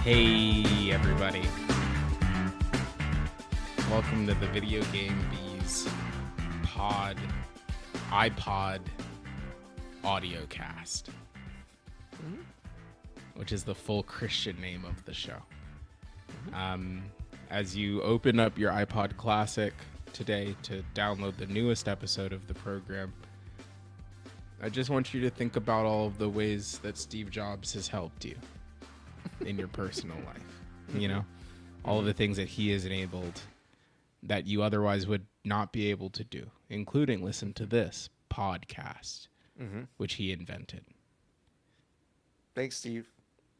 Hey everybody, welcome to the Video Game Bees iPod audio cast, which is the full Christian name of the show. As you open up your iPod Classic today to download the newest episode of the program, I just want you to think about all of the ways that Steve Jobs has helped you in your personal life. You know, all of the things that he has enabled that you otherwise would not be able to do, including listen to this podcast, which he invented. Thanks, Steve.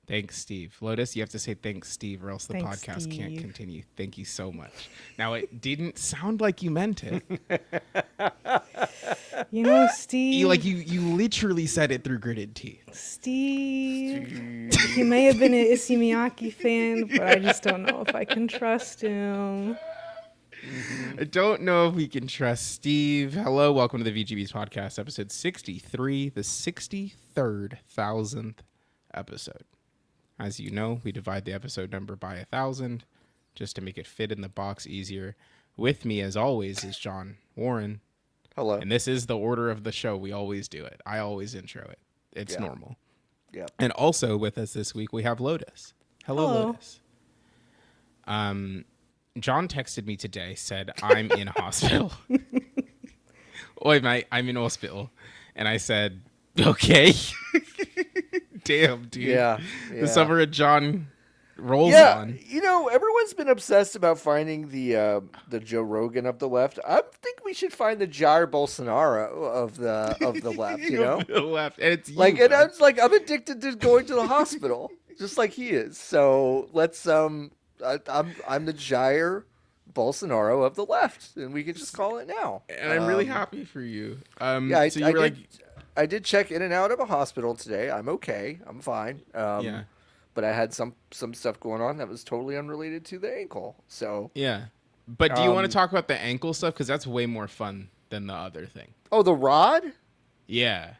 Thanks, Steve. Lotus, you have to say thanks, Steve, or else the Thanks, podcast Steve. can't continue. Thank you so much. Now, it didn't sound like you meant it. You know, Steve. You literally said it through gritted teeth. Steve. He may have been an Issey Miyake fan, but I just don't know if I can trust him. I don't know if we can trust Steve. Hello, welcome to the VGB's podcast, episode 63, the 63rd thousandth episode. As you know, we divide the episode number by 1,000 just to make it fit in the box easier. With me, as always, is John Warren. Hello. And this is the order of the show. We always do it. I always intro it. It's normal. Yeah. And also with us this week, we have Lotus. Hello, Lotus. John texted me today, said, I'm in hospital. Oi, mate, I'm in hospital. And I said, okay. Damn, dude. Yeah. The summer of John rolls on. You know, everyone's been obsessed about finding the Joe Rogan of the left. I think we should find the Jair Bolsonaro of the left. You know, The left. And it's you, like, and bud. I'm addicted to going to the hospital, just like he is. So let's I'm the Jair Bolsonaro of the left, and we can just call it now. And I'm really happy for you. Yeah, so you were I did check in and out of a hospital today. I'm okay. I'm fine. Yeah. But I had some stuff going on that was totally unrelated to the ankle. So Yeah. But do you want to talk about the ankle stuff? Because that's way more fun than the other thing. Oh, the rod? Yeah.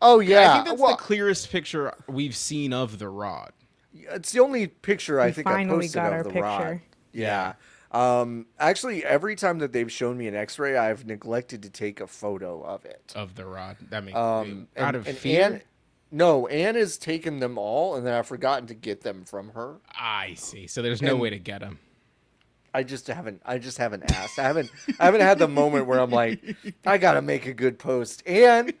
Oh, yeah. I think that's the clearest picture we've seen of the rod. It's the only picture I think I finally posted got of our the picture. rod. Yeah. Actually, every time that they've shown me an X-ray, I've neglected to take a photo of it. Of the rod. That makes Out of fear? Anne has taken them all, and then I've forgotten to get them from her. I see. So there's no way to get them. I just haven't asked. I haven't had the moment where I'm like, I gotta make a good post. And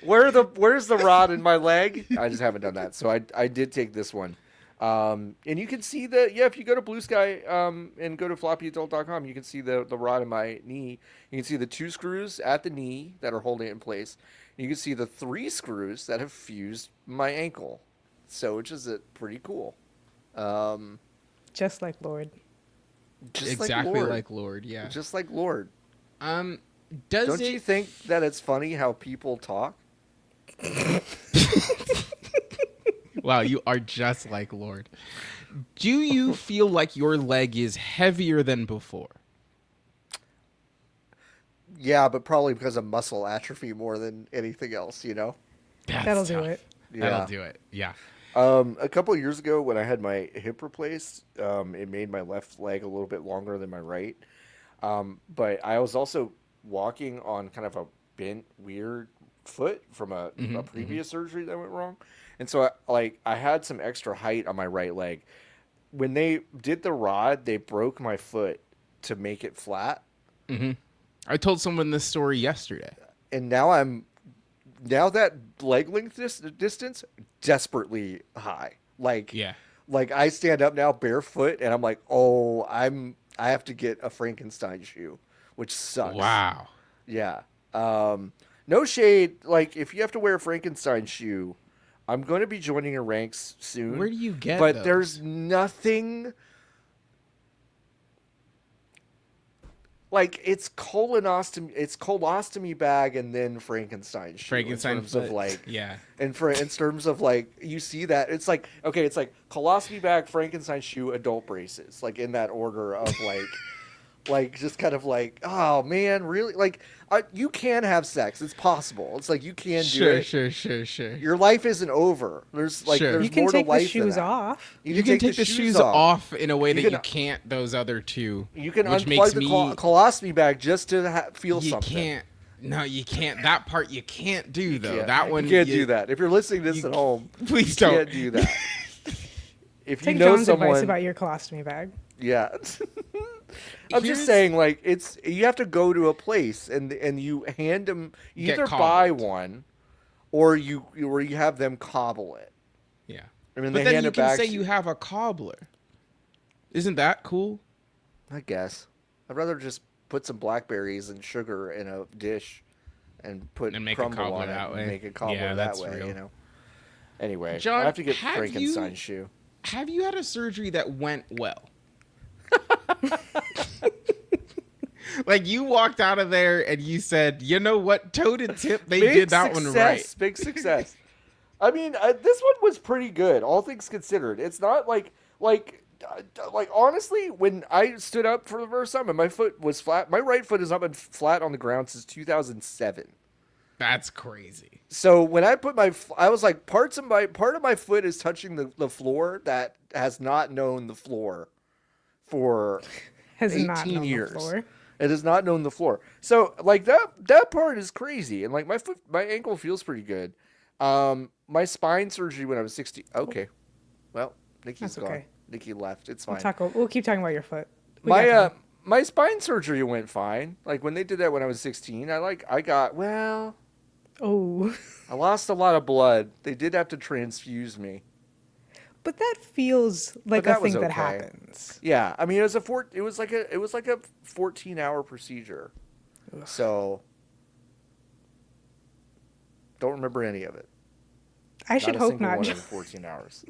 where's the rod in my leg? I just haven't done that. So I did take this one. And you can see if you go to Blue Sky and go to floppyadult.com, you can see the rod in my knee. You can see the 2 screws at the knee that are holding it in place. You can see the 3 screws that have fused my ankle. So, which is pretty cool. Just like Lord. Just Exactly like Lord, yeah. Just like Lord. Don't you think that it's funny how people talk? Wow, you are just like Lord. Do you feel like your leg is heavier than before? Yeah, but probably because of muscle atrophy more than anything else, you know? That'll do it. That'll do it, yeah. A couple of years ago when I had my hip replaced, it made my left leg a little bit longer than my right. But I was also walking on kind of a bent, weird foot from a previous surgery that went wrong. And so I had some extra height on my right leg. When they did the rod, they broke my foot to make it flat. Mm-hmm. I told someone this story yesterday. And now that leg length distance desperately high. Like I stand up now barefoot and I'm like, oh, I have to get a Frankenstein shoe, which sucks. Wow. Yeah. No shade. Like, if you have to wear a Frankenstein shoe, I'm going to be joining your ranks soon. Where do you get But those? there's nothing. Like, it's colostomy bag and then Frankenstein shoe. Frankenstein in terms foot. of like, yeah. in terms of like, you see that it's like, okay, it's like colostomy bag, Frankenstein shoe, adult braces, like in that order of like like just kind of like, oh man, really? Like you can have sex. It's possible. It's like you can do it. Sure. Your life isn't over. There's like Sure. there's You can more to take the life than shoes that. off. You can take the shoes off in a way that you can't those other two. You can which unplug makes the me, colostomy bag just to feel you something. can't. No, you can't. That part you can't do though. Yeah, That one you can't do that. If you're listening to this at home, please you don't can't do that. If Take you know John's someone, advice about your colostomy bag. yeah. I'm just saying, like you have to go to a place and you hand them either buy one, or you have them cobble it. Yeah. I mean, but they then hand you it can back say to you have a cobbler. Isn't that cool? I guess I'd rather just put some blackberries and sugar in a dish and make a crumble cobbler on it that and way. make a cobbler Yeah, that that's way. real. You know. Anyway, John, I have to get have Frankenstein's shoe. Have you had a surgery that went well? Like you walked out of there and you said, you know what, toe to tip, they did that one right. Big success. I mean, this one was pretty good, all things considered. It's not like honestly, when I stood up for the first time and my foot was flat, my right foot has not been flat on the ground since 2007. That's crazy. So when I put I was like, part of my foot is touching the floor that has not known the floor for 18 years. It has not known the floor. So like that part is crazy. And like my ankle feels pretty good. My spine surgery when I was 60. Okay. Well, Niki's gone. Okay. Niki left. It's fine. We'll keep talking about your foot. My spine surgery went fine. Like when they did that when I was 16, I lost a lot of blood. They did have to transfuse me. But that feels like a thing that happens. Yeah, I mean it was like a 14-hour procedure. Ugh. So don't remember any of it. I should hope not. One of the 14 hours.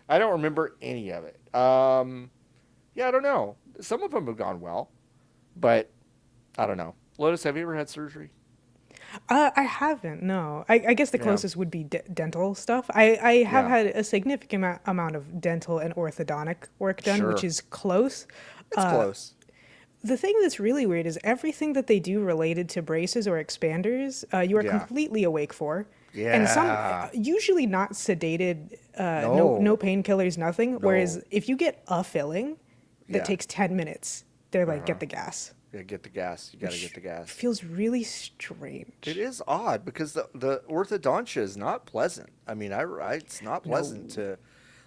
I don't remember any of it. Yeah, I don't know. Some of them have gone well, but I don't know. Lotus, have you ever had surgery? I haven't, no. I guess the closest would be dental stuff. I have had a significant amount of dental and orthodontic work done, which is close. It's close. The thing that's really weird is everything that they do related to braces or expanders, you are completely awake for. Yeah. And some, usually not sedated, no painkillers, nothing. No. Whereas if you get a filling that takes 10 minutes, they're like, get the gas. Yeah, get the gas. You got to get the gas. Feels really strange. It is odd because the orthodontia is not pleasant. I mean, it's not pleasant to,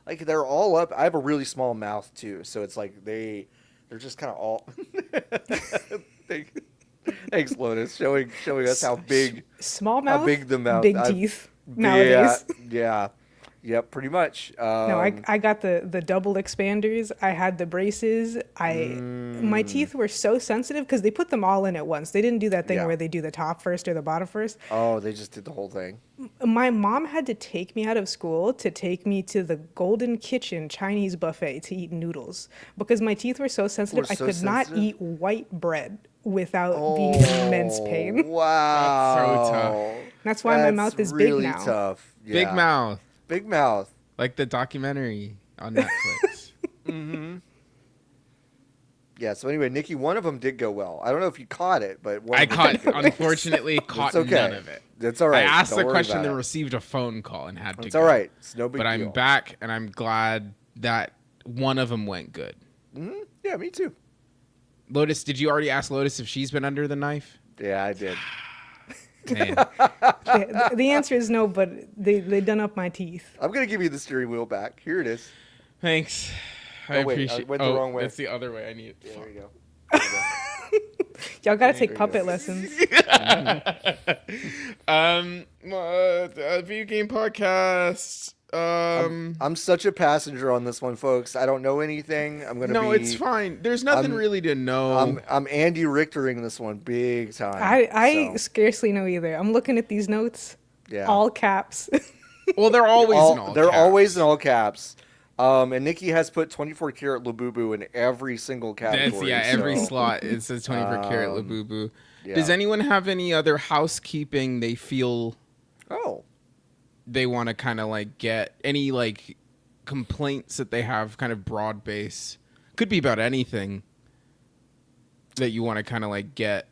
like, they're all up. I have a really small mouth too, so it's like they're just kind of all. Thanks, Lotus, showing us how big small mouth, how big the mouth, big teeth nowadays. Yeah, pretty much. No, I got the double expanders. I had the braces. My teeth were so sensitive because they put them all in at once. They didn't do that thing where they do the top first or the bottom first. Oh, they just did the whole thing. My mom had to take me out of school to take me to the Golden Kitchen Chinese buffet to eat noodles because my teeth were so sensitive. I could not eat white bread without being in immense pain. Wow. That's so tough. That's why my mouth is really big now. Tough. Yeah. Big mouth. Big mouth. Like the documentary on Netflix. Mm-hmm. Yeah, so anyway, Niki, one of them did go well. I don't know if you caught it, but unfortunately caught none of it. That's all right. I asked the question and received a phone call and had to go. It's all right. It's no big deal. But I'm back, and I'm glad that one of them went good. Mm-hmm. Yeah, me too. Lotus, did you already ask Lotus if she's been under the knife? Yeah, I did. Man. The answer is no, but they done up my teeth. I'm going to give you the steering wheel back. Here it is. Thanks. I appreciate it. Went the wrong way. It's the other way. I need it. Yeah, there you go. Y'all got to take puppet lessons. Video game podcast. I'm such a passenger on this one, folks. I don't know anything. It's fine. There's nothing really to know. I'm Andy Richtering this one big time. I scarcely know either. I'm looking at these notes. Yeah. All caps. Well, they're always in all caps. They're always in all caps. And Niki has put 24 karat Labubu in every single category. Every slot it says 24 karat Labubu. Yeah. Does anyone have any other housekeeping they feel they want to kind of like get any like complaints that they have kind of broad base? could be about anything that you want to kind of like get.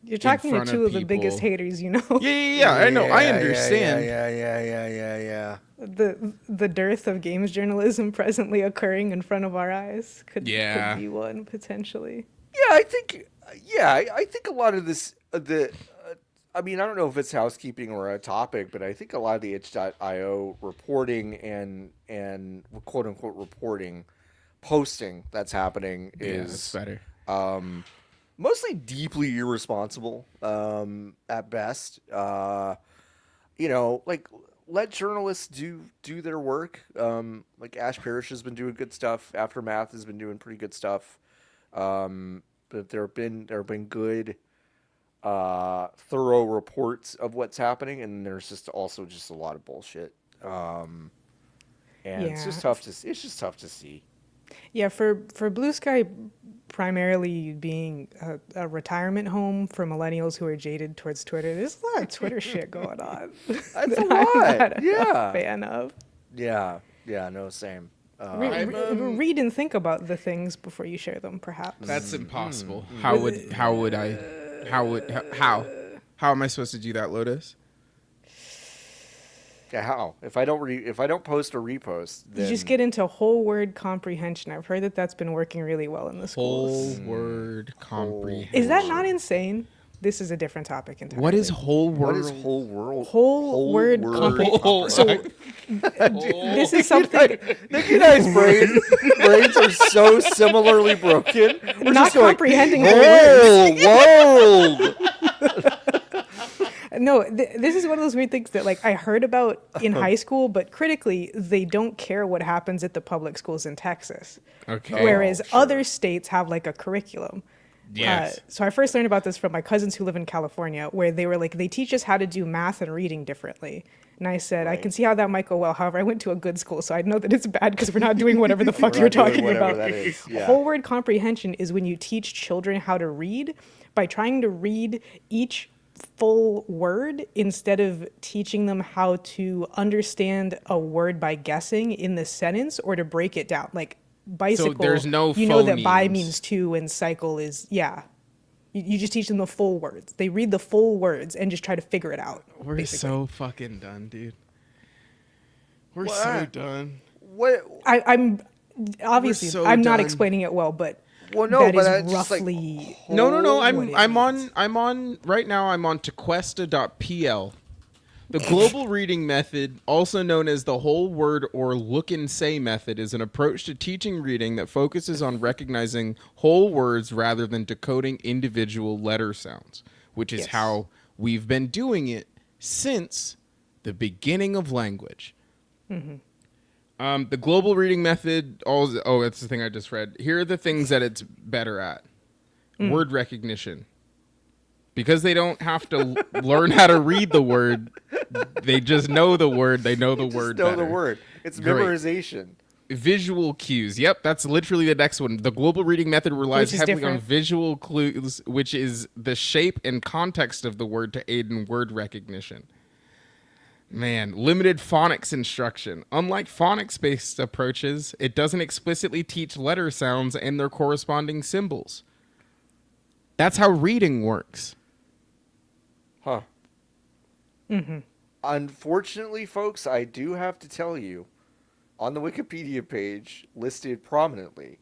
You're talking to two of the biggest haters, you know. Yeah. I know. I understand. Yeah. The dearth of games journalism presently occurring in front of our eyes could be one potentially. Yeah, I think a lot of this I mean, I don't know if it's housekeeping or a topic, but I think a lot of the itch.io reporting and quote unquote reporting posting that's happening is better. Mostly deeply irresponsible at best. You know, like let journalists do their work. Like Ash Parrish has been doing good stuff. Aftermath has been doing pretty good stuff. But there have been good, thorough reports of what's happening, and there's just also just a lot of bullshit. It's just tough to see. Yeah, for Blue Sky primarily being a retirement home for millennials who are jaded towards Twitter, there's a lot of Twitter shit going on. That's a lot. A fan of. Yeah, no, same. Read and think about the things before you share them, perhaps. That's impossible. How am I supposed to do that, Lotus? Yeah, how? If I don't post or repost, then... You just get into whole word comprehension. I've heard that's been working really well in the schools. Whole word comprehension. Is that not insane? This is a different topic entirely. What is whole word? What is whole world? Whole word comprehension. So this is something. Niki and I's brains are so similarly broken. We're not just going, comprehending whole world. No, this is one of those weird things that like I heard about in high school, but critically, they don't care what happens at the public schools in Texas. Okay. Whereas other states have like a curriculum. Yes. So I first learned about this from my cousins who live in California, where they were like, they teach us how to do math and reading differently. And I said, I can see how that might go well. However, I went to a good school, so I know that it's bad because we're not doing whatever the fuck you're talking about. That is. Yeah. Whole word comprehension is when you teach children how to read by trying to read each full word instead of teaching them how to understand a word by guessing in the sentence or to break it down. Like bicycle, so there's no you know that phonemes. by means to and cycle is, You just teach them the full words. They read the full words and just try to figure it out. We're basically. so fucking done, dude. We're so done. What? I'm obviously so I'm not done. explaining it well, but That is roughly No. I'm means. on right now. I'm on tequesta.pl. The global reading method, also known as the whole word or look and say method, is an approach to teaching reading that focuses on recognizing whole words rather than decoding individual letter sounds, which is how we've been doing it since the beginning of language. Mm-hmm. The global reading method, that's the thing I just read. Here are the things that it's better at. Word recognition. Because they don't have to learn how to read the word, they just know the word. They know the word better. The word. It's Great. memorization. Visual cues. Yep, that's literally the next one. The global reading method relies heavily on different. visual clues, which is the shape and context of the word to aid in word recognition. Man, limited phonics instruction. Unlike phonics-based approaches, it doesn't explicitly teach letter sounds and their corresponding symbols. That's how reading works. Huh. Mm-hmm. Unfortunately, folks, I do have to tell you, on the Wikipedia page, listed prominently,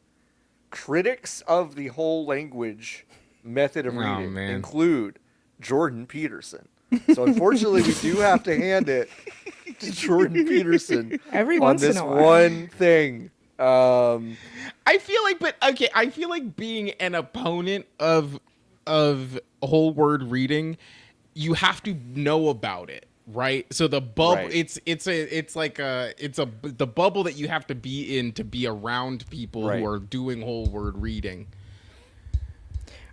critics of the whole language method of reading include Jordan Peterson. So unfortunately, we do have to hand it to Jordan Peterson Every on once this in a while. one thing. I feel like being an opponent of whole word reading, you have to know about it, right? So the bubble, the bubble that you have to be in to be around people who are doing whole word reading.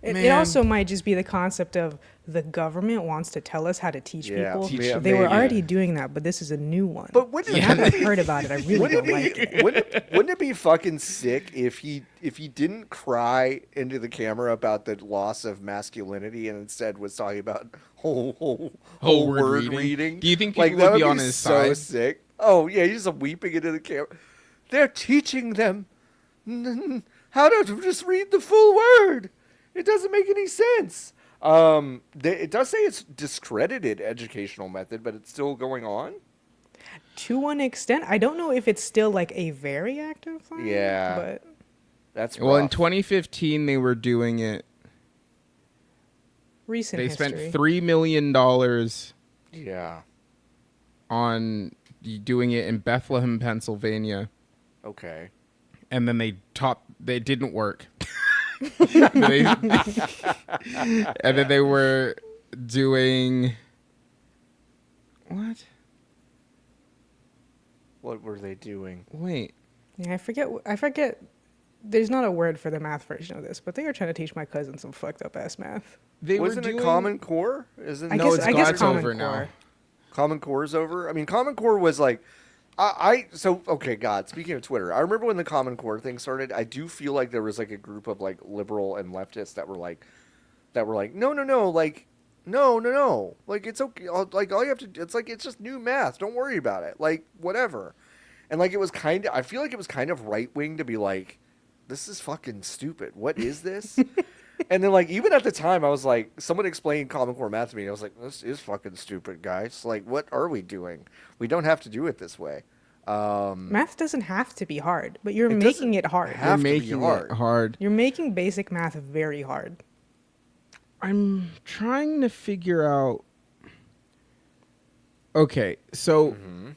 It also might just be the concept of the government wants to tell us how to teach people. They were already doing that, but this is a new one. But wouldn't I haven't heard about it. I really don't like it. Wouldn't it be fucking sick if he didn't cry into the camera about the loss of masculinity and instead was talking about whole word reading? Do you think people would be on his side? So sick. Oh yeah, he's just weeping into the camera. They're teaching them How to just read the full word? It doesn't make any sense. It does say it's discredited educational method, but it's still going on. To one extent, I don't know if it's still like a very active thing. Yeah, but that's well, in rough. 2015 they were doing it. Recent They history. spent $3 million Yeah. on doing it in Bethlehem, Pennsylvania, Okay. and then they didn't work. And then they were doing what? What were they doing? Wait. Yeah, I forget. There's not a word for the math version of this, but they were trying to teach my cousin some fucked up ass math. Wasn't it Common Core? I guess Common Core now. Common Core's over. I mean, Common Core was like, okay, God. Speaking of Twitter, I remember when the Common Core thing started. I do feel like there was like a group of like liberal and leftists that were like, no, like, no, like it's okay, like all you have to, it's like it's just new math. Don't worry about it. Like whatever. And like it was kind of, I feel like it was kind of right wing to be like, this is fucking stupid. What is this? And then, like, even at the time, I was like, someone explained Common Core math to me. And I was like, this is fucking stupid, guys. Like, what are we doing? We don't have to do it this way. Math doesn't have to be hard, but you're making it hard. You're making it hard. You're making basic math very hard. I'm trying to figure out. Okay, so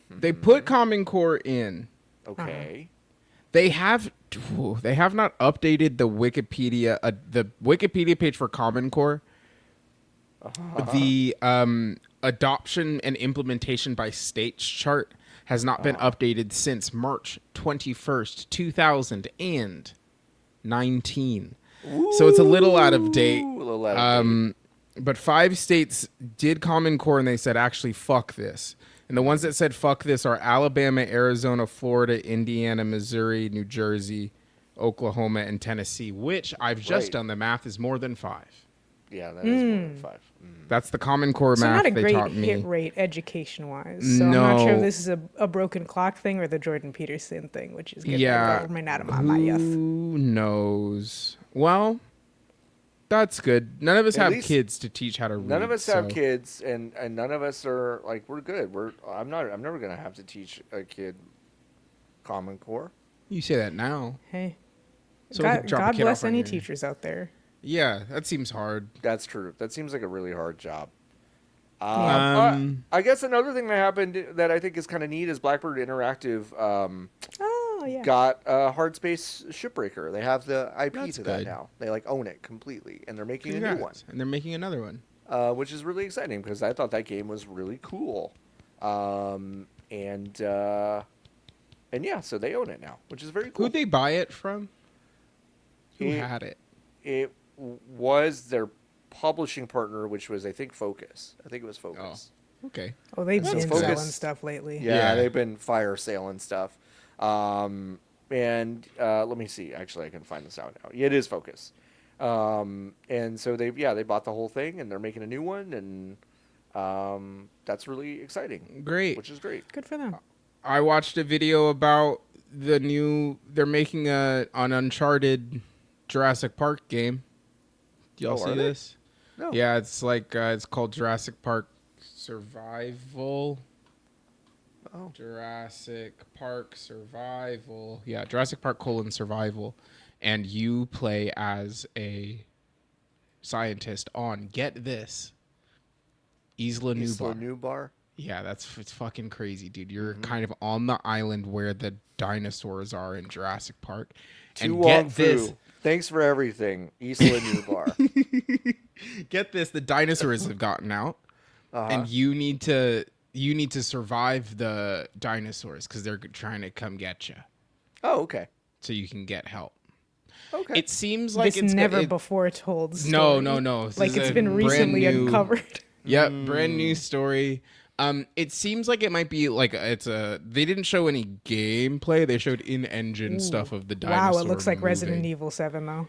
they put Common Core in. Okay. They have not updated the Wikipedia page for Common Core. The adoption and implementation by states chart has not been updated since March 21st, 2019. So it's a little out of date. But 5 states did Common Core and they said, actually, fuck this. And the ones that said fuck this are Alabama, Arizona, Florida, Indiana, Missouri, New Jersey, Oklahoma, and Tennessee, which I've just done the math is more than 5. Yeah, that is more than 5. That's the Common Core math not a they great taught me. hit rate education-wise. So I'm not sure if this is a broken clock thing or the Jordan Peterson thing, which is getting the government out of my mouth. Who knows? Well, that's good. None of us have kids to teach how to read. None of us have kids, and none of us are like, we're good. I'm never gonna have to teach a kid Common Core. You say that now. Hey, So God bless any teachers out there. Yeah, that seems hard. That's true. That seems like a really hard job. Yeah. I guess another thing that happened that I think is kind of neat is Blackbird Interactive got Hardspace Shipbreaker. They have the IP to that now. They like own it completely, and they're making a new one. And they're making another one. Which is really exciting because I thought that game was really cool. And yeah, so they own it now, which is very cool. Who'd they buy it from? Who had it? It was their publishing partner, which was, I think, Focus. I think it was Focus. Oh, okay. Oh, they've been Focus. selling stuff lately. Yeah, they've been fire selling stuff. And let me see. Actually, I can find this out now. Yeah, it is Focus. And so they bought the whole thing, and they're making a new one, and that's really exciting. Great. Which is great. Good for them. I watched a video about they're making an Uncharted Jurassic Park game. Do y'all see this? No. Yeah, it's like it's called Jurassic Park Survival. Oh. Jurassic Park Survival. Yeah, Jurassic Park : Survival, and you play as a scientist on, get this, Isla Nublar. Yeah, it's fucking crazy, dude. You're kind of on the island where the dinosaurs are in Jurassic Park. And get this. Thanks for everything, Isla Nublar. Get this, the dinosaurs have gotten out, and you need to survive the dinosaurs because they're trying to come get you. Oh, okay. So you can get help. Okay. It seems like it's never before told story. No. Like it's been recently uncovered. Yep, brand new story. It seems like it might be like they didn't show any gameplay. They showed in-engine stuff of the dinosaur. Wow, it looks like moving. Resident Evil 7 though.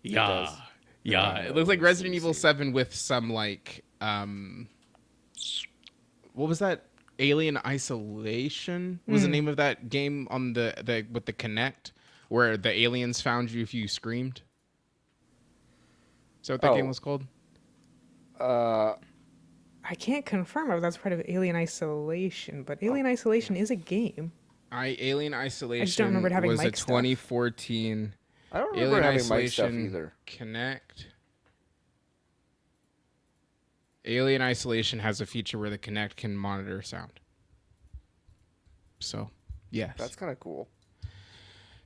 Yeah. It looks like Resident Evil 7 with some like what was that? Alien Isolation was the name of that game on the with the Kinect, where the aliens found you if you screamed. Is that what that game was called? I can't confirm if that's part of Alien Isolation, but Alien Isolation is a game. Alien Isolation I just don't remember it having was a Mike stuff. 2014 I don't remember Alien having Isolation Mike stuff either. Kinect. Alien Isolation has a feature where the Kinect can monitor sound. So, yes. That's kind of cool.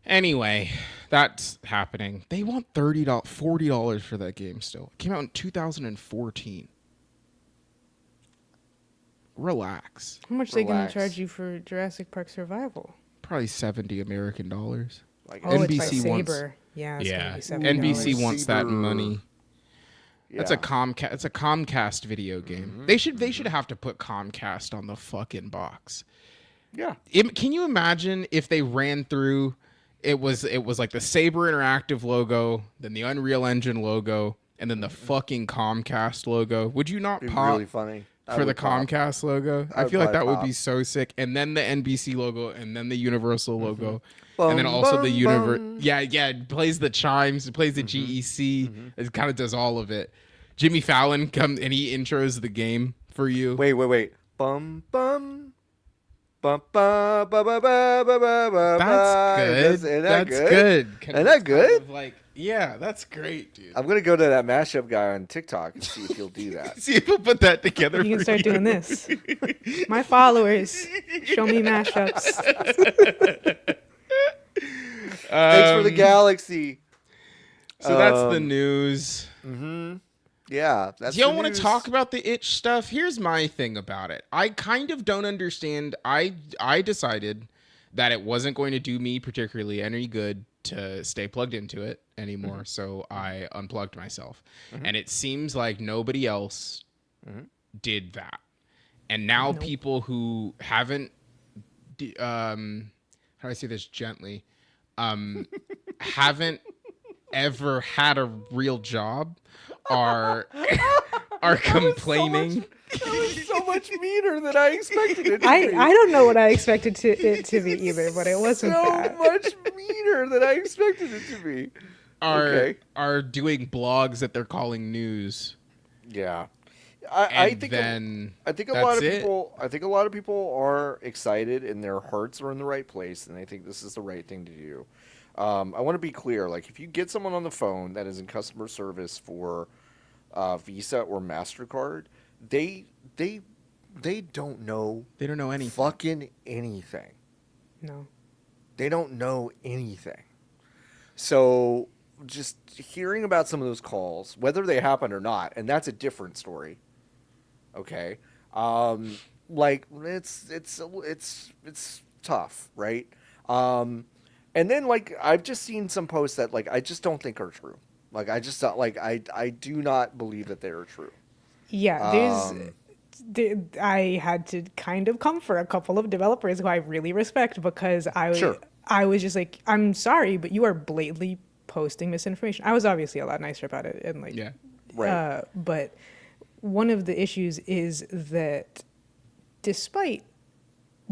Anyway, that's happening. They want $40 for that game still. It came out in 2014. Relax. How much are they going to charge you for Jurassic Park Survival? Probably $70 American. Like it's by Saber. Yeah, it's gonna be $70. NBC wants that money. Yeah. That's a Comcast. It's a Comcast video game. They should have to put Comcast on the fucking box. Yeah. Can you imagine if they ran through? It was like the Saber Interactive logo, then the Unreal Engine logo, and then the fucking Comcast logo. Would you not pop really funny for the Comcast logo? I feel like that would be so sick. And then the NBC logo, and then the Universal logo, and then also the Universal. Yeah, it plays the chimes, it plays the GEC. It kind of does all of it. Jimmy Fallon comes and he intros the game for you. Wait. Bum bum. Bum, ba, ba, ba, ba, ba, ba, ba. That's good. That's good. Isn't that good? Yeah, that's great, dude. I'm gonna go to that mashup guy on TikTok and see if he'll do that. See if he'll put that together. You can start doing this. My followers, show me mashups. Thanks for the galaxy. So that's the news. Yeah, that's. Do y'all want to talk about the itch stuff? Here's my thing about it. I kind of don't understand. I decided that it wasn't going to do me particularly any good to stay plugged into it anymore, so I unplugged myself. And it seems like nobody else did that. And now people who haven't, how do I say this gently, haven't ever had a real job are complaining. That was so much meaner than I expected it to be. I don't know what I expected it to be either, but it wasn't so that. much meaner than I expected it to be. Are doing blogs that they're calling news. Yeah. I think a lot of people are excited and their hearts are in the right place, and I think this is the right thing to do. I want to be clear. Like, if you get someone on the phone that is in customer service for Visa or MasterCard, they don't know. They don't know anything. Fucking anything. No. They don't know anything. So just hearing about some of those calls, whether they happen or not, and that's a different story. Okay. Like it's tough, right? And then, like, I've just seen some posts that, like, I just don't think are true. Like, I just don't, like, I do not believe that they are true. Yeah, I had to kind of come for a couple of developers who I really respect, because I was just like, I'm sorry, but you are blatantly posting misinformation. I was obviously a lot nicer about it, and like, right. But one of the issues is that despite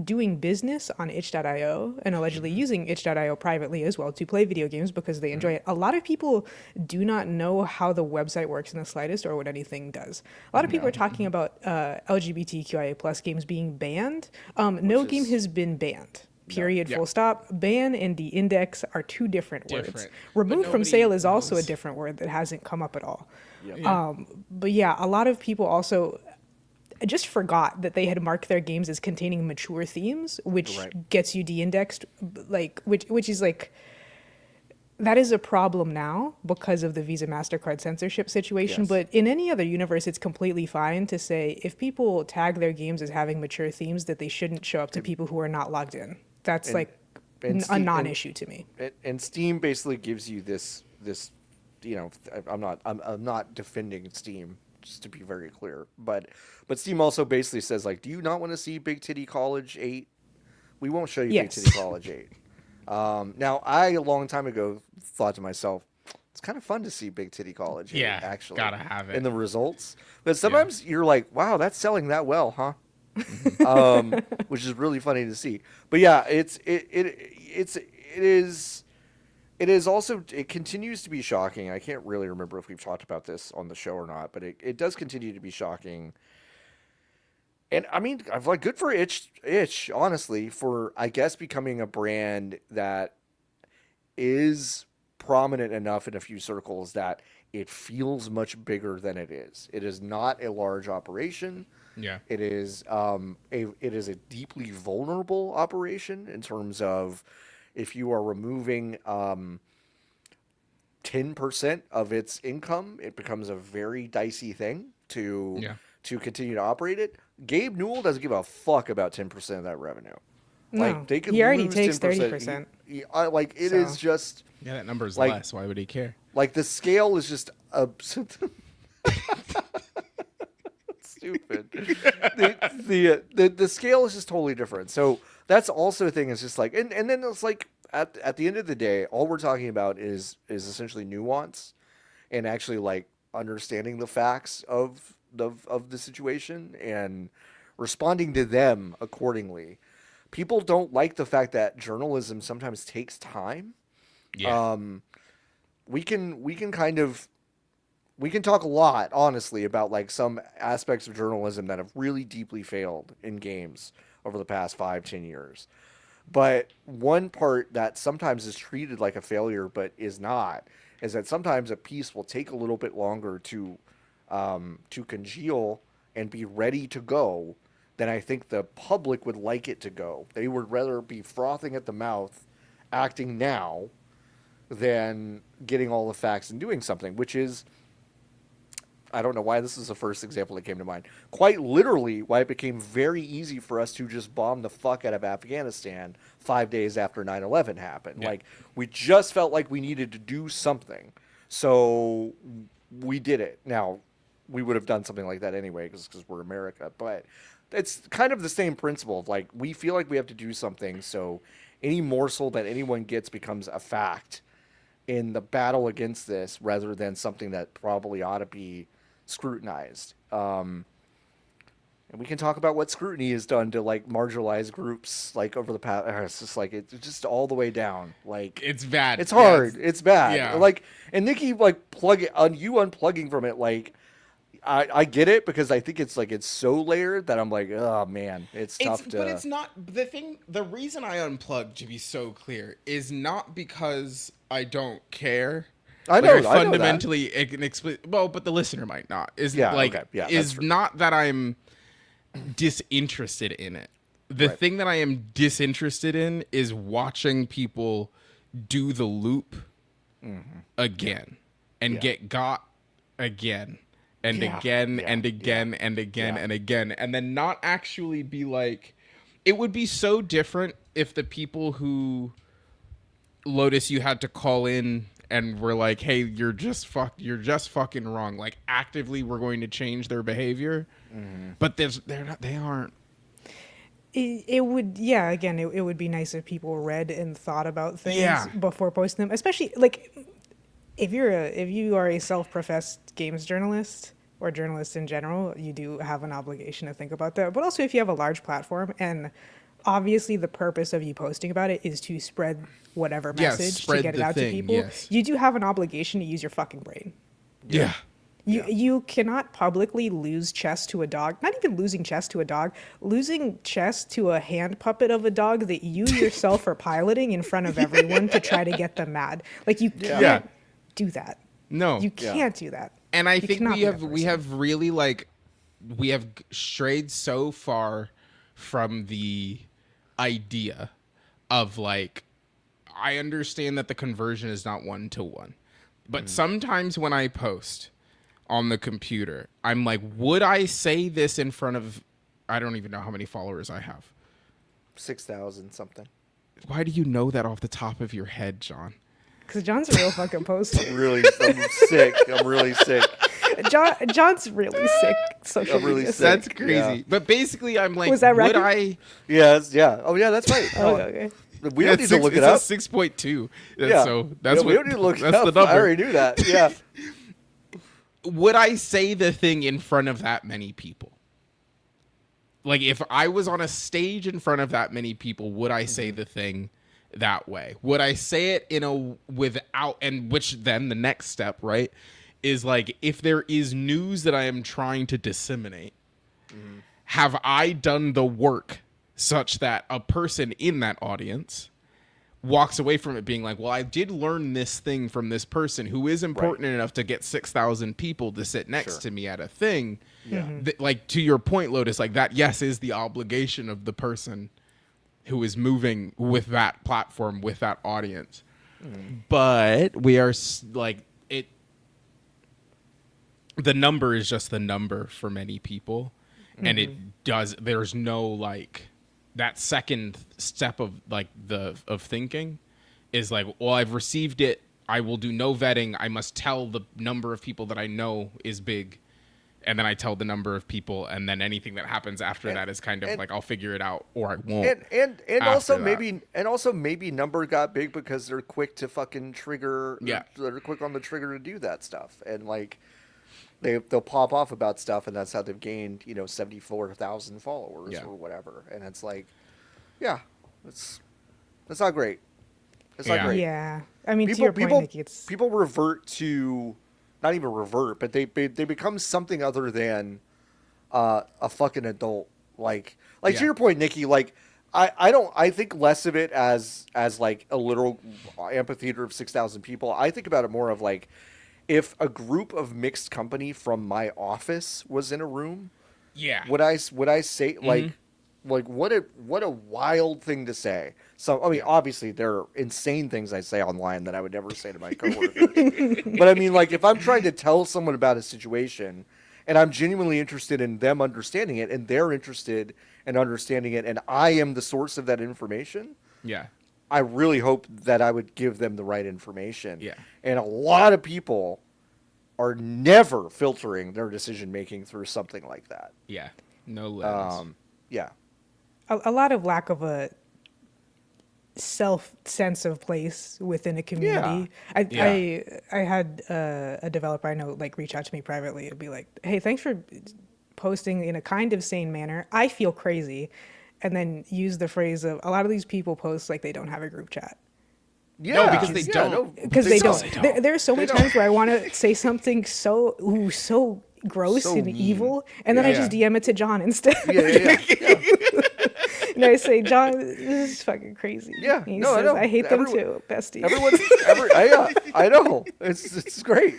doing business on itch.io and allegedly using itch.io privately as well to play video games because they enjoy it, a lot of people do not know how the website works in the slightest or what anything does. A lot of people are talking about LGBTQIA plus games being banned. No game has been banned. Period. Full stop. Ban and de-index are two different words. Removed from sale is also a different word that hasn't come up at all. But yeah, a lot of people also just forgot that they had marked their games as containing mature themes, which gets you de-indexed, like which is like, that is a problem now because of the Visa MasterCard censorship situation. But in any other universe, it's completely fine to say if people tag their games as having mature themes, that they shouldn't show up to people who are not logged in. That's a non-issue to me. And Steam basically gives you this, you know, I'm not defending Steam, just to be very clear, but Steam also basically says, like, do you not want to see Big Titty College 8? We won't show you Big Titty College 8. Now, I, a long time ago, thought to myself, it's kind of fun to see Big Titty College 8, actually. Gotta have it. In the results. But sometimes you're like, wow, that's selling that well, huh? Which is really funny to see. But yeah, it is It is also, it continues to be shocking. I can't really remember if we've talked about this on the show or not, but it does continue to be shocking. And I mean, I've like good for itch, honestly, for I guess becoming a brand that is prominent enough in a few circles that it feels much bigger than it is. It is not a large operation. Yeah. It is a deeply vulnerable operation in terms of if you are removing 10% of its income, it becomes a very dicey thing to continue to operate it. Gabe Newell doesn't give a fuck about 10% of that revenue. No, Like they could he already lose takes 10%. 30%. Like it is just Yeah, that number's like, less. Why would he care? Like the scale is just stupid. The scale is just totally different. So that's also a thing. Is just like and then it's like at the end of the day, all we're talking about is essentially nuance and actually like understanding the facts of the situation and responding to them accordingly. People don't like the fact that journalism sometimes takes time. Yeah. We can talk a lot, honestly, about like some aspects of journalism that have really deeply failed in games over the past 5-10 years. But one part that sometimes is treated like a failure but is not is that sometimes a piece will take a little bit longer to congeal and be ready to go than I think the public would like it to go. They would rather be frothing at the mouth, acting now, than getting all the facts and doing something, which is, I don't know why this is the first example that came to mind, quite literally why it became very easy for us to just bomb the fuck out of Afghanistan 5 days after 9/11 happened. Yeah. Like, we just felt like we needed to do something. So we did it. Now, we would have done something like that anyway because we're America, but it's kind of the same principle of like, we feel like we have to do something, so any morsel that anyone gets becomes a fact in the battle against this rather than something that probably ought to be scrutinized. And we can talk about what scrutiny has done to like marginalized groups like over the past. It's just like it's just all the way down. Like It's bad. it's hard. Yeah, it's bad. yeah. Like, and Nikki, like plug it on you unplugging from it. Like I get it because I think it's like it's so layered that I'm like, oh man, it's tough to. But it's not the thing. The reason I unplugged, to be so clear, is not because I don't care. I know. Like, I know fundamentally well, but the listener might not. Is Yeah, like okay. Yeah, that's is true. not that I'm disinterested in it. The Right. thing that I am disinterested in is watching people do the loop again and Yeah. get got again and Yeah. again Yeah. and again and again Yeah. and again, and then not actually be like, it would be so different if the people who Lotus you had to call in and were like, hey, you're just fucking wrong, like actively we're going to change their behavior. But they aren't. It would, yeah, again, it would be nice if people read and thought about things before posting them, especially like if you are a self-professed games journalist or journalist in general, you do have an obligation to think about that. But also if you have a large platform, and obviously the purpose of you posting about it is to spread whatever message to get it out to people. You do have an obligation to use your fucking brain. Yeah. You cannot publicly lose chess to a dog. Not even losing chess to a dog. Losing chess to a hand puppet of a dog that you yourself are piloting in front of everyone to try to get them mad. Like you can't do that. No. You can't do that. And I You think cannot we be that have person. really like we have strayed so far from the idea of like, I understand that the conversion is not 1-to-1, but sometimes when I post on the computer, I'm like, would I say this in front of, I don't even know how many followers I have. 6,000 something. Why do you know that off the top of your head, John? Because John's a real fucking poster. I'm sick. I'm really sick. John's really sick. Social I'm really media. sick. That's crazy. Yeah. But basically, I'm like, Was that would record? I? Yeah. Oh, yeah, that's right. Oh, okay. We don't need to look it up. It's a 6.2. Yeah. So that's we don't need to look it that's up. the number. I already knew that. Yeah. Would I say the thing in front of that many people? Like, if I was on a stage in front of that many people, would I say the thing that way? Would I say it in a without, and which then the next step, right, is like, if there is news that I am trying to disseminate, have I done the work such that a person in that audience walks away from it being like, well, I did learn this thing from this person who is important enough to get 6,000 people to sit next to me at a thing. Yeah. Like, to your point, Lotus, like that, yes, is the obligation of the person who is moving with that platform, with that audience. But we are like, the number is just the number for many people. And there's no like, that second step of like of thinking is like, well, I've received it, I will do no vetting, I must tell the number of people that I know is big, and then I tell the number of people, and then anything that happens after that is kind of like, I'll figure it out or I won't. And also maybe number got big because they're quick to fucking trigger. Yeah, they're quick on the trigger to do that stuff, and like they'll pop off about stuff, and that's how they've gained 74,000 followers or whatever. And it's like, that's not great. It's not great. Yeah, I mean, to your point, Nikki, people revert to, not even revert, but they become something other than a fucking adult. Like to your point, Nikki, like I think less of it as like a literal amphitheater of 6,000 people. I think about it more of like, if a group of mixed company from my office was in a room, would I say like what a wild thing to say. So I mean, obviously there are insane things I say online that I would never say to my coworkers. But I mean, like, if I'm trying to tell someone about a situation and I'm genuinely interested in them understanding it, and they're interested in understanding it, and I am the source of that information, I really hope that I would give them the right information. Yeah. And a lot of people are never filtering their decision making through something like that. Yeah. No lens. A lot of lack of a self sense of place within a community. I had a developer I know like reach out to me privately and be like, hey, thanks for posting in a kind of sane manner. I feel crazy. And then use the phrase of, a lot of these people post like they don't have a group chat. Yeah, no, because they don't. Because they don't. There are so many times where I want to say something so gross and evil, and then I just DM it to John instead. And I say, John, this is fucking crazy. Yeah, and he says, I hate them too, bestie. I know. It's great.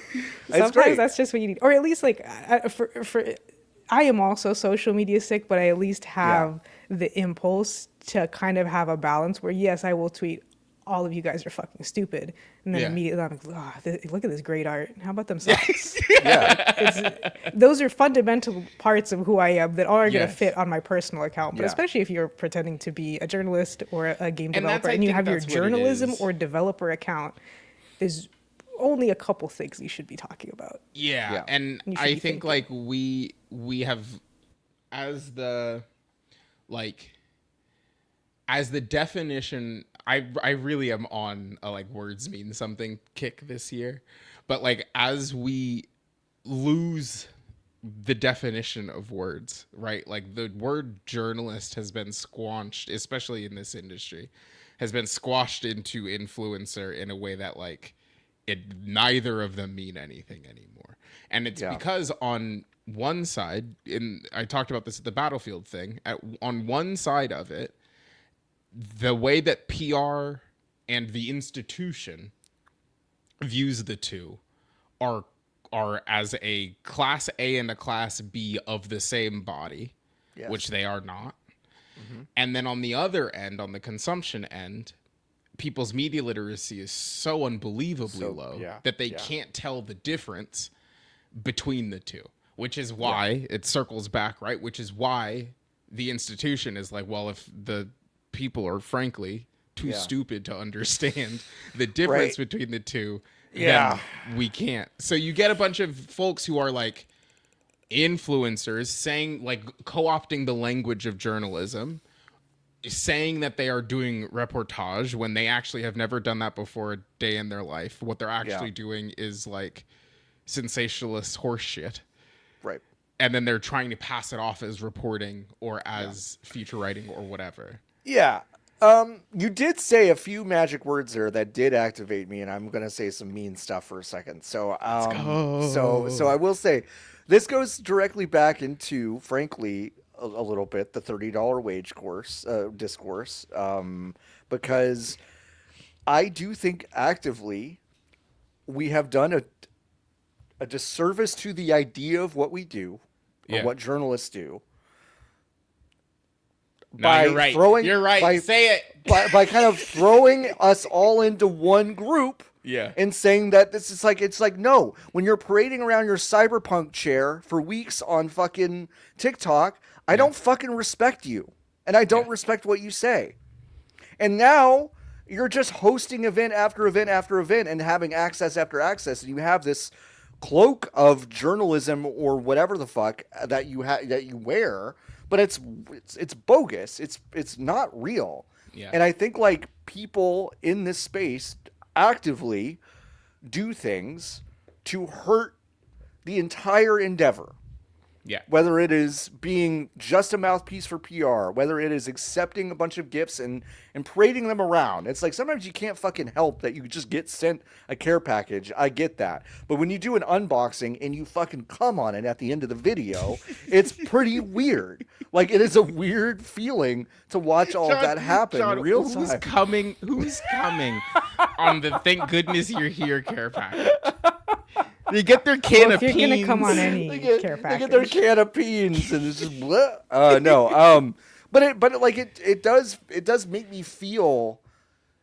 Sometimes that's just what you need, or at least like I am also social media sick, but I at least have the impulse to kind of have a balance where, yes, I will tweet, all of you guys are fucking stupid. And then immediately I'm like, look at this great art. How about them socks? Those are fundamental parts of who I am that are going to fit on my personal account. But especially if you're pretending to be a journalist or a game developer and you have your journalism or developer account, there's only a couple things you should be talking about. Yeah. And I think like we have, as the definition, I really am on a like words mean something kick this year, but like, as we lose the definition of words, right? Like, the word journalist has been squanched, especially in this industry, has been squashed into influencer in a way that like neither of them mean anything anymore. And it's because on one side, I talked about this at the Battlefield thing, on one side of it, the way that PR and the institution views the two are as a class A and a class B of the same body, which they are not. And then on the other end, on the consumption end, people's media literacy is so unbelievably low that they can't tell the difference between the two, which is why it circles back, right? Which is why the institution is like, well, if the people are frankly too stupid to understand the difference between the two, then we can't. So you get a bunch of folks who are like influencers saying, like, co-opting the language of journalism, saying that they are doing reportage when they actually have never done that before a day in their life. What they're actually doing is like sensationalist horse shit. Right. And then they're trying to pass it off as reporting or as feature writing or whatever. Yeah. You did say a few magic words there that did activate me, and I'm gonna say some mean stuff for a second. So, so I will say, this goes directly back into, frankly, a little bit the $30 wage course discourse, because I do think actively we have done a disservice to the idea of what we do, or what journalists do. No, you're right. You're right. Say it. By kind of throwing us all into one group. Yeah. And saying that this is like, it's like, no, when you're parading around your cyberpunk chair for weeks on fucking TikTok, I don't fucking respect you. And I don't respect what you say. And now you're just hosting event after event after event and having access after access. And you have this cloak of journalism or whatever the fuck that you wear, but it's bogus. It's not real. Yeah. And I think like people in this space actively do things to hurt the entire endeavor. Yeah. Whether it is being just a mouthpiece for PR, whether it is accepting a bunch of gifts and parading them around. It's like sometimes you can't fucking help that you just get sent a care package. I get that. But when you do an unboxing and you fucking come on it at the end of the video, it's pretty weird. Like, it is a weird feeling to watch all of that happen in real time. Who's coming on the thank goodness you're here care package? They get their can of beans. If you're gonna come on any care package, they get their can of beans, and it's just no. But it does make me feel.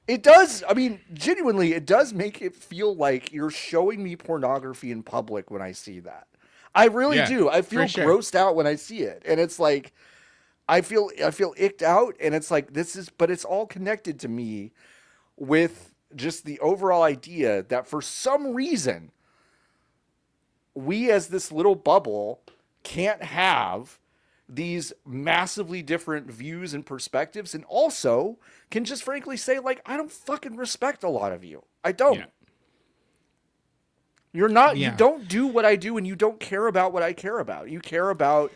It does. I mean, genuinely, it does make it feel like you're showing me pornography in public when I see that. I really do. I feel grossed out when I see it, and it's like I feel icked out, and it's like but it's all connected to me with just the overall idea that for some reason, we as this little bubble can't have these massively different views and perspectives, and also can just frankly say, like, I don't fucking respect a lot of you. I don't. Yeah. You're not, you don't do what I do, and you don't care about what I care about. You care about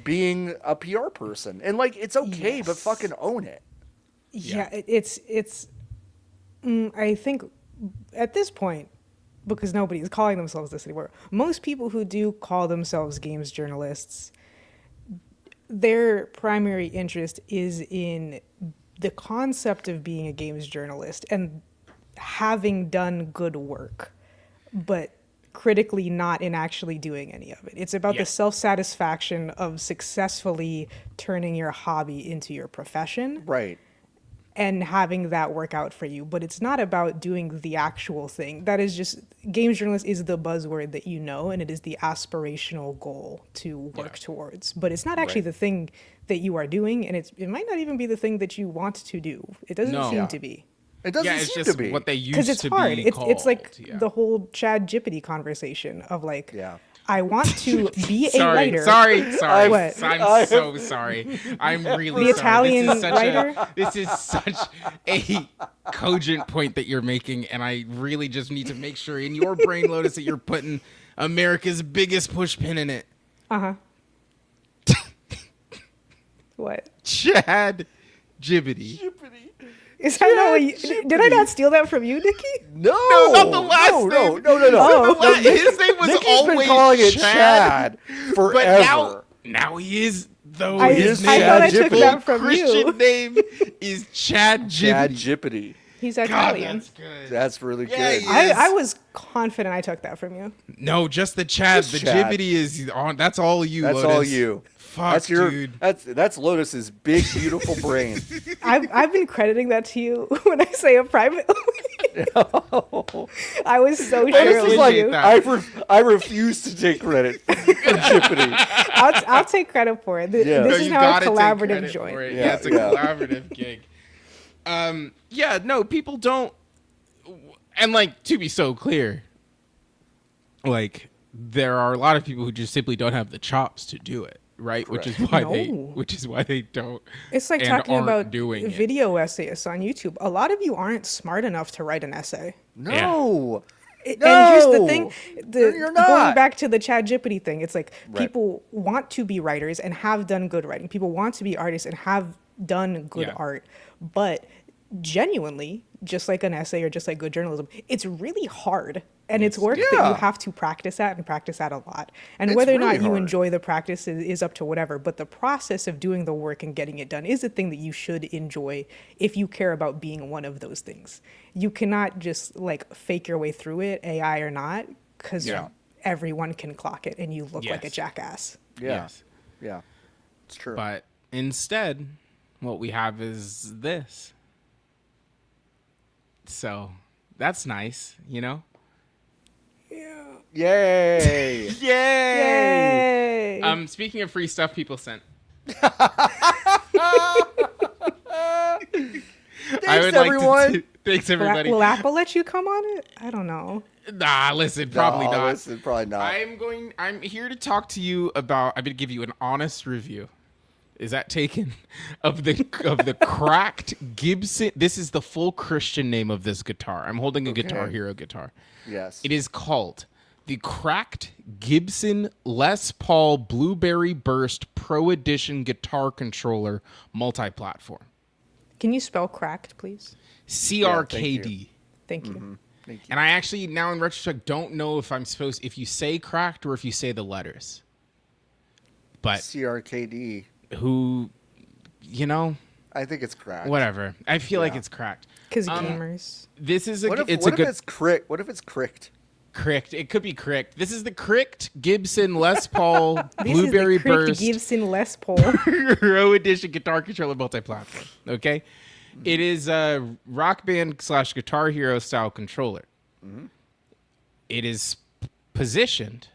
being a PR person. And like, it's okay, but fucking own it. Yeah, I think at this point, because nobody is calling themselves this anymore, most people who do call themselves games journalists, their primary interest is in the concept of being a games journalist and having done good work, but critically not in actually doing any of it. It's about the self-satisfaction of successfully turning your hobby into your profession. Right. And having that work out for you, but it's not about doing the actual thing. That is just, games journalist is the buzzword that you know, and it is the aspirational goal to work towards. But it's not actually the thing that you are doing, and it might not even be the thing that you want to do. It doesn't seem to be. It doesn't seem to be. What they used because it's hard. Be called. It's like the whole Chad Jippity conversation of like, I want to be a writer. Sorry. What? I'm so sorry. I'm really the sorry. Italian writer. This is such a cogent point that you're making, and I really just need to make sure in your brain, Lotus, that you're putting America's biggest push pin in it. What? Chad Jibbity. Is that not what you, did I not steal that from you, Nikki? No, not the last name. No. Oh. His name was Nikki's always been calling it Chad forever. But now he is, though. I His thought I took Jippity. that from Christian you. name is Chad Jibbity. Chad Jippity. He's God, Italian. that's good. That's really good. he is. I was confident I took that from you. No, just the Chad. Just the Chad. Jibbity is on. That's all you. That's Lotus. all you. Fuck, dude. That's Lotus's big, beautiful brain. I've been crediting that to you when I say it privately. I was so sure Lotus it is was like, you. I refuse to take credit for Jippity. I'll take credit for it. This is you now a gotta take collaborative credit joint. for it. Yeah, it's a collaborative gig. No, people don't. And like, to be so clear, like, there are a lot of people who just simply don't have the chops to do it, right? Correct. Which is why they don't. It's like and talking aren't about doing it. video essayists on YouTube. A lot of you aren't smart enough to write an essay. No. And here's the thing, You're not. going back to the Chad Jippity thing, it's like people want to be writers and have done good writing. People want to be artists and have done good art. But genuinely, just like an essay or just like good journalism, it's really hard. And it's work that you have to practice at and practice at a lot. And whether or not you enjoy the practice is up to whatever. But the process of doing the work and getting it done is a thing that you should enjoy if you care about being one of those things. You cannot just like fake your way through it, AI or not, because everyone can clock it and you look like a jackass. Yeah. It's true. But instead, what we have is this. So that's nice, you know? Yay! Yay! Speaking of free stuff people sent. Thanks, everyone. Thanks, everybody. Will Apple let you come on it? I don't know. Nah, listen, probably not. Listen, probably not. I'm here to talk to you about. I'm going to give you an honest review. Is that taken of the cracked Gibson? This is the full Christian name of this guitar. I'm holding a Guitar Hero guitar. Yes. It is called the cracked Gibson Les Paul Blueberry Burst Pro Edition Guitar Controller Multi-Platform. Can you spell cracked, please? CRKD. Thank you. Mm-hmm. Thank you. And I actually, now in retrospect, don't know if you say cracked or if you say the letters. But CRKD. Who, you know? I think it's cracked. Whatever. I feel like it's cracked. Because gamers. This is What if it's cricked? What if it's cricked? Cricked. It could be cricked. This is the cricked Gibson Les Paul Blueberry This is the cricked Burst Gibson Les Paul Pro Edition Guitar Controller Multi-Platform. Okay? It is a Rock Band / Guitar Hero style controller. Mm-hmm. It is positioned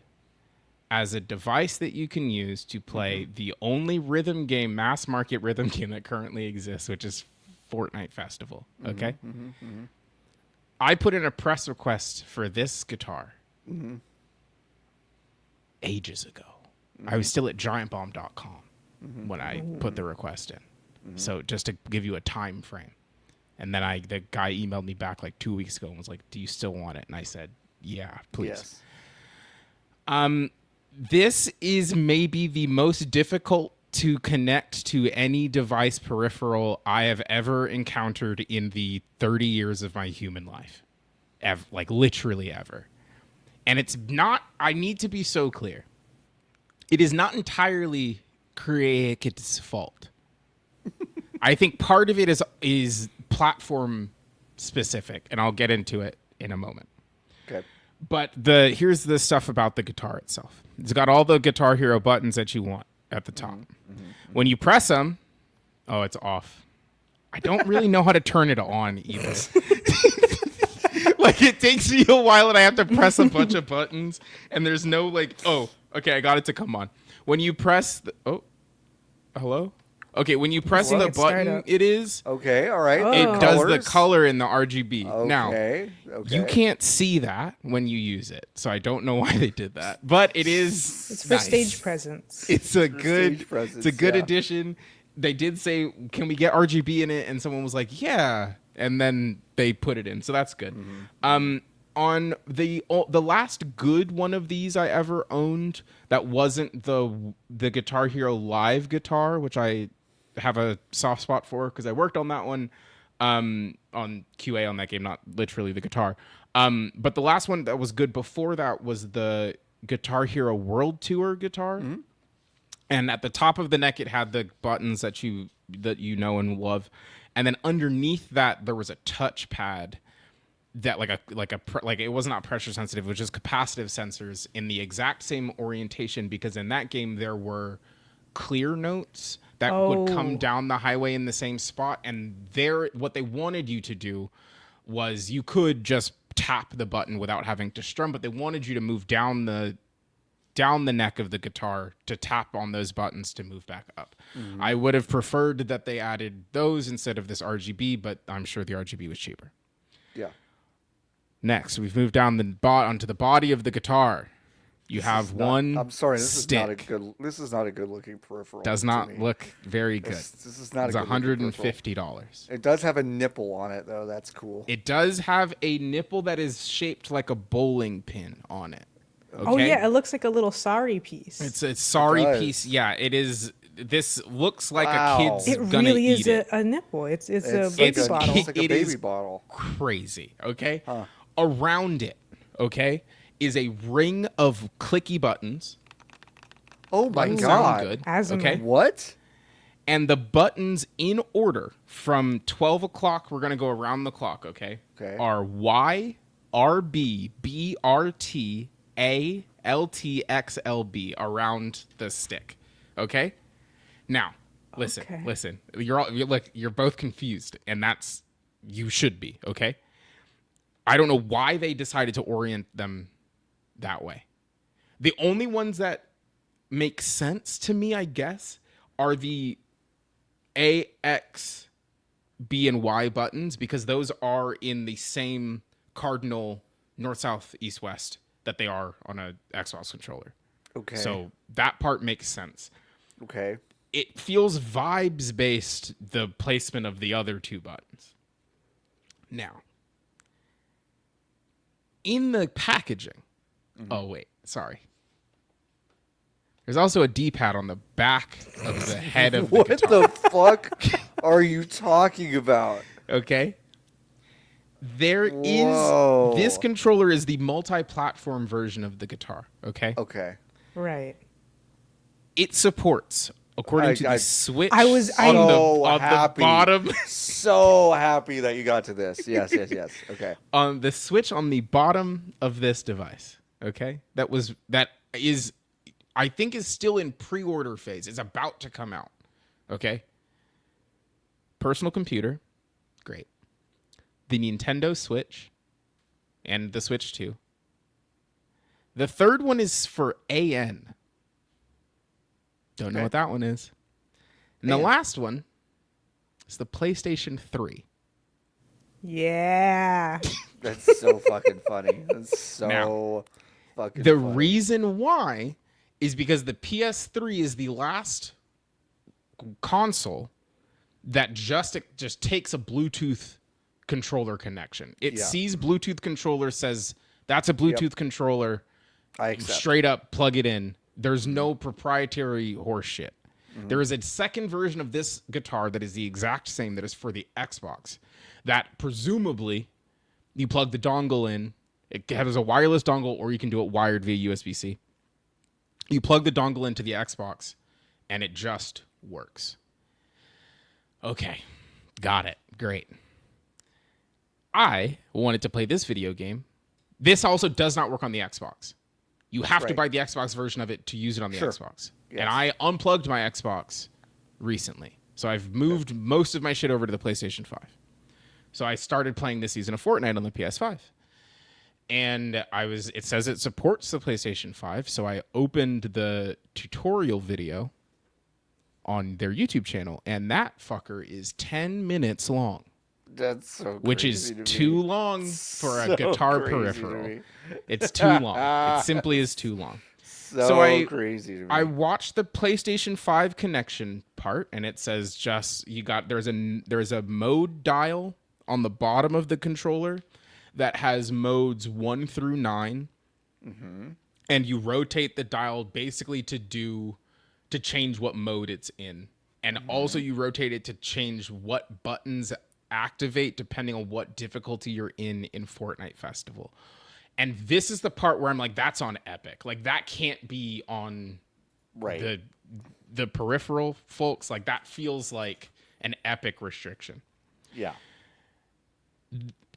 as a device that you can use to play the only mass market rhythm game that currently exists, which is Fortnite Festival. Okay? I put in a press request for this guitar ages ago. I was still at giantbomb.com when I put the request in. So just to give you a time frame. And then the guy emailed me back like 2 weeks ago and was like, "Do you still want it?" And I said, "Yeah, please." Yes. This is maybe the most difficult to connect to any device peripheral I have ever encountered in the 30 years of my human life. Like literally ever. And it's not, I need to be so clear. It is not entirely Create's fault. I think part of it is platform specific, and I'll get into it in a moment. Okay. But here's the stuff about the guitar itself. It's got all the Guitar Hero buttons that you want at the top. When you press them, oh, it's off. I don't really know how to turn it on either. Like, it takes me a while and I have to press a bunch of buttons and there's no like, oh, okay, I got it to come on. When you press hello? Okay, when you press the button, it is. Okay, all right. It does the color in the RGB. Okay, now, you can't see that when you use it, so I don't know why they did that. But it is. It's for stage presence. It's a good addition. They did say, "Can we get RGB in it?" And someone was like, "Yeah," and then they put it in, so that's good. On the last good one of these I ever owned that wasn't the Guitar Hero Live guitar, which I have a soft spot for because I worked on that one on QA on that game, not literally the guitar. But the last one that was good before that was the Guitar Hero World Tour guitar. And at the top of the neck, it had the buttons that you know and love. And then underneath that, there was a touch pad that like it was not pressure sensitive, it was just capacitive sensors in the exact same orientation, because in that game there were clear notes that would come down the highway in the same spot, and what they wanted you to do was you could just tap the button without having to strum, but they wanted you to move down the neck of the guitar to tap on those buttons to move back up. I would have preferred that they added those instead of this RGB, but I'm sure the RGB was cheaper. Yeah. Next, we've moved down onto the body of the guitar. You have one. I'm sorry, this stick. is not a good looking peripheral. Does not look very good. This is not. It's $150. It does have a nipple on it though. That's cool. It does have a nipple that is shaped like a bowling pin on it. Okay? Oh yeah, it looks like a little sari piece. It's a sari piece. Yeah, it is. this looks like Wow. a kid's It gonna really eat is it. a nipple. It's a It's baby like bottle. It's like a It baby is bottle. crazy, okay? Huh. Around it, okay, is a ring of clicky buttons. Oh my Buttons god. sound good, Asthma. okay? What? And the buttons in order from 12 o'clock, we're going to go around the clock, okay? Okay. Are Y, R, B, B, R, T, A, L, T, X, L, B around the stick, okay? Now, listen. You're both confused, and you should be, okay? I don't know why they decided to orient them that way. The only ones that make sense to me, I guess, are the A, X, B, and Y buttons, because those are in the same cardinal north, south, east, west that they are on a Xbox controller. Okay. So that part makes sense. Okay. It feels vibes based, the placement of the other two buttons. Now, in the packaging, oh wait, sorry. There's also a D-pad on the back of the head of the What guitar. the fuck are you talking about? Okay. Whoa. This controller is the multi-platform version of the guitar, okay? Okay. Right. It supports, according to the switch I was- on, so the happy. bottom, So happy that you got to this. Yes. Okay. on the switch on the bottom of this device, okay? That is I think is still in pre-order phase. It's about to come out, okay? Personal computer, great. The Nintendo Switch and the Switch 2. The third one is for AN. Don't know Okay. what that one is. And the last one is the PlayStation 3. Yeah. That's so fucking funny. That's so fucking The funny. reason why is because the PS3 is the last console that just takes a Bluetooth controller connection. It Yeah. sees Bluetooth controller, says that's a Bluetooth controller, I accept. straight up plug it in. There's no proprietary horse shit. There is a second version of this guitar that is the exact same, that is for the Xbox, that presumably you plug the dongle in. It has a wireless dongle, or you can do it wired via USB-C. You plug the dongle into the Xbox, and it just works. Okay, got it. Great. I wanted to play this video game. This also does not work on the Xbox. You have to Right. buy the Xbox version of it to use it on the Sure. Xbox. Yes. And I unplugged my Xbox recently. So I've moved most of my shit over to the PlayStation 5. So I started playing this season of Fortnite on the PS5. And it says it supports the PlayStation 5, so I opened the tutorial video on their YouTube channel, and that fucker is 10 minutes long, That's so which crazy is to too me. long for a So guitar crazy to peripheral. me. It's too long. It simply is too long. So I- crazy to me. I watched the PlayStation 5 connection part, and it says there's a mode dial on the bottom of the controller that has modes 1 through 9, and you rotate the dial basically to change what mode it's in, and also you rotate it to change what buttons activate depending on what difficulty you're in Fortnite Festival. And this is the part where I'm like, that's on Epic. Like, that can't be on right. the peripheral folks. Like, that feels like an Epic restriction. Yeah.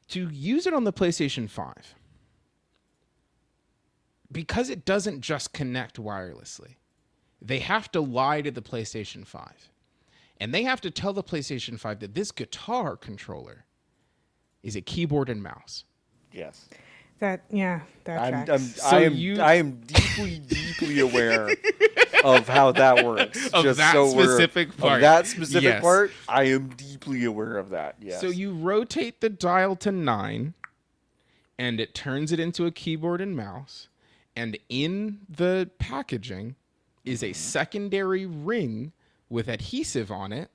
To use it on the PlayStation 5, because it doesn't just connect wirelessly, they have to lie to the PlayStation 5. And they have to tell the PlayStation 5 that this guitar controller is a keyboard and mouse. Yes. That tracks. So I am deeply aware of how that works. Of that specific part. Of that specific Yes. part, I am deeply aware of that. Yes. So you rotate the dial to 9, and it turns it into a keyboard and mouse. And in the packaging is a secondary ring with adhesive on it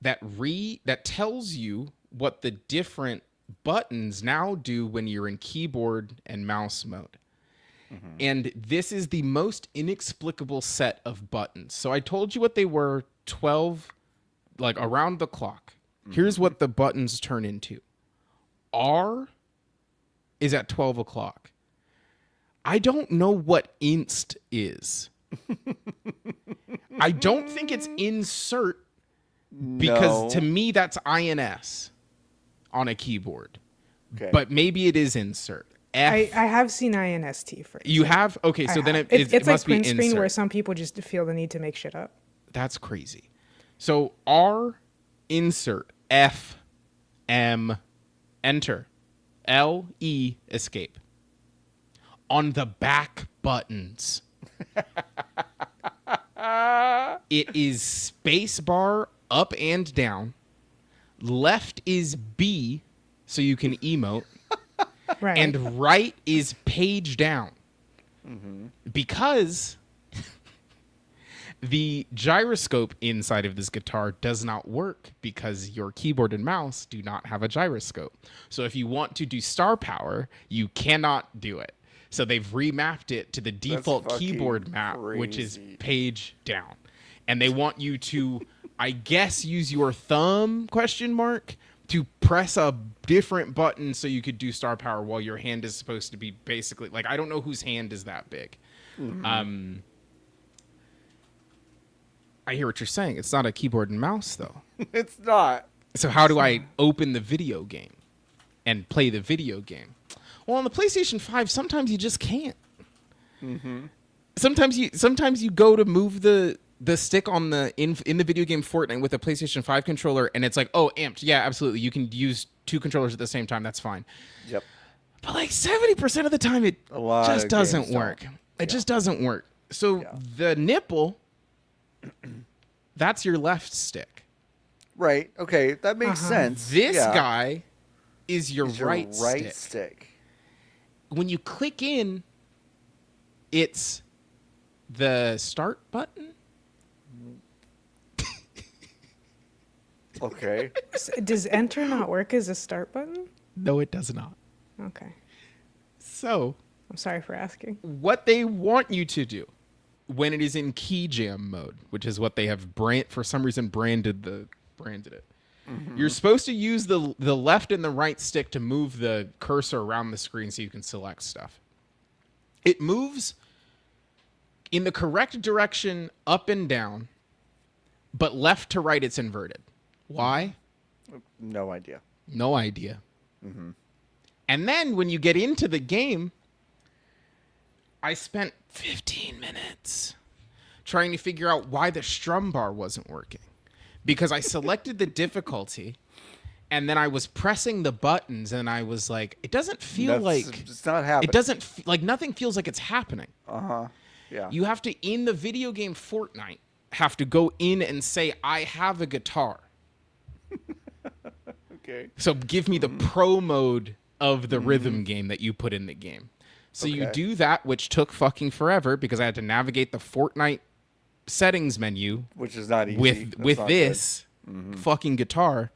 that tells you what the different buttons now do when you're in keyboard and mouse mode. And this is the most inexplicable set of buttons. So I told you what they were, 12, like around the clock. Here's what the buttons turn into. R is at 12 o'clock. I don't know what inst is. I don't think it's insert because to me that's INS on a keyboard. Okay. But maybe it is insert. I have seen INST phrase. You have? Okay, so then it it's must like be print screen where insert. some people just feel the need to make shit up. That's crazy. So R, insert, F, M, enter, L, E, escape. On the back buttons, it is space bar up and down. Left is B, so you can emote. Right. And right is page down. Because the gyroscope inside of this guitar does not work because your keyboard and mouse do not have a gyroscope. So if you want to do star power, you cannot do it. So they've remapped it to the default keyboard map, which is page down. And they want you to, I guess, use your thumb, question mark, to press a different button so you could do star power while your hand is supposed to be basically, like, I don't know whose hand is that big. I hear what you're saying. It's not a keyboard and mouse, though. It's not. So how do I open the video game and play the video game? Well, on the PlayStation 5, sometimes you just can't. Sometimes you go to move the stick on the in the video game Fortnite with a PlayStation 5 controller, and it's like, oh, amped. Yeah, absolutely. You can use two controllers at the same time. That's fine. Yep. But like 70% of the time, it just doesn't work. It just doesn't work. So the nipple, that's your left stick. Right. Okay. That makes sense. This guy is your right stick. When you click in, it's the start button. Okay. Does enter not work as a start button? No, it does not. Okay. So, I'm sorry for asking. what they want you to do when it is in key jam mode, which is what they have for some reason branded it. You're supposed to use the left and the right stick to move the cursor around the screen so you can select stuff. It moves in the correct direction up and down, but left to right it's inverted. Why? No idea. No idea. And then when you get into the game, I spent 15 minutes trying to figure out why the strum bar wasn't working. Because I selected the difficulty, and then I was pressing the buttons, and I was like, it doesn't feel like... It's not happening. It doesn't... Like, nothing feels like it's happening. Yeah. You have to, in the video game Fortnite, have to go in and say, I have a guitar. Okay. So give me the pro mode of the rhythm game that you put in the game. So you do that, which took fucking forever because I had to navigate the Fortnite settings menu, which is not easy. with this fucking guitar.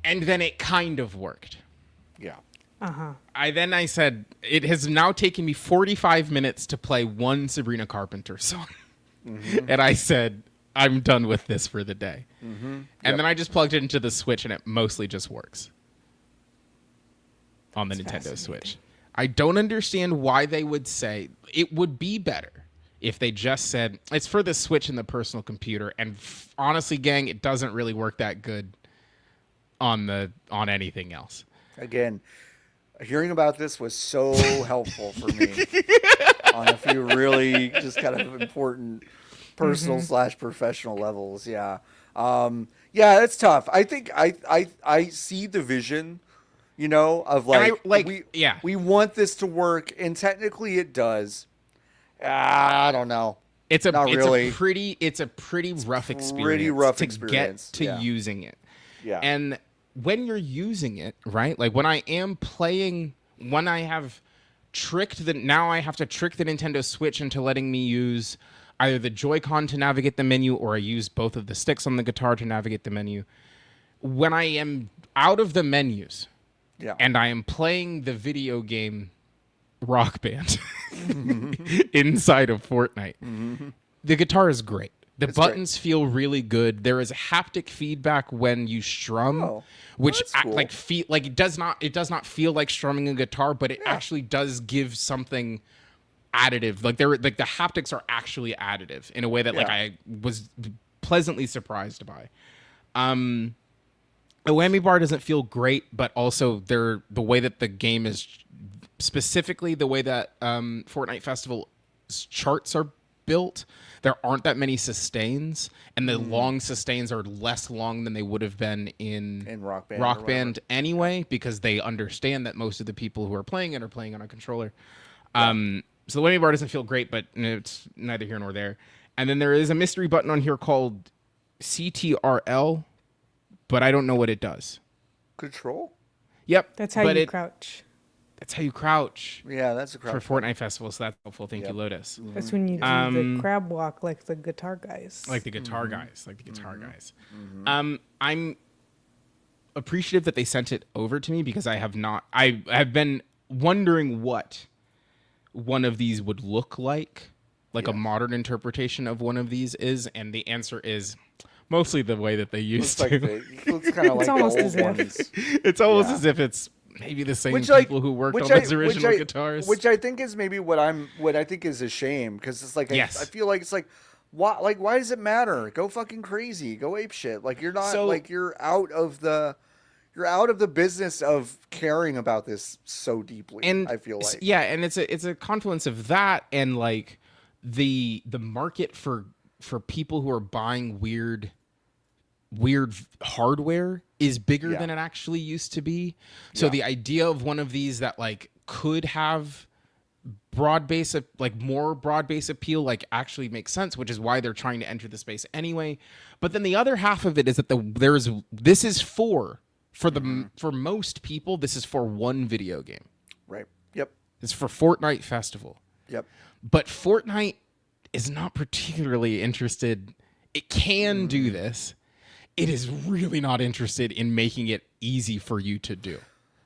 And then it kind of worked. Yeah. I said, it has now taken me 45 minutes to play one Sabrina Carpenter song. And I said, I'm done with this for the day. And then I just plugged it into the Switch, and it mostly just works on the Nintendo Switch. I don't understand why they would say it would be better if they just said it's for the Switch and the personal computer. And honestly, gang, it doesn't really work that good on anything else. Again, hearing about this was so helpful for me on a few really just kind of important personal / professional levels. Yeah. Yeah, it's tough. I think I see the vision, of we want this to work, and technically it does. I don't know. It's a pretty rough experience to get to using it. Yeah. And when you're using it, right? Like when I am playing, when I have now I have to trick the Nintendo Switch into letting me use either the Joy-Con to navigate the menu, or I use both of the sticks on the guitar to navigate the menu. When I am out of the menus and I am playing the video game Rock Band inside of Fortnite. The guitar is great. The buttons feel really good. There is haptic feedback when you strum, which cool. it does not feel like strumming a guitar, but it actually does give something additive. Like the haptics are actually additive in a way that like I was pleasantly surprised by. The whammy bar doesn't feel great, but also the way that the game is, specifically the way that Fortnite Festival's charts are built, there aren't that many sustains, and the long sustains are less long than they would have been in Rock Band anyway, because they understand that most of the people who are playing it are playing on a controller. So the whammy bar doesn't feel great, but it's neither here nor there. And then there is a mystery button on here called CTRL, but I don't know what it does. Control? Yep. That's how you crouch. That's how you crouch. Yeah, that's a crouch. For Fortnite Festival, so that's helpful. Thank you, Lotus. That's when you do the crab walk like the guitar guys. Like the guitar guys. I'm appreciative that they sent it over to me, because I have been wondering what one of these would look like a modern interpretation of one of these is, and the answer is mostly the way that they used to. It looks kind of like almost the as old if. ones. It's almost as if it's maybe the same people who worked on those original guitars. Which I think is maybe what I think is a shame, because it's like I feel like it's like why does it matter? Go fucking crazy, go ape shit. Like you're not you're out of the business of caring about this so deeply. And I feel like and it's a confluence of that and like the market for people who are buying weird hardware is bigger than it actually used to be. So the idea of one of these that like could have more broad base appeal like actually makes sense, which is why they're trying to enter the space anyway. But then the other half of it is that this is for most people, this is for one video game. Right. Yep. It's for Fortnite Festival. Yep. But Fortnite is not particularly interested. It can do this. It is really not interested in making it easy for you to do.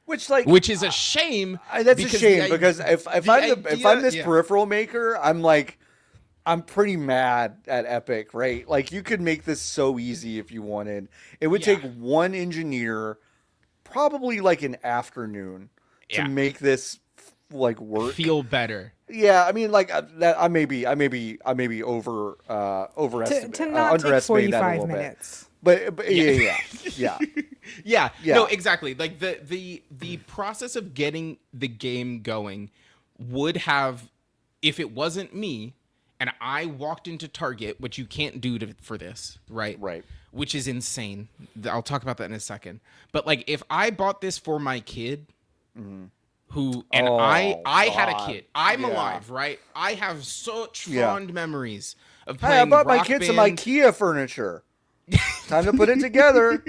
Which is a shame. That's a shame, because if I'm this peripheral maker, I'm pretty mad at Epic, right? Like you could make this so easy if you wanted. It would take one engineer, probably like an afternoon, to make this like work. Feel better. Yeah, I mean, like that. I may be overestimating. To not take 45 minutes. But yeah. No, exactly. Like the process of getting the game going would have, if it wasn't me and I walked into Target, which you can't do for this, right? Right. Which is insane. I'll talk about that in a second. But like, if I bought this for my kid, I had a kid. I'm alive, right? I have such fond memories of playing. Hey, I bought my Rock kids Band. some IKEA furniture. Time to put it together.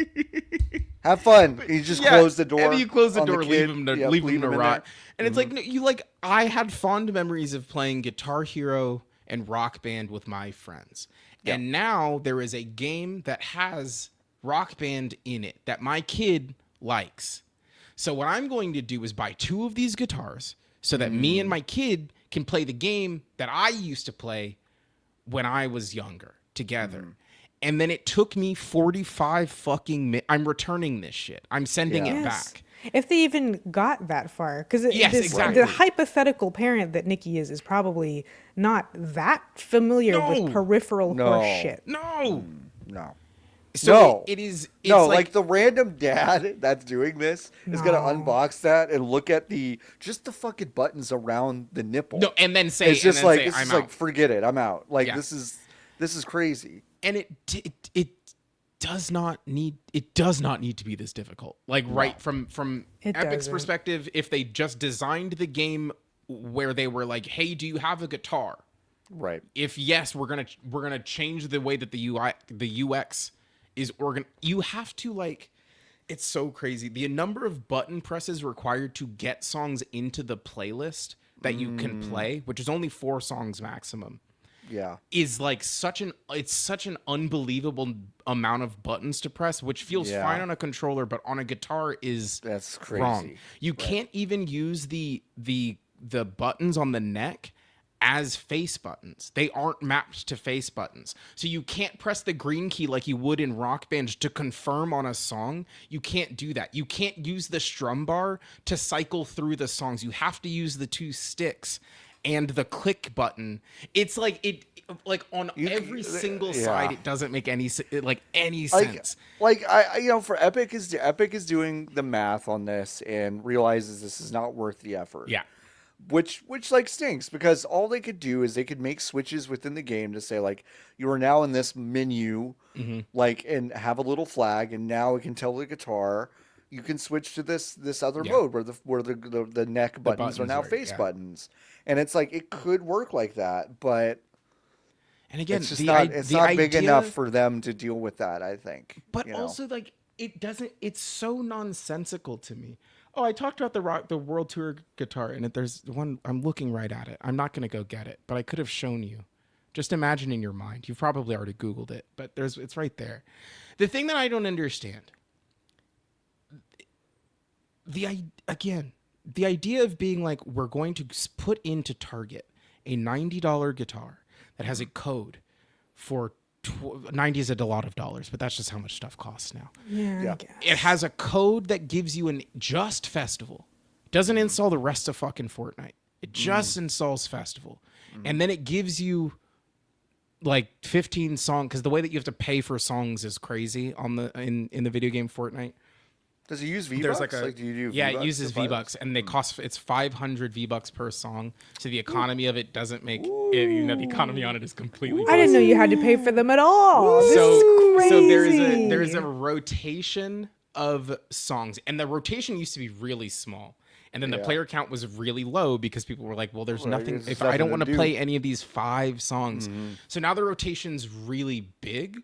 Have fun. You just close the door. And you close the door, leave them to rot. And it's like, I had fond memories of playing Guitar Hero and Rock Band with my friends. Yep. And now there is a game that has Rock Band in it that my kid likes. So what I'm going to do is buy 2 of these guitars so that me and my kid can play the game that I used to play when I was younger together. And then it took me 45 fucking minutes. I'm returning this shit. I'm sending it back. If they even got that far. Because exactly. The hypothetical parent that Niki is probably not that familiar with peripheral horse shit. No. So it is. It's like the random dad that's doing this is going to unbox that and look at just the fucking buttons around the nipple. No, and then say, it's just like, I'm out. Forget it. I'm out. Like, this is crazy. And it does not need to be this difficult. Like right from Epic's perspective, if they just designed the game where they were like, "Hey, do you have a guitar?" Right. If yes, we're gonna change the way that the UX is you have to like. It's so crazy. The number of button presses required to get songs into the playlist that you can play, which is only 4 songs maximum. Is like such an unbelievable amount of buttons to press, which feels fine on a controller, but on a guitar that's crazy. Wrong. You can't even use the the buttons on the neck as face buttons. They aren't mapped to face buttons. So you can't press the green key like you would in Rock Band to confirm on a song. You can't do that. You can't use the strum bar to cycle through the songs. You have to use the 2 sticks and the click button. It's like on every single side, it doesn't make any sense. Like I for Epic is doing the math on this and realizes this is not worth the effort. Yeah. Which like stinks, because all they could do is they could make switches within the game to say, like, you are now in this menu, like, and have a little flag, and now we can tell the guitar you can switch to this other mode where the neck buttons are now face buttons, and it's like it could work like that, but and again, it's just not big enough for them to deal with that, I think. But also, like, it doesn't. It's so nonsensical to me. Oh, I talked about the World Tour guitar, and there's one. I'm looking right at it. I'm not going to go get it, but I could have shown you. Just imagine in your mind. You've probably already Googled it, but it's right there. The thing that I don't understand, the idea of being like, we're going to put into Target a $90 guitar that has a code for 90 is a lot of dollars, but that's just how much stuff costs now. Yeah. I guess. It has a code that gives you an just Festival. It doesn't install the rest of fucking Fortnite. It just installs Festival. And then it gives you like 15 songs, because the way that you have to pay for songs is crazy on in the video game Fortnite. Does it use V-Bucks? Do you do V-Bucks? It uses V-Bucks, and they cost, it's 500 V-Bucks per song. So the economy of it doesn't make it, the economy on it is completely. I didn't know you had to pay for them at all. This is crazy. So there's a rotation of songs, and the rotation used to be really small. And then the player count was really low because people were like, well, there's nothing. If I don't want to play any of these 5 songs. So now the rotation's really big,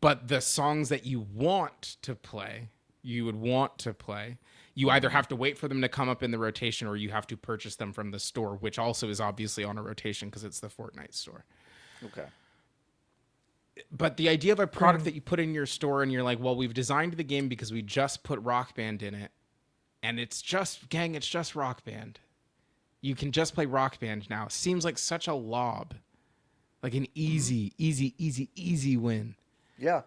but the songs that you want to play, you either have to wait for them to come up in the rotation, or you have to purchase them from the store, which also is obviously on a rotation because it's the Fortnite store. Okay. But the idea of a product that you put in your store and you're like, well, we've designed the game because we just put Rock Band in it. And it's just Rock Band. You can just play Rock Band now. It seems like such a lob. Like an easy win. Yeah.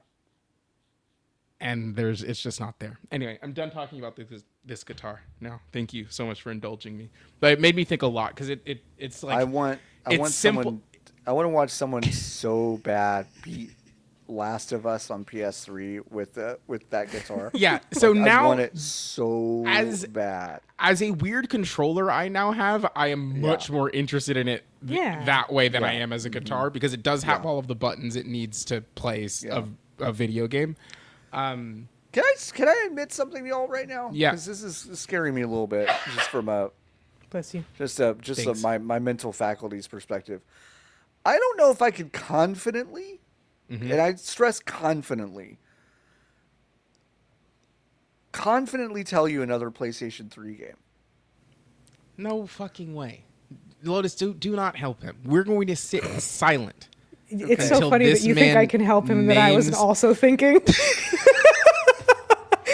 And it's just not there. Anyway, I'm done talking about this guitar now. Thank you so much for indulging me. But it made me think a lot, because it's like, I want to watch someone so bad beat Last of Us on PS3 with that guitar. Yeah. So now I want it so bad. As a weird controller I now have, I am much more interested in it that way than I am as a guitar, because it does have all of the buttons it needs to play a video game. Can I admit something to y'all right now? Yeah. Because this is scaring me a little bit, just from Bless you. my mental faculties perspective. I don't know if I could confidently, and I stress confidently tell you another PlayStation 3 game. No fucking way. Lotus, do not help him. We're going to sit silent. It's so funny that you think I can help him, that I was also thinking.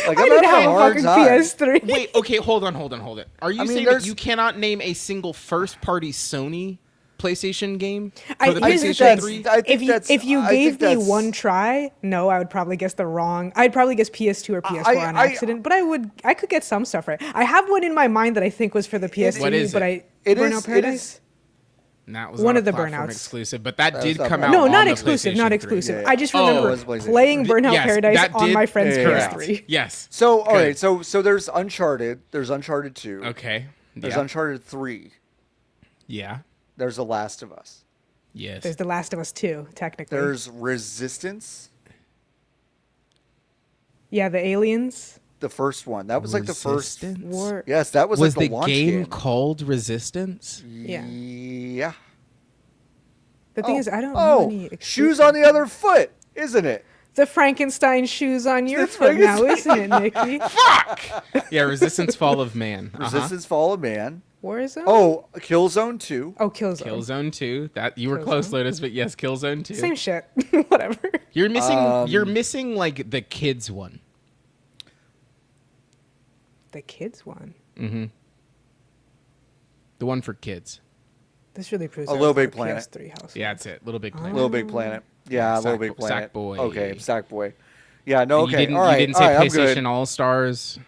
Like, I didn't have a fucking PS3. Wait, okay, hold on. Are you saying that you cannot name a single first-party Sony PlayStation game for the PlayStation 3? If you gave me one try, no, I would probably guess the wrong. I'd probably guess PS2 or PS4 on accident, but I could get some stuff right. I have one in my mind that I think was for the PS3, what is but Burnout Paradise. That was one of the platform Burnouts exclusive, but that did come out. No, on not the exclusive. PlayStation Not 3. exclusive. I just remember playing Burnout Yes, Paradise on my friend's correct. PS3. Yes. So all right, so there's Uncharted. There's Uncharted 2. Okay. There's Uncharted 3. Yeah. There's The Last of Us. Yes. There's The Last of Us 2, technically. There's Resistance. Yeah, the aliens. The first one. That was like the first. War. Yes, that was like the launch game called Resistance? Yeah. Yeah. The thing is, I don't know any shoes on the other foot, isn't it? The Frankenstein shoes on your foot now, isn't it, Nikki? Fuck! Yeah, Resistance Fall of Man. Resistance Fall of Man. Warzone? Oh, Killzone 2. Oh, Killzone. Killzone 2. That you were close, Lotus, but yes, Killzone 2. Same shit. Whatever. You're missing like the kids one. The kids one. Mm-hmm. The one for kids. This really proves A that Little it's not Big Planet. PS3 household. Yeah, that's it. Little Big Planet. Little Big Planet. Yeah, Little Big Planet. Sackboy. Okay, Sackboy. Yeah, no, And okay. All right. You didn't all say right, I'm good. PlayStation All Stars.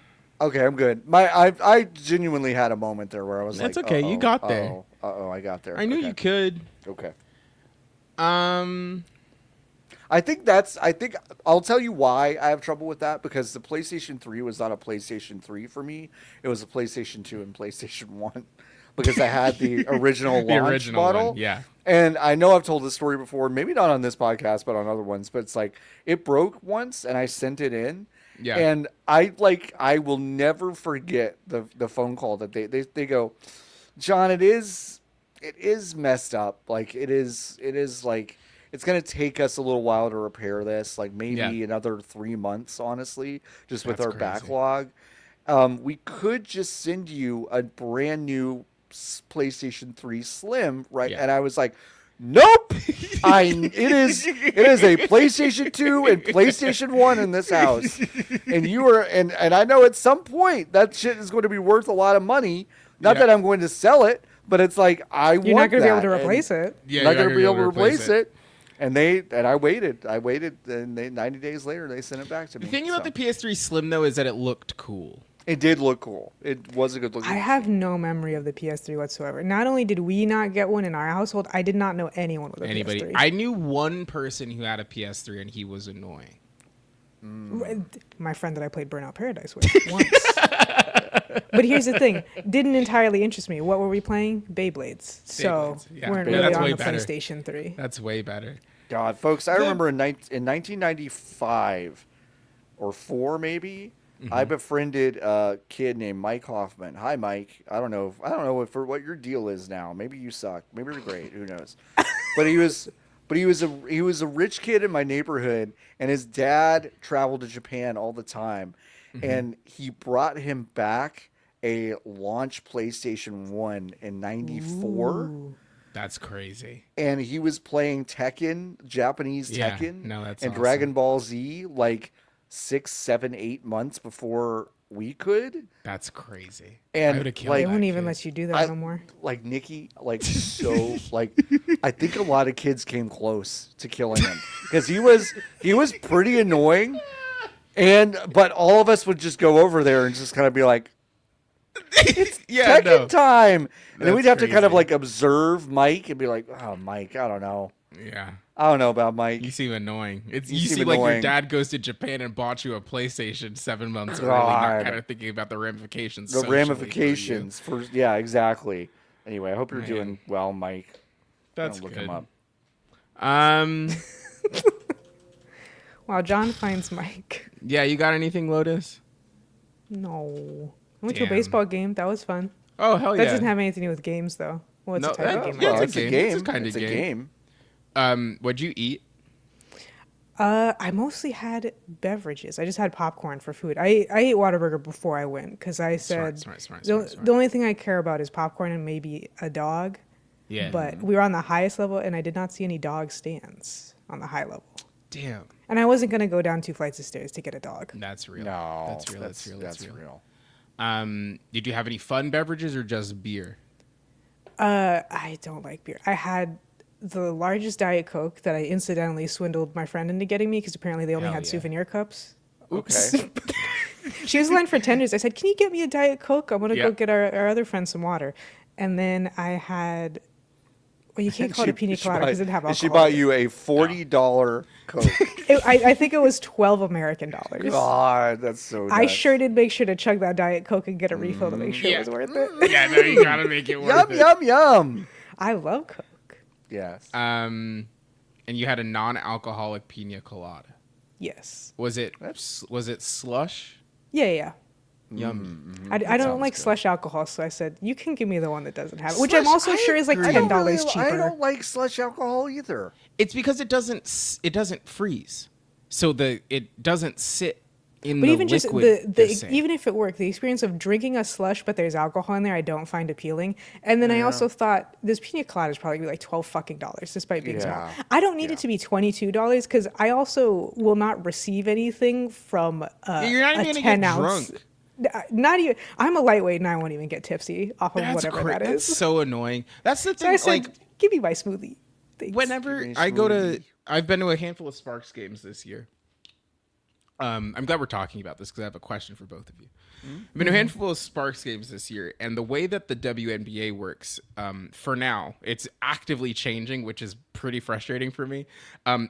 Okay, I'm good. I genuinely had a moment there where I was That's like, okay. You got there. I got there. I knew Okay. you could. Okay. I think I'll tell you why I have trouble with that, because the PlayStation 3 was not a PlayStation 3 for me. It was a PlayStation 2 and PlayStation 1 because I had the original launch model. one, yeah. And I know I've told this story before, maybe not on this podcast, but on other ones, but it's like it broke once and I sent it in. Yeah. And I will never forget the phone call that they go, John, it is messed up. Like it is like it's going to take us a little while to repair this, like maybe another 3 months, honestly, just with our backlog. We could just send you a brand new PlayStation 3 Slim, right? Yeah. And I was like, nope. It is a PlayStation 2 and PlayStation 1 in this house. And and I know at some point that shit is going to be worth a lot of money. Not that I'm going to sell it, but it's like you're not going to be able to replace it. Yeah, not going to be able to replace it. And I waited, and 90 days later they sent it back to me. The thing about the PS3 Slim though is that it looked cool. It did look cool. It was a good looking. I have no memory of the PS3 whatsoever. Not only did we not get one in our household, I did not know anyone with a PS3. I knew one person who had a PS3 and he was annoying. My friend that I played Burnout Paradise with once. But here's the thing. Didn't entirely interest me. What were we playing? Beyblades. So yeah. weren't Yeah, really that's on way the better. PlayStation 3. That's way better. God, folks, I remember in 1995 or 4 maybe, I befriended a kid named Mike Hoffman. Hi, Mike. I don't know what your deal is now. Maybe you suck. Maybe you're great. Who knows? But he was a rich kid in my neighborhood, and his dad traveled to Japan all the time, and he brought him back a launch PlayStation 1 in '94. Ooh. That's crazy. And he was playing Tekken, Japanese Tekken, no, that's and awesome. Dragon Ball Z like 6, 7, 8 months before we could. That's crazy. And I would've killed like, They that won't even kid. let you do that no more. Like Nikki, like so, like I think a lot of kids came close to killing him because he was pretty annoying, but all of us would just go over there and just kind of be like, it's Tekken time, and then we'd have to kind of like observe Mike and be like, oh, Mike, I don't know. Yeah. I don't know about Mike. You seem annoying. You seem seem like your annoying. dad goes to Japan and bought you a PlayStation 7 months early, God. not kind of thinking about the ramifications. The socially ramifications for yeah, exactly. Anyway, I hope you're Man. doing well, Mike. That's look good. him up. Wow, John finds Mike. Yeah, you got anything, Lotus? No. I went to a Damn. baseball game. That was fun. Oh, hell That yeah. doesn't have anything to do with games, though. Well, it's No, a type of that- game. yeah, Well, it's a game. It's a kind of It's a game. game. What'd you eat? I mostly had beverages. I just had popcorn for food. I ate Whataburger before I went because I said Smart. the only thing I care about is popcorn and maybe a dog. Yeah. But we were on the highest level, and I did not see any dog stands on the high level. Damn. And I wasn't going to go down 2 flights of stairs to get a dog. That's real. No, That's real. That's real. Did you have any fun beverages or just beer? I don't like beer. I had the largest Diet Coke that I incidentally swindled my friend into getting me because apparently they only Hell had yeah. souvenir cups. Okay. She was in line for tenders. I said, "Can you get me a Diet Coke? I'm gonna Yeah. go get our other friend some water." And then I had, well, you can't call it a pina colada because it didn't have alcohol. She bought you a $40 Coke. I think it was $12 American dollars. God, that's so nuts. I sure did make sure to chug that Diet Coke and get a refill to make sure it was worth it. Yeah, no, you gotta make it worth Yum, it. yum, yum. I love Coke. Yes. And you had a non-alcoholic pina colada. Yes. Was it slush? Yeah. Yum. I don't like good. slush alcohol, so I said, you can give me the one that doesn't have it, which I'm also sure is like $10 cheaper. I don't like slush alcohol either. It's because it doesn't freeze, so it doesn't sit in But the even just liquid. even if it worked, the experience of drinking a slush but there's alcohol in there, I don't find appealing. And then I also thought this pina colada is probably like $12 despite being small. Yeah. I don't need it to be $22 because I also will not receive anything from You're not even a gonna 10 get ounce. drunk. Not even. I'm a lightweight and I won't even get tipsy off of whatever that is. That's so annoying. That's the So thing. I said, Like, give me my smoothie. Thanks. whenever I go to, I've been to a handful of Sparks games this year. I'm glad we're talking about this because I have a question for both of you. I've been to a handful of Sparks games this year, and the way that the WNBA works, for now, it's actively changing, which is pretty frustrating for me.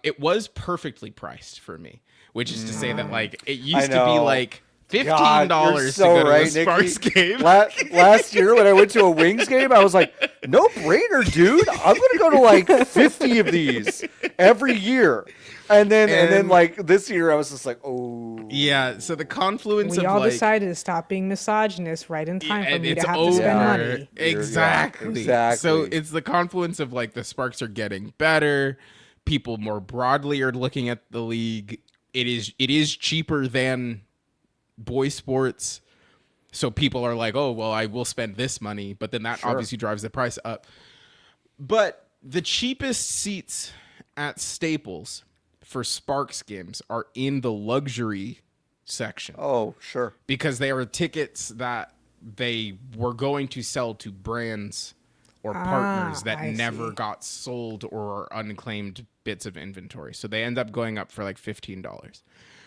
It was perfectly priced for me, which is to say that like it used to be like $15 to go to a Sparks game. Last year when I went to a Wings game, I was like, no brainer, dude. I'm gonna go to like 50 of these every year. And then like this year I was just like, oh yeah. So the confluence we of all like, decided to stop being misogynist right in time for me it's to have over. to spend money. Exactly. Yeah, So it's the confluence of like the Sparks are getting better. People more broadly are looking at the league. It is cheaper than boy sports. So people are like, oh, well, I will spend this money. But then that obviously drives the price up. But the cheapest seats at Staples for Sparks games are in the luxury section. Oh, sure. Because they are tickets that they were going to sell to brands or partners that never got sold or unclaimed bits of inventory. So they end up going up for like $15,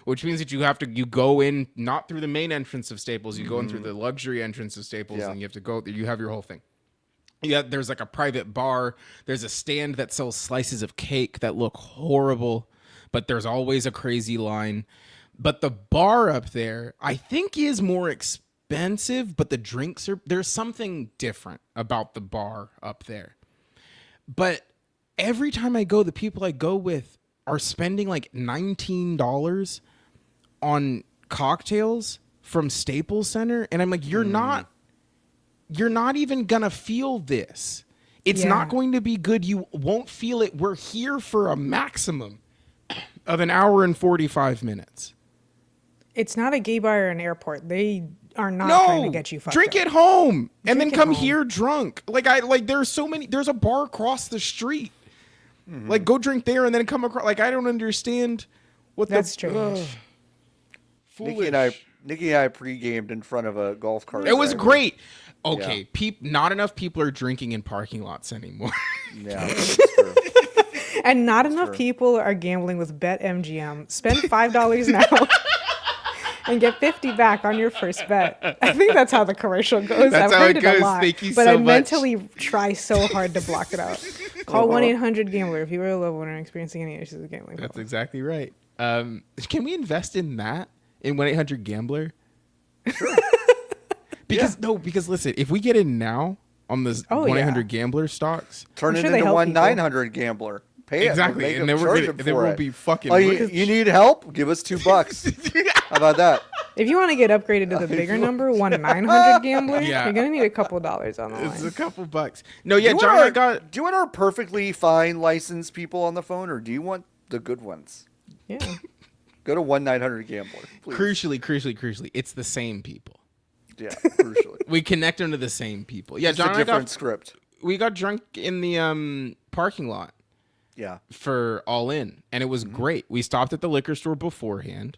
which means that you go in not through the main entrance of Staples, you go in through the luxury entrance of Staples, and you have to go, you have your whole thing. Yeah, there's like a private bar. There's a stand that sells slices of cake that look horrible, but there's always a crazy line. But the bar up there, I think, is more expensive, but the drinks there's something different about the bar up there. But every time I go, the people I go with are spending like $19 on cocktails from Staples Center. And I'm like, you're not even gonna feel this. It's not going to be good. You won't feel it. We're here for a maximum of an hour and 45 minutes. It's not a gay bar or an airport. They are not trying to get you fucked drink up. at home and then Drink at come home. here drunk. There's a bar across the street. Like, go drink there and then come across. Like, I don't understand what That's strange. Niki and I pre-gamed in front of a golf cart. It was driver. great. Okay, not enough people are drinking in parking lots anymore. Yeah, that's true. And not enough people are gambling with BetMGM. Spend $5 now and get $50 back on your first bet. I think that's how the commercial goes. That's I've how heard it it a goes. lot, Thank you but so I much. mentally try so hard to block it out. Call 1-800-GAMBLER if you are a loved one or experiencing any issues with gambling. That's exactly right. Can we invest in that? In 1-800-GAMBLER? Sure. Because listen, if we get in now on this 1-800-GAMBLER stocks, Turn it sure they into help 1-900-GAMBLER. Pay exactly, it. and then we'll be fucking. Oh, you need help? Give us $2. How about that? If you want to get upgraded to the bigger number, 1-900-GAMBLER, Yeah. you're gonna need a couple dollars on the It's line. a couple bucks. No, yeah, John, Do you want our perfectly fine licensed people on the phone, or do you want the good ones? Yeah. Go to 1-900-GAMBLER, please. Crucially, it's the same people. Yeah, crucially. We connect them to the same people. Yeah, It's John a and I different script. we got drunk in the parking lot Yeah. for All In, and it was great. We stopped at the liquor store beforehand.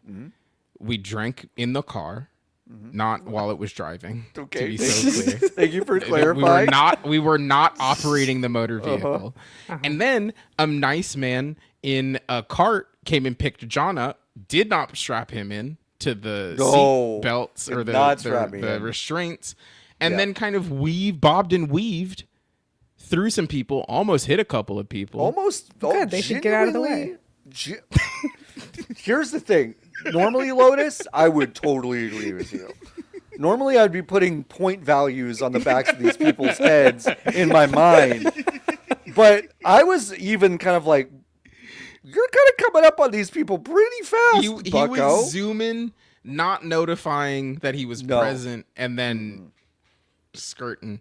We drank in the car, not while it was driving. Okay. To be so clear. Thank you for clarifying. We were not operating the motor vehicle. And then a nice man in a cart came and picked John up, did not strap him in to the seat belts or the restraints, and then kind of bobbed and weaved through some people, almost hit a couple of people. Almost. Good, they should get out of the way. Here's the thing. Normally, Lotus, I would totally agree with you. Normally, I'd be putting point values on the backs of these people's heads in my mind. But I was even kind of like, you're kind of coming up on these people pretty fast, He bucko. was zooming, not notifying that he was present, and then skirting.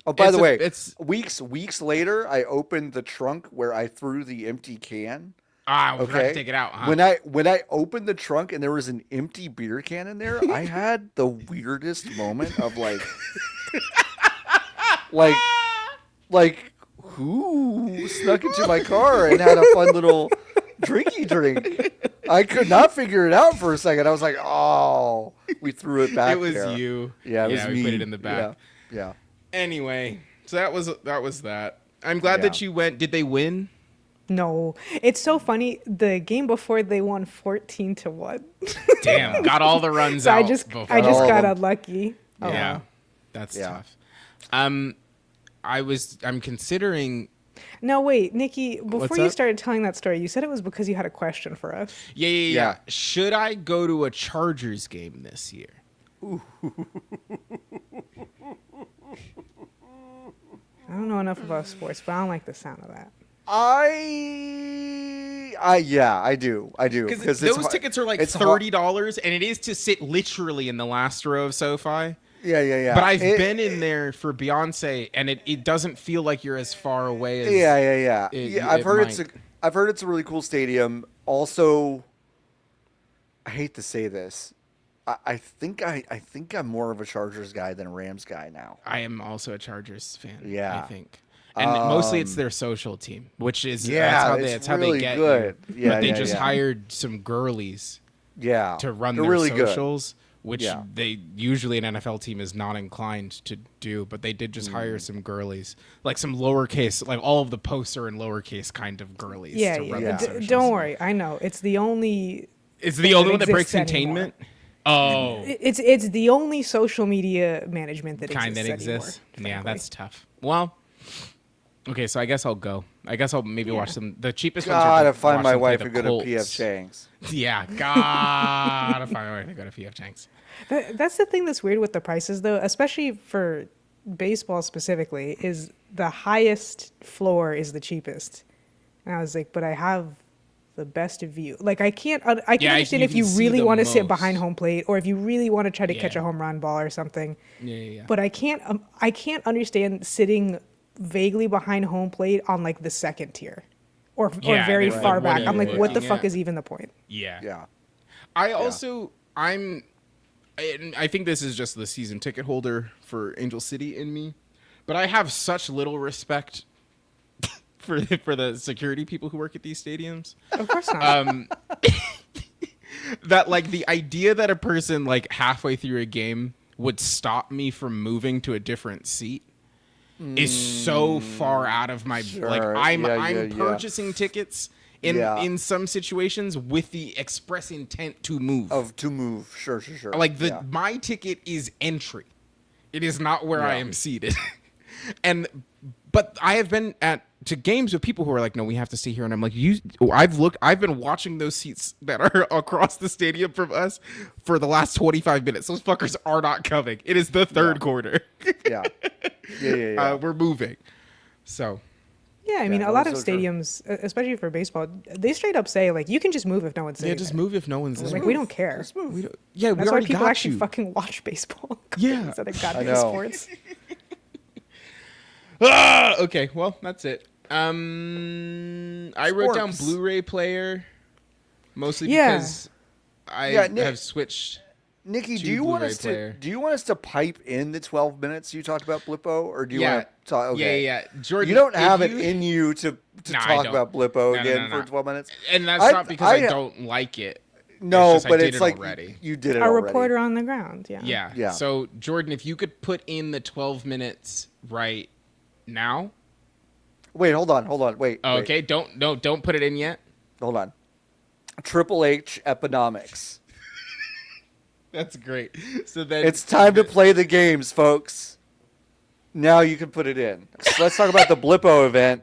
Oh, by the way, it's weeks later, I opened the trunk where I threw the empty can. we forgot to take it out. Huh? When I opened the trunk and there was an empty beer can in there, I had the weirdest moment of like who snuck into my car and had a fun little drinky drink. I could not figure it out for a second. I was like, oh, we threw it back. It was there. you. Yeah, it was we me. put it in the back. Yeah. Anyway, so that was that. I'm glad that you went. Did they win? No, it's so funny. The game before they won 14-1. Damn, got all the runs So out. I just got unlucky. Yeah, that's tough. I'm considering. No, wait, Nikki, before What's you up? started telling that story, you said it was because you had a question for us. Yeah. Should I go to a Chargers game this year? I don't know enough about sports, but I don't like the sound of that. I do. Because those tickets are like $30, and it is to sit literally in the last row of SoFi. Yeah. But I've been in there for Beyonce, and it doesn't feel like you're as far away as. Yeah. I've heard might. it's a really cool stadium. Also, I hate to say this, I think I'm more of a Chargers guy than a Rams guy now. I am also a Chargers fan. Yeah. I think. And mostly it's their social team, which is it's how really they get good. you. But they just hired some girlies to run their really socials, which they usually an NFL team is not inclined to do. But they did just hire some girlies, like some lowercase, like all of the posts are in lowercase kind of girlies. Yeah. Don't worry, I know it's the only. It's the only one that breaks anymore. containment. Oh, it's the only social media management that kind exists that exists. Anymore, yeah, that's tough. Well. Okay, so I guess I'll go. I guess I'll maybe watch some. The cheapest ones are Gotta to find watch my them play wife the and go to Colts. P.F. Chang's. Yeah, gotta find my wife and go to P.F. Chang's. That's the thing that's weird with the prices, though, especially for baseball specifically, is the highest floor is the cheapest. And I was like, but I have the best view. Like I can understand if you really want to sit behind home plate, or if you really want to try to catch a home run ball or something. Yeah. But I can't understand sitting vaguely behind home plate on like the second tier or very far back. I'm like, what the fuck is even the point? Yeah. I also I think this is just the season ticket holder for Angel City in me, but I have such little respect for the security people who work at these stadiums. Of course not. That like the idea that a person like halfway through a game would stop me from moving to a different seat is so far out of my like I'm purchasing tickets in some situations with the express intent to move. Sure. Like my ticket is entry. It is not where I am seated. But I have been to games with people who are like, no, we have to sit here, and I'm like, I've been watching those seats that are across the stadium from us for the last 25 minutes. Those fuckers are not coming. It is the third quarter. Yeah. We're moving. So. Yeah, I mean, a lot of stadiums, especially for baseball, they straight up say like, you can just move if no one's there. Yeah, just move if no one's there. Like, we don't care. Just move. That's why people actually fucking watch baseball. Instead of goddamn sports. Okay, well, that's it. I wrote down Blu-ray player mostly because I have switched. Nikki, do you want us to pipe in the 12 minutes you talked about Blippo, or do you want to talk? Okay. Yeah. Jordan, you don't have it in you to talk about Blippo again for 12 minutes, and that's not because I don't like it. No, but it's like you did it already. A already. reporter on the ground. Yeah. So Jordan, if you could put in the 12 minutes right now. Wait, hold on. Wait. Okay, don't put it in yet. Hold on. Triple H Economics. That's great. So then it's time to play the games, folks. Now you can put it in. So let's talk about the Blippo event.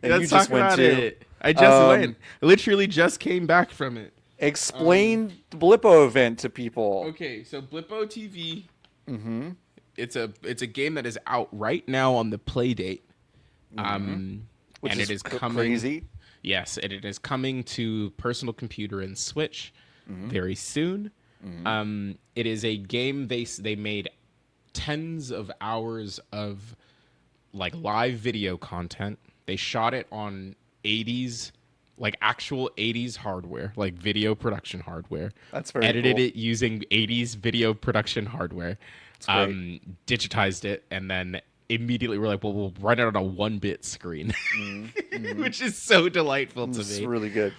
Let's you just went to. I just went. I literally just came back from it. Explain the Blippo event to people. Okay, so Blippo TV. Mm-hmm. It's a game that is out right now on the play date. Which and is it is coming. Crazy. Yes, and it is coming to personal computer and Switch very soon. It is a game they made tens of hours of like live video content. They shot it on 80s, like actual 80s hardware, like video production hardware. That's very edited cool. it using 80s video production hardware. Digitized it, and then immediately we're like, well, we'll run it on a 1-bit screen, which is so delightful to me. It's really good.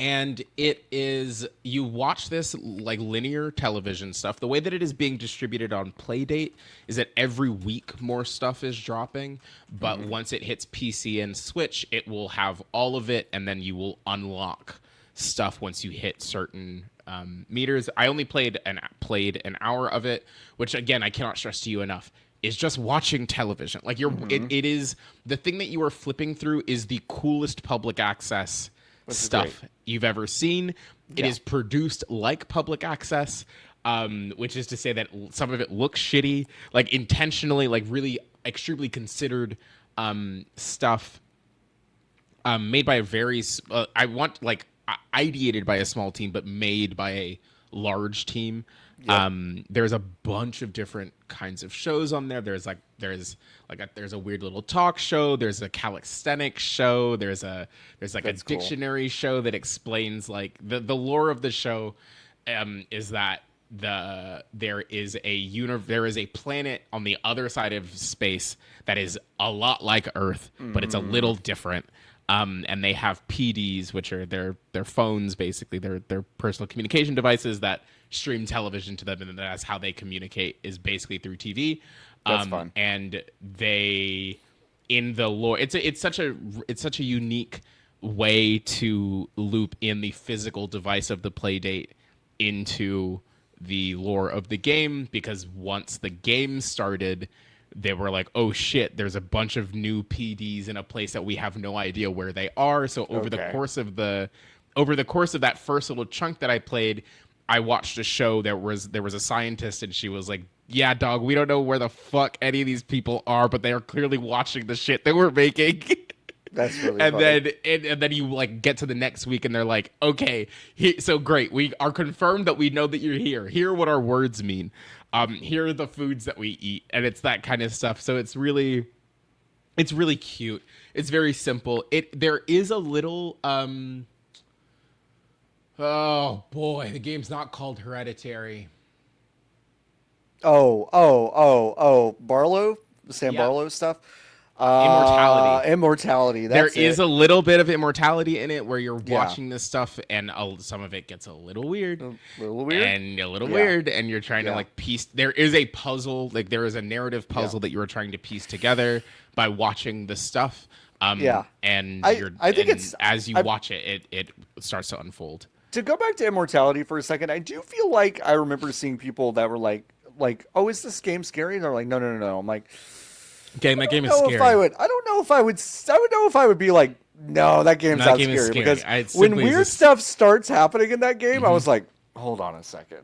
And it is, you watch this like linear television stuff. The way that it is being distributed on Playdate is that every week more stuff is dropping. But once it hits PC and Switch, it will have all of it. And then you will unlock stuff once you hit certain meters. I only played an hour of it, which again, I cannot stress to you enough, is just watching television. Like it is, the thing that you are flipping through is the coolest public access stuff you've ever seen. It is produced like public access, which is to say that some of it looks shitty, like intentionally, like really extremely considered stuff made by a very ideated by a small team but made by a large team. There's a bunch of different kinds of shows on there. There's a weird little talk show. There's a calisthenics show. There's a dictionary show that explains like the lore of the show. Is that there is a planet on the other side of space that is a lot like Earth, but it's a little different. And they have PDs, which are their phones, basically their personal communication devices that stream television to them, and that's how they communicate, is basically through TV. That's fun. And they, in the lore, it's such a unique way to loop in the physical device of the Playdate into the lore of the game, because once the game started, they were like, oh shit, there's a bunch of new PDs in a place that we have no idea where they are. So over the course of that first little chunk that I played, I watched a show. There was a scientist, and she was like, yeah, dog, we don't know where the fuck any of these people are, but they are clearly watching the shit that we're making. That's really funny. And then you like get to the next week, and they're like, okay, so great, we are confirmed that we know that you're here. Here are what our words mean. Here are the foods that we eat, and it's that kind of stuff. So it's really cute. It's very simple. There is a little oh boy, the game's not called Hereditary. Barlow, Sam Barlow stuff. Immortality. That's There is a little bit of immortality in it, where you're watching this stuff, and some of it gets a little weird, and you're trying to like piece. There is a puzzle, like there is a narrative puzzle that you are trying to piece together by watching the stuff. And I think as you watch it, it starts to unfold. To go back to immortality for a second, I do feel like I remember seeing people that were like, oh, is this game scary? And they're like, no. I'm like, okay, that game is scary. I don't know if I would be like, no, that game's not scary. Because when weird stuff starts happening in that game, I was like, hold on a second.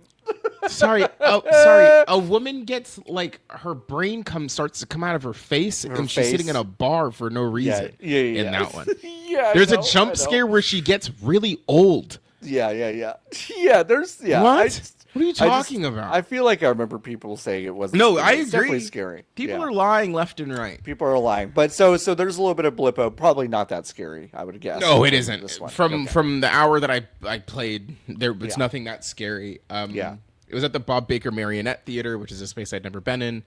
Sorry. A woman gets like her brain starts to come out of her face, and she's sitting in a bar for no reason. In that one. There's a jump scare where she gets really old. Yeah. What? What are you talking about? I feel like I remember people saying it wasn't. No, I agree. It's definitely scary. People are lying left and right. People are lying, but so there's a little bit of Blippo. Probably not that scary, I would guess. No, it isn't. From the hour that I played, it's nothing that scary. It was at the Bob Baker Marionette Theater, which is a space I'd never been in.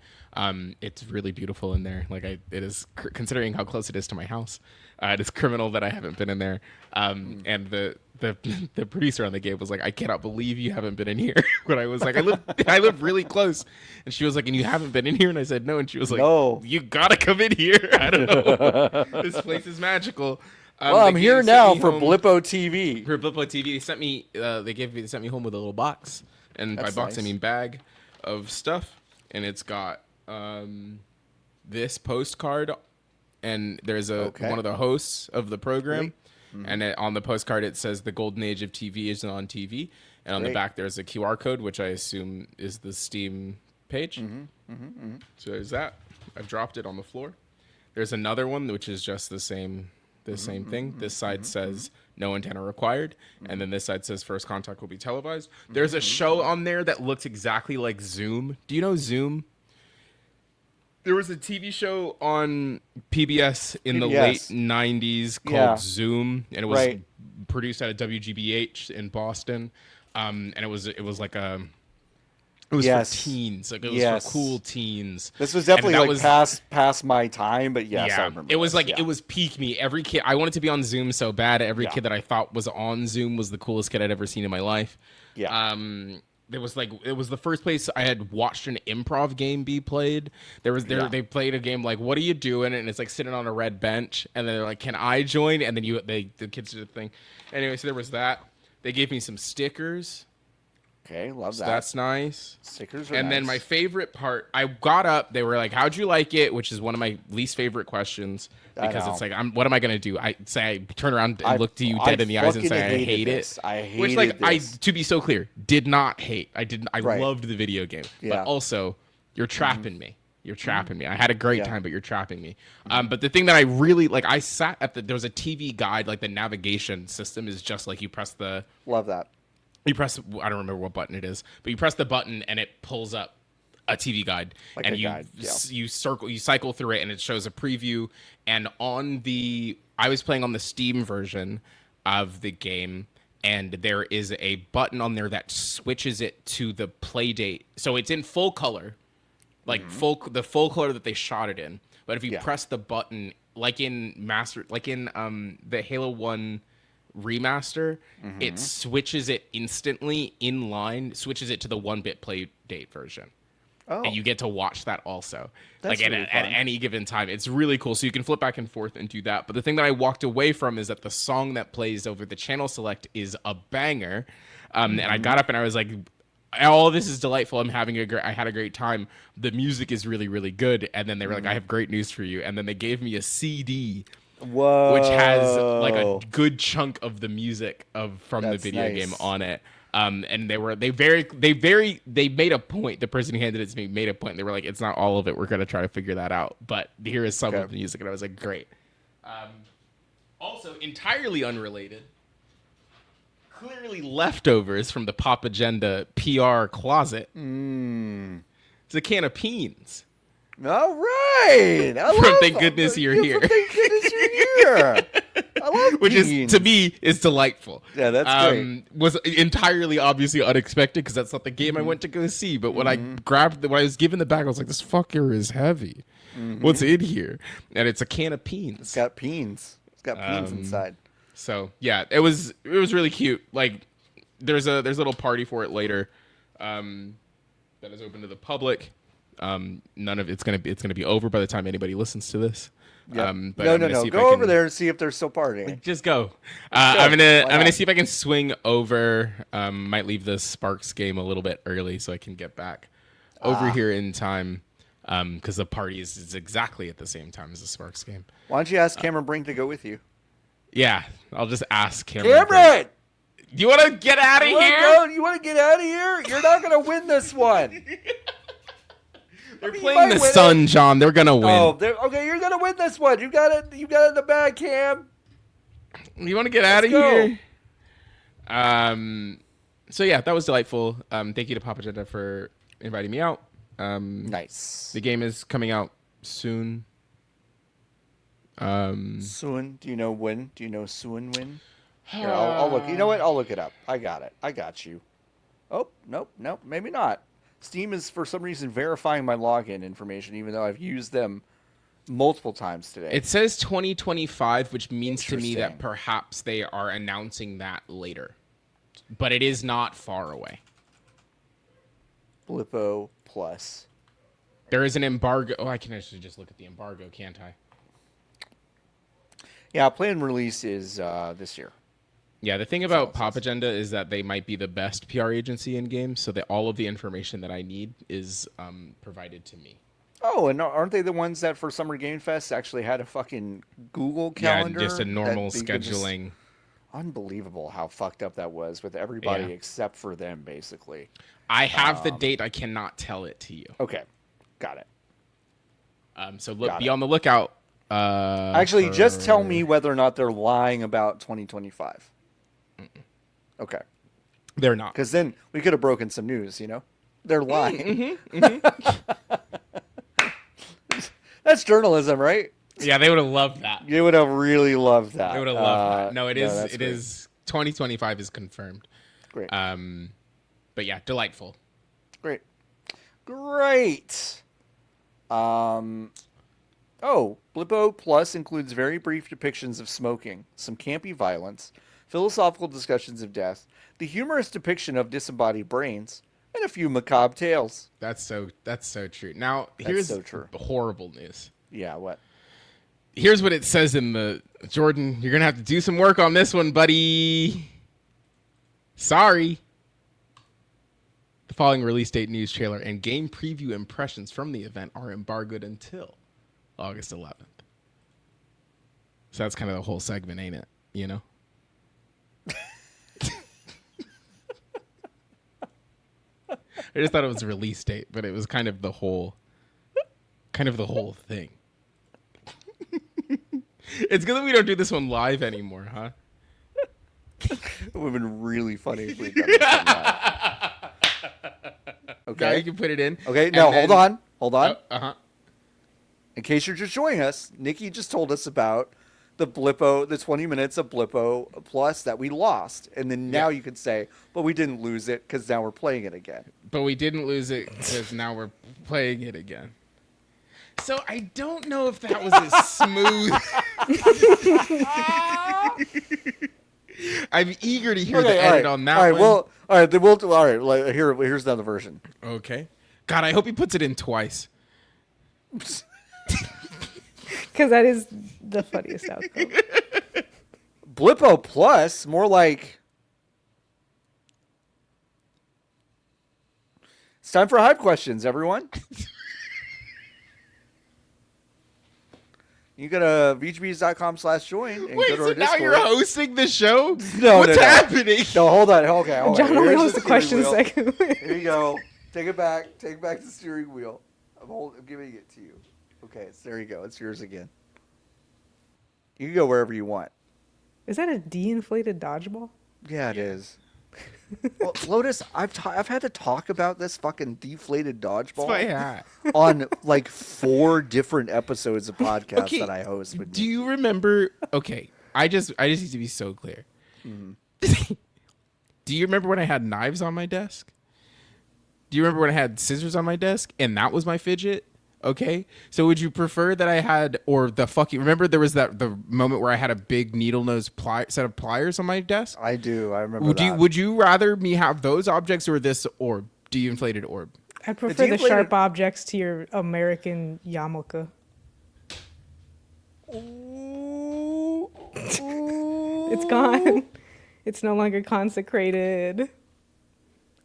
It's really beautiful in there. Like it is, considering how close it is to my house. It is criminal that I haven't been in there. And the producer on the game was like, I cannot believe you haven't been in here. But I was like, I live really close. And she was like, and you haven't been in here? And I said, no. And she was like, no, you gotta come in here. I don't know. This place is magical. Well, I'm here now for Blippo TV. For Blippo TV, they sent me. They sent me home with a little box, and by box I mean bag of stuff, and it's got this postcard, and there's one of the hosts of the program, and on the postcard it says the golden age of TV is on TV, and on the back there's a QR code, which I assume is the Steam page. So there's that. I've dropped it on the floor. There's another one which is just the same thing. This side says no antenna required, and then this side says first contact will be televised. There's a show on there that looks exactly like Zoom. Do you know Zoom? There was a TV show on PBS in the late 90s called Zoom, and it was produced out of WGBH in Boston. And it was like It was Yes. for teens. Like, it was Yes. for cool teens. This was definitely And that like past my time, but yes, I yeah, remember. it was this, like yeah. it was peak me. Every kid I wanted to be on Zoom so bad. Every Yeah. kid that I thought was on Zoom was the coolest kid I'd ever seen in my life. Yeah. There was like it was the first place I had watched an improv game be played. They played a game like "What are you doing?" and it's like sitting on a red bench, and then they're like, "Can I join?" And then the kids did the thing. Anyway, so there was that. They gave me some stickers. Okay, love So that. that's nice. Stickers are And then nice. my favorite part, I got up. They were like, "How'd you like it?" Which is one of my least favorite questions because it's like, what am I gonna do? I turn around and look to you dead in the eyes and say, "I hate it." I hated Which, like, this. to be so clear, did not hate. I didn't. I Right. loved the video game, Yeah. but also you're trapping me. You're trapping me. I had a great Yeah. time, but you're trapping me. But the thing that I really like, I sat at there was a TV guide, like the navigation system is just like you press the. Love that. You press, I don't remember what button it is, but you press the button and it pulls up a TV guide, Like and a you guide, yeah. you cycle through it, and it shows a preview. And I was playing on the Steam version of the game, and there is a button on there that switches it to the play date, so it's in full color, like the full color that they shot it in. But if you press the button, like in the Halo 1 remaster, it switches it instantly in line, switches it to the 1-bit play date version. Oh, And you get to watch that also. That's like really at fun. any given time. It's really cool. So you can flip back and forth and do that. But the thing that I walked away from is that the song that plays over the channel select is a banger. And I got up and I was like, all of this is delightful. I had a great time. The music is really, really good. And then they were like, I have great news for you. And then they gave me a CD, whoa! which has like a good chunk of the music from the That's video nice. game on it. And they made a point. The person who handed it to me made a point. They were like, "It's not all of it. We're gonna try to figure that out." But here is some of the music, and I was like, "Great." Also, entirely unrelated, clearly leftovers from the Pop Agenda PR closet. It's a can of beans. All right. Thank goodness you're here. Thank goodness you're here. I love Which beans. is, to me, is delightful. Yeah, that's great. Was entirely obviously unexpected because that's not the game I went to go see. But when I was given the bag, I was like, "This fucker is heavy. What's in here?" And it's a can of beans. It's got beans. It's got beans inside. So yeah, it was really cute. Like there's a little party for it later, that is open to the public. None of it's gonna be over by the time anybody listens to this. Yep. But No. I'm gonna see if I Go over can- there and see if they're still partying. Just go. go. I'm Why gonna not? see if I can swing over. Might leave the Sparks game a little bit early so I can get back over here in time. Because the party is exactly at the same time as the Sparks game. Why don't you ask Cameron Brink to go with you? Yeah, I'll just ask Cameron. Cameron! Do you want to get out of You wanna here? go? You want to get out of here? You're not going to win this one. They're You playing might the win Sun, John. They're gonna win. Oh, okay. You're going to win this one. You got it. You got it in the bag, Cam. You want to get out of go. here? So yeah, that was delightful. Thank you to Papa Agenda for inviting me out. Nice. The game is coming out soon. Soon? Do you know when? Do you know soon when? Here, I'll look. You know what? I'll look it up. I got it. I got you. Oh, nope. Maybe not. Steam is, for some reason, verifying my login information, even though I've used them multiple times today. It says 2025, which means to me that Interesting. perhaps they are announcing that later. But it is not far away. Blippo Plus. There is an embargo. Oh, I can actually just look at the embargo, can't I? Yeah, planned release is this year. Yeah, the thing about Pop Agenda is that they might be the best PR agency in games, so that all of the information that I need is provided to me. Oh, and aren't they the ones that for Summer Game Fest actually had a fucking Google calendar? Yeah, just a normal that you could just- scheduling. Unbelievable how fucked up that was with everybody Yeah. except for them, basically. I have the date. I cannot tell it to you. Okay, got it. So Got be it. on the lookout. Actually, just tell me whether or not they're lying about 2025. Okay, They're not. because then we could have broken some news, you know? They're lying. That's journalism, right? Yeah, they would have loved that. You would have really loved that. They would have loved that. No, it is. that's It great. is. 2025 is confirmed. Great. But yeah, delightful. Great. Great. Blippo Plus includes very brief depictions of smoking, some campy violence, philosophical discussions of death, the humorous depiction of disembodied brains, and a few macabre tales. That's so true. Now, here's so true. Horrible news. Yeah, what? Here's what it says in the... Jordan, you're going to have to do some work on this one, buddy. Sorry. The following release date, news trailer, and game preview impressions from the event are embargoed until August 11th. So that's kind of the whole segment, ain't it? You know? I just thought it was a release date, but it was kind of the whole thing. It's good that we don't do this one live anymore, huh? It would have been really funny if we'd done this one live. Okay. Now you can put it in. Okay, now hold on. Uh-huh. In case you're just joining us, Niki just told us about the 20 minutes of Blippo Plus that we lost. And then now you can say, but we didn't lose it because now we're playing it again. But we didn't lose it because now we're playing it again. So I don't know if that was as smooth. I'm eager to hear the edit on that one. Here's another version. Okay. God, I hope he puts it in twice. Because that is the funniest outcome. Blippo Plus, more like... It's time for Hive questions, everyone. You go to VGBs.com/join and Wait, go to so our now Discord. you're hosting the show? No, What's happening? No, hold on. Okay, hold John on. only Here's hosts the question steering wheel. segment. Here you go. Take it back. Take back the steering wheel. I'm giving it to you. Okay, there you go. It's yours again. You can go wherever you want. Is that a de-inflated dodgeball? Yeah, it is. Well, Lotus, I've had to talk about this fucking deflated dodgeball on like 4 different episodes of podcasts that I host with Do you remember? Okay, I just need to be so clear. Mm-hmm. Do you remember when I had knives on my desk? Do you remember when I had scissors on my desk and that was my fidget? Okay, so would you prefer that I had, or the fucking, remember there was the moment where I had a big needle nose set of pliers on my desk? I do. I remember that. Would you rather me have those objects or this orb, de-inflated orb? I prefer the sharp objects to your American yarmulke. It's gone. It's no longer consecrated.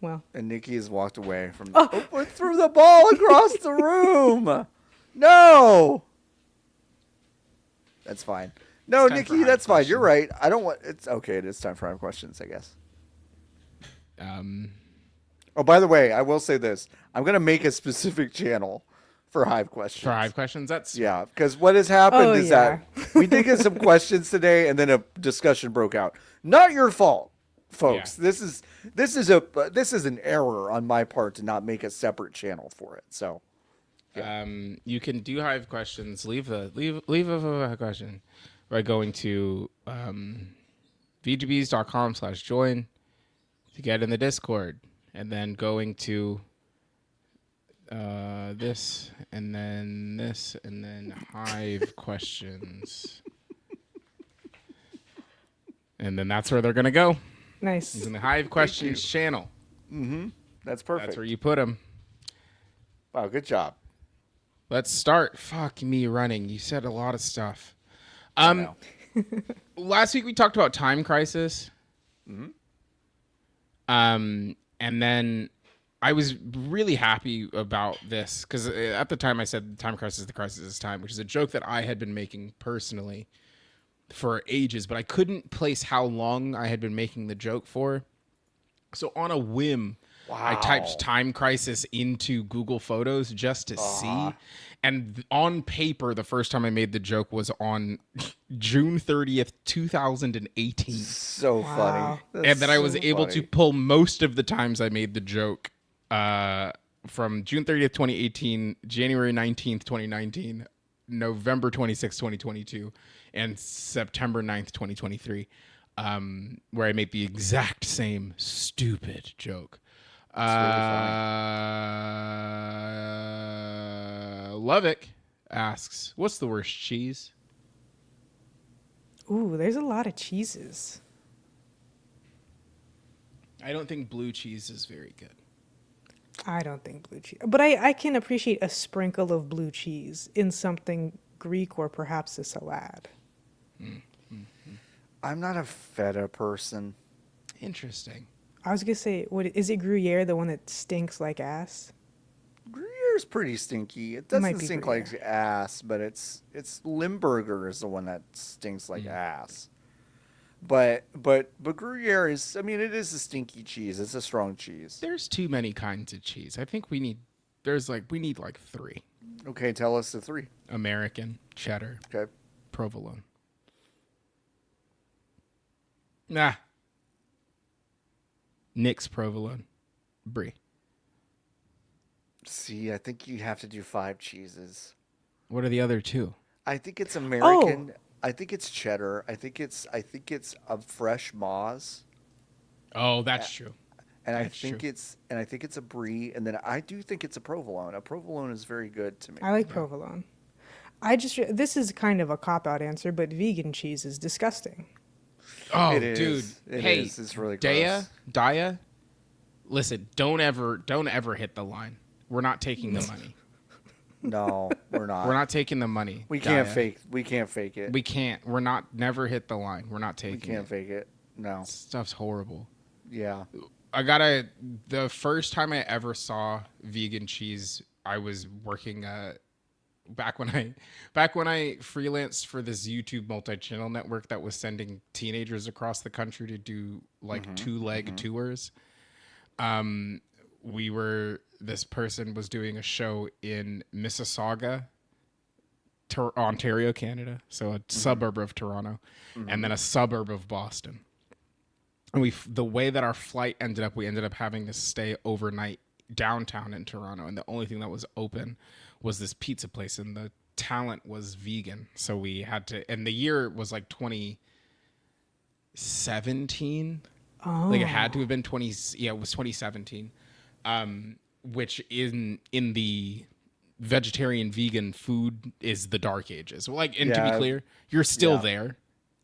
Well. And Niki has walked away from. It threw the ball across the room. No. That's fine. No, Niki, that's fine. You're right. I don't want. It's okay. It is time for Hive questions, I guess. Oh, by the way, I will say this. I'm gonna make a specific channel for Hive questions. For Hive questions, that's because what has happened is that we did get some questions today, and then a discussion broke out. Not your fault, folks. Yeah. This is an error on my part to not make a separate channel for it. So, yeah. You can do Hive questions. Leave a question by going to vgbs.com/join to get in the Discord, and then going to this, and then Hive questions. And then that's where they're going to go. Nice. It's in the Hive questions channel. Mm-hmm. That's perfect. That's where you put them. Wow, good job. Let's start. Fuck me running. You said a lot of stuff. Last week we talked about Time Crisis. Mm-hmm. And then I was really happy about this because at the time I said Time Crisis, the crisis is time, which is a joke that I had been making personally for ages, but I couldn't place how long I had been making the joke for. So on a whim, I typed Time Crisis into Google Photos just to see. And on paper, the first time I made the joke was on June 30th, 2018. So funny. And then I was able to pull most of the times I made the joke from June 30th, 2018, January 19th, 2019, November 26th, 2022, and September 9th, 2023, where I made the exact same stupid joke. Lovick asks, what's the worst cheese? Ooh, there's a lot of cheeses. I don't think blue cheese is very good. I don't think blue cheese. But I can appreciate a sprinkle of blue cheese in something Greek or perhaps a salad. I'm not a feta person. Interesting. I was going to say, what is it Gruyere, the one that stinks like ass? Gruyere's pretty stinky. It doesn't stink Gruyere. like ass, but it's Limburger is the one that stinks like ass. But Gruyere is, I mean, it is a stinky cheese. It's a strong cheese. There's too many kinds of cheese. I think we need like 3. Okay, tell us the 3. American, cheddar, Okay. provolone. Nah. Nick's provolone. Brie. See, I think you have to do 5 cheeses. What are the other 2? I think it's American. I think it's cheddar. I think it's a fresh Moz. Oh, that's true. And That's true. I think it's a brie, and then I do think it's a provolone. A provolone is very good to me. I like provolone. This is kind of a cop-out answer, but vegan cheese is disgusting. Oh, It is. dude. It Hey, is. It's really Daya, listen, don't ever hit the line. We're not taking the money. No, we're not. We're not taking the money. We can't Daya. fake. We can't fake it. We can't. We're not. Never hit the line. We're not taking. We can't fake it. No. Stuff's horrible. Yeah. The first time I ever saw vegan cheese, I was working back when I freelanced for this YouTube multi-channel network that was sending teenagers across the country to do like 2-leg tours. This person was doing a show in Mississauga, Ontario, Canada, so a suburb of Toronto, and then a suburb of Boston. And the way that our flight ended up, we ended up having to stay overnight downtown in Toronto, and the only thing that was open was this pizza place, and the talent was vegan, so we had to. And the year was like 2017. Oh. Like it had to have been 20. Yeah, it was 2017. Which in the vegetarian vegan food is the dark ages. Like, and to be clear, you're still there.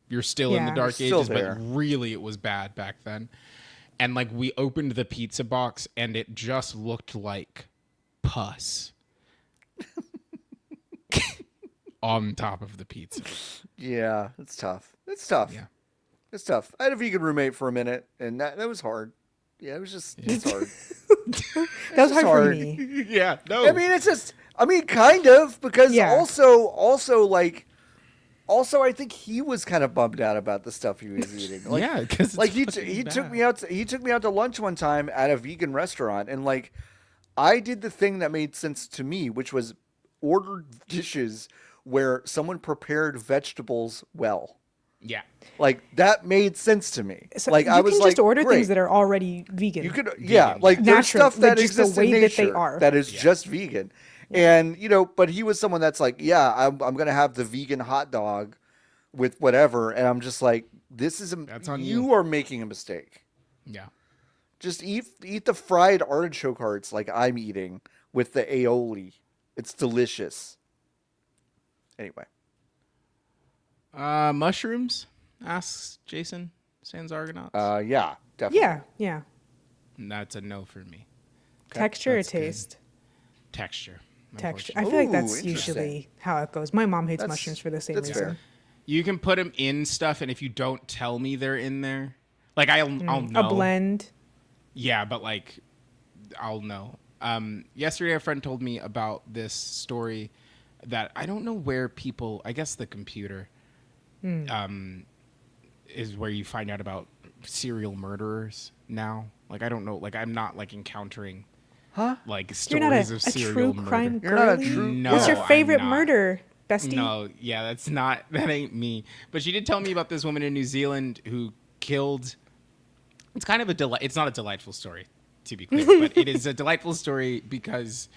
You're still in the dark ages, but really it was bad back then. And like we opened the pizza box and it just looked like pus on top of the pizza. Yeah, it's tough. It's tough. Yeah. It's tough. I had a vegan roommate for a minute, and that was hard. Yeah, it was just it's hard. That was hard for me. Yeah, no. I mean, kind of, because also I think he was kind of bummed out about the stuff he was eating. Like, yeah, because like he took me out to lunch one time at a vegan restaurant, and like I did the thing that made sense to me, which was ordered dishes where someone prepared vegetables well. Yeah. Like that made sense to me. So like you I was can like, just order great. things that are already vegan. You could, yeah, like there's Natural, stuff that like just the exists in way that nature they are. that is just vegan, and but he was someone that's like, yeah, I'm gonna have the vegan hot dog with whatever, and I'm just like, this is That's on you are making a mistake. Yeah. Just eat the fried artichoke hearts like I'm eating with the aioli. It's delicious. Anyway. Mushrooms? Asks Jason Sans Argonauts. Yeah, definitely. Yeah. That's a no for me. Texture or That's good. taste? Texture. Texture. I feel like that's Ooh, usually how it goes. My mom hates That's- mushrooms for the same that's reason. fair. You can put them in stuff, and if you don't tell me they're in there, like I'll know. A blend. Yeah, but like I'll know. Yesterday, a friend told me about this story that I don't know where people. I guess the computer is where you find out about serial murderers now. Like I don't know. Like I'm not like encountering like You're not stories a of serial true murder. crime You're not a girly? true- No, What's your I'm favorite not. murder, bestie? No, yeah, that ain't me. But she did tell me about this woman in New Zealand who killed. It's kind of it's not a delightful story, to be clear, but it is a delightful story because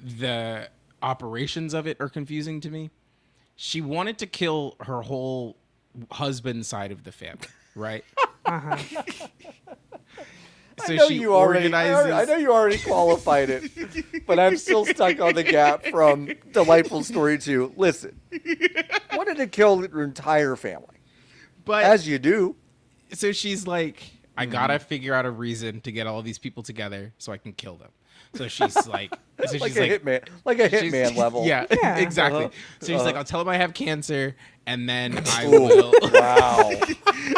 the operations of it are confusing to me. She wanted to kill her whole husband's side of the family, right? So know she you already. organizes. I know you already qualified it, but I'm still stuck on the gap from Delightful Story 2. Listen, wanted to kill your entire family, but as you do. so she's like, I gotta figure out a reason to get all these people together so I can kill them. So she's like, Like a hitman level. Yeah, Yeah. exactly. Uh-huh. So she's like, I'll tell them I have cancer, and then I Ooh, will. Wow.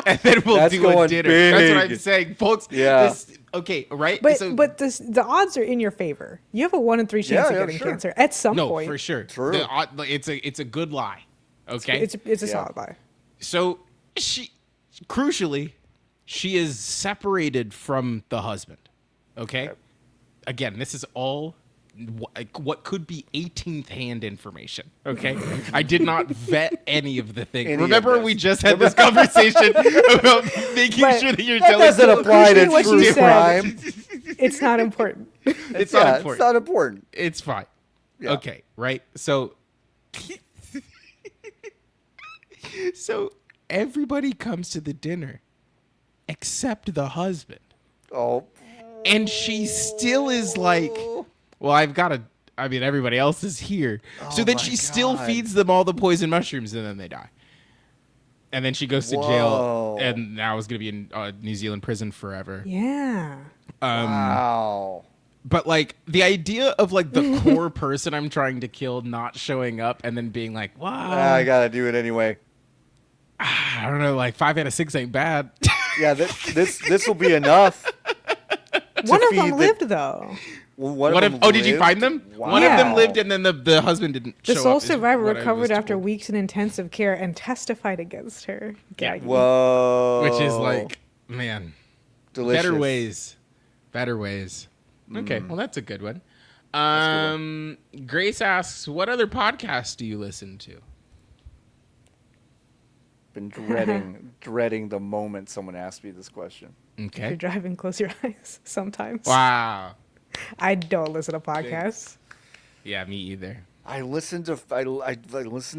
And then we'll That's do a going dinner. That's what I'm big. saying, folks. Yeah. Okay, right? But So, the odds are in your favor. You have a 1 in 3 chance of getting sure. cancer at some no, point. for sure. True. It's a good lie. Okay. It's a solid lie. So she, crucially, she is separated from the husband. Okay. Again, this is all what could be 18th hand information. Okay. I did not vet any of the things. Any of Remember, this. we just had this conversation about making But sure that you're That telling doesn't apply to Usually what true you said- crime. It's not important. It's Yeah, not it's important. not important. It's fine. Yeah. Okay, right? So so everybody comes to the dinner except the husband. Oh. And she still is like, well, everybody else is here. So then my she still God. feeds them all the poison mushrooms and then they die. And then she goes to jail Whoa. and now is going to be in New Zealand prison forever. Yeah. Wow. But like the idea of like the core person I'm trying to kill not showing up and then being like, wow, I gotta do it anyway. I don't know, like 5 out of 6 ain't bad. Yeah, this will be enough. One of feed them the- lived though. Well, One of did you lived? find them? Wow. One of them Yeah. lived and then the husband didn't The show sole up, is survivor what I recovered was after told. weeks in intensive care and testified against her. Yeah. Gaggy. Whoa. Which is like, man, delicious. better ways. Okay, well that's a good one. good Grace asks, what other podcasts do you listen to? Been dreading the moment someone asked me this question. If you're Okay. driving, close your eyes sometimes. Wow. I don't listen to podcasts. Yeah, me either. I listen to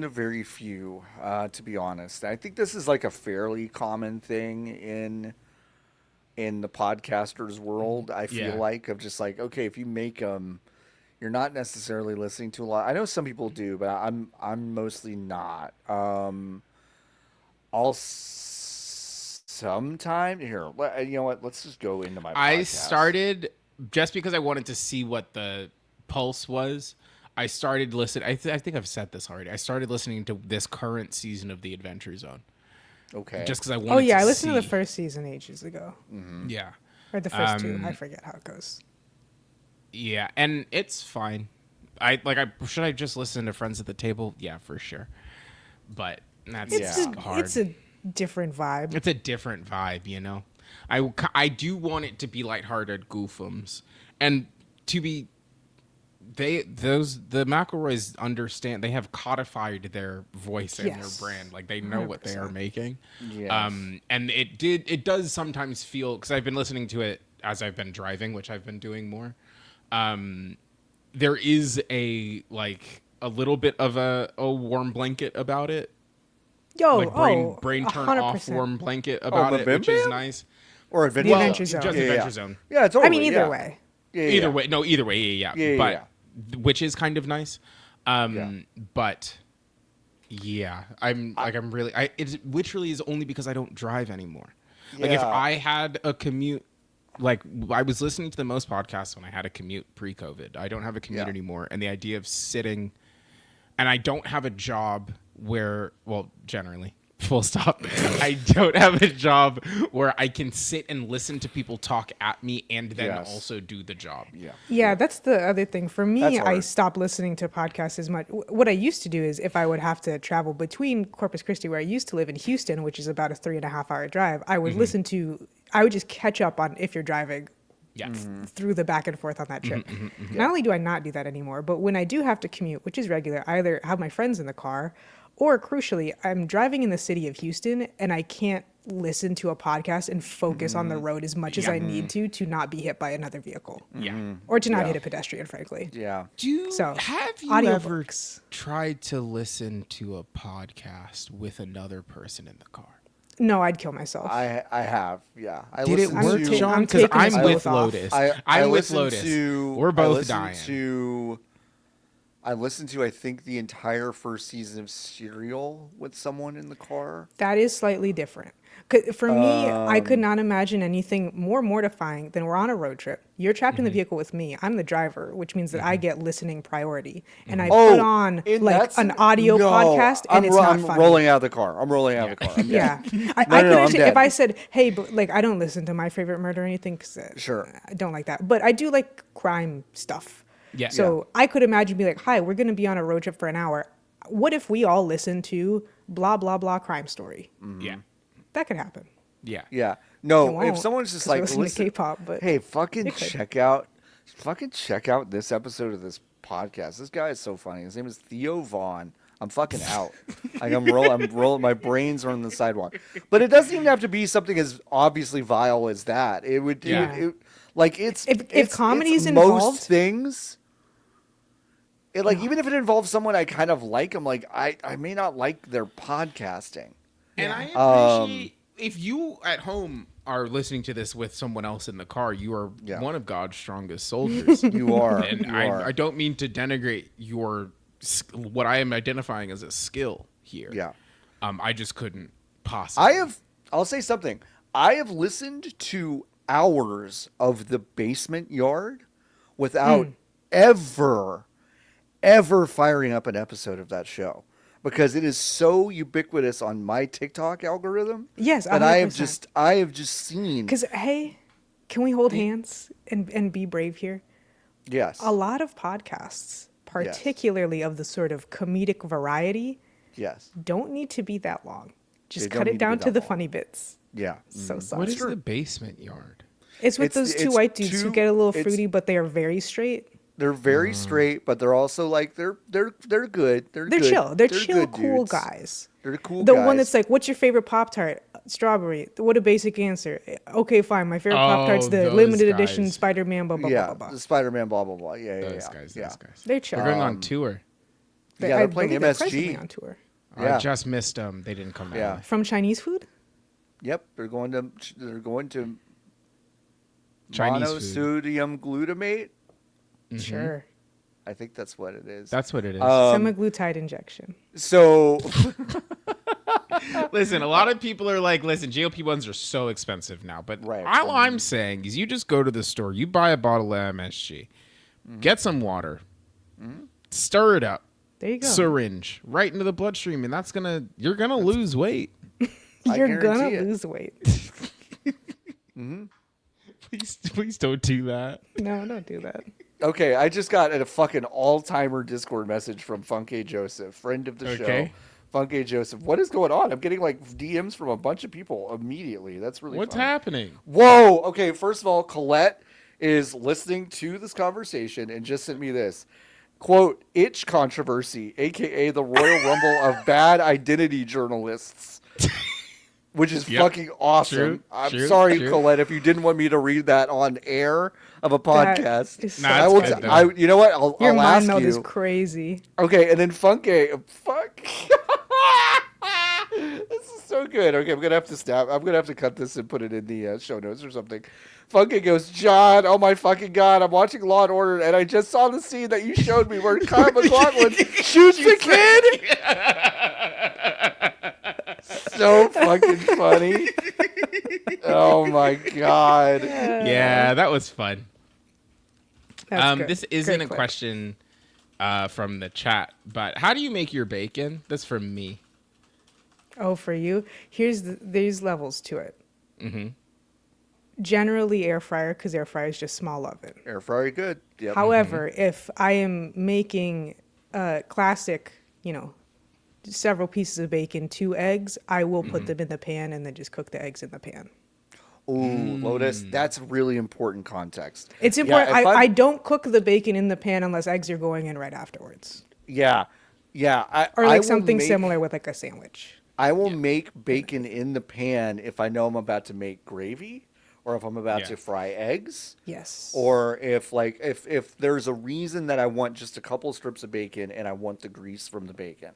very few, to be honest. I think this is like a fairly common thing in the podcasters world. I feel Yeah. like of just like, okay, if you make them, you're not necessarily listening to a lot. I know some people do, but I'm mostly not. I'll sometime here. You know what? Let's just go into my. I podcast. started just because I wanted to see what the pulse was. I started listening. I think I've said this already. I started listening to this current season of The Adventure Zone Okay. just because I wanted. Oh yeah, to I listened to the see- first season ages ago, Yeah, or the first two. I forget how it goes. yeah, and it's fine. Should I just listen to Friends at the Table? Yeah, for sure. But that's hard. It's a different vibe. It's a different vibe, you know. I do want it to be lighthearted goofums, and to be the McElroys understand, they have codified their voice and Yes. their brand, like they know what they are 100%. making. Yes. And it does sometimes feel, because I've been listening to it as I've been driving, which I've been doing more. There is a little bit of a warm blanket about it. Yo, Like brain turn off 100%. warm blanket about the it, Bim which is Bam? nice. Or Adventure, The Adventure Zone. Just Yeah, Adventure yeah. Zone. Yeah, totally. I mean, either yeah. way. Yeah, Either yeah. way, no, either way, yeah. Yeah, but yeah. which is kind of nice. Yeah. But yeah, it literally is only because I don't drive anymore. Like if Yeah. I had a commute, like I was listening to the most podcasts when I had a commute pre-COVID. I don't have a commute Yeah. anymore, and the idea of sitting, and I don't have a job where, well, generally. Full stop. I don't have a job where I can sit and listen to people talk at me and then Yes. also do the job. Yeah. Yeah, that's the other thing. For me, That's I hard. stopped listening to podcasts as much. What I used to do is if I would have to travel between Corpus Christi, where I used to live, in Houston, which is about a 3.5 hour drive, I would I would just catch up on if you're driving Yeah. through the back and forth on that trip. Not only do I not do that anymore, but when I do have to commute, which is regular, I either have my friends in the car or crucially, I'm driving in the city of Houston and I can't listen to a podcast and focus on the road as much as I need to not be hit by another vehicle Yeah. or to not hit a pedestrian, frankly. Yeah. So, Have you ever audiobooks. tried to listen to a podcast with another person in the car? No, I'd kill myself. I have, yeah. Did it work, to- John? I'm Because taking I'm us with both off. Lotus. I I'm with listened Lotus. to- We're I both listened dying. I listened to, I think, the entire first season of Serial with someone in the car. That is slightly different. 'Cause for me, I could not imagine anything more mortifying than we're on a road trip. You're trapped in the vehicle with me. I'm the driver, which means that I get listening priority. And I put on like an audio podcast, and it's not I'm funny. rolling out of the car. I'm rolling out of the car. I'm dead. Yeah, I No, could I'm understand dead. if I said, "Hey, but like I don't listen to My Favorite Murder or anything," because Sure. I don't like that. But I do like crime stuff. Yeah. So I could imagine be like, "Hi, we're going to be on a road trip for an hour. What if we all listen to blah blah blah crime story?" Yeah. That could happen. Yeah. Yeah. It No, won't, if someone's just 'cause we're like, listening to listen, K-pop, but hey, fucking it could. check out this episode of this podcast. This guy is so funny. His name is Theo Vaughn. I'm fucking out. Like I'm rolling. My brains are on the sidewalk. But it doesn't even have to be something as obviously vile as that. It would. Yeah. If comedy's it's involved- most things. It like even if it involves someone I kind of like, I'm like I may not like their podcasting. And I appreciate if you at home are listening to this with someone else in the car, you are Yeah. one of God's strongest soldiers. You are. And you are. I don't mean to denigrate your what I am identifying as a skill here. Yeah. I just couldn't possibly. I'll say something. I have listened to hours of The Basement Yard without ever firing up an episode of that show because it is so ubiquitous on my TikTok algorithm. Yes, that I have 100%. just seen. Because hey, can we hold hands and be brave here? Yes. A lot of podcasts, particularly of the sort of comedic variety, Yes. don't need to be that long. Just They don't cut need it to be down that to the long. funny bits. Yeah. So sorry. What is the basement yard? It's with It's- those two it's white dudes who two- get a little it's- fruity, but they are very straight. They're very straight, but they're also like they're good. They're They're good. chill. They're chill, good cool dudes. guys. They're cool The guys. one that's like, "What's your favorite Pop Tart?" Strawberry. What a basic answer. Okay, fine. My favorite Pop Tart's the those limited edition guys. Spider-Man. Blah blah yeah, blah blah. the Spider-Man, blah blah blah. Yeah, yeah, Those yeah. guys. yeah. Those guys. They're chill. They're going on tour. Yeah, I they're playing believe they're MSG. presently on tour. Yeah. I just missed them. They didn't come Yeah. out. From Chinese food? Yep, they're going to Chinese food. monosodium glutamate. Sure. I think that's what it is. That's what it is. Semaglutide injection. So Listen, a lot of people are like, listen, GLP ones are so expensive now. But Right. all I'm saying is you just go to the store, you buy a bottle of MSG, get some water, stir it up, There you go. syringe right into the bloodstream, and you're gonna lose weight. You're gonna guarantee it. lose weight. Please don't do that. No, don't do that. okay, I just got a fucking all-timer Discord message from Funke Joseph, friend of the show. Okay. Funke Joseph, what is going on? I'm getting like DMs from a bunch of people immediately. That's really What's funny. happening? Whoa. Okay. First of all, Colette is listening to this conversation and just sent me this quote: "Itch controversy, aka the Royal Rumble of bad identity journalists," which is Yep. fucking awesome. True, I'm true, sorry, true. Colette, if you didn't want me to read that on air of a That podcast. is Nah, I it's will. good, though. You know what? I'll Your mind ask meld you. is crazy. Okay, and then Funke, fuck. This is so good. Okay, I'm gonna have to stop. I'm gonna have to cut this and put it in the show notes or something. Funke goes, John, oh my fucking god, I'm watching Law and Order, and I just saw the scene that you showed me where Kyle MacLachlan shoots the kid. So fucking funny. Oh my god. Yeah, that was fun. That's good. This Great isn't a clip. question from the chat, but how do you make your bacon? That's from me. Oh, for you? There's levels to it. Mm-hmm. Generally air fryer, because air fryer is just small oven. Air fryer good. Yep. However, if I am making a classic, several pieces of bacon, 2 eggs, I will put them in the pan and then just cook the eggs in the pan. Ooh, Lotus, that's really important context. It's Yeah, important. if I don't cook the bacon in the pan unless eggs are going in right afterwards. Yeah. Or I like will something make- similar with like a sandwich. I will make bacon in the pan if I know I'm about to make gravy, or if I'm about Yeah. to fry eggs, Yes. or if there's a reason that I want just a couple strips of bacon and I want the grease from the bacon.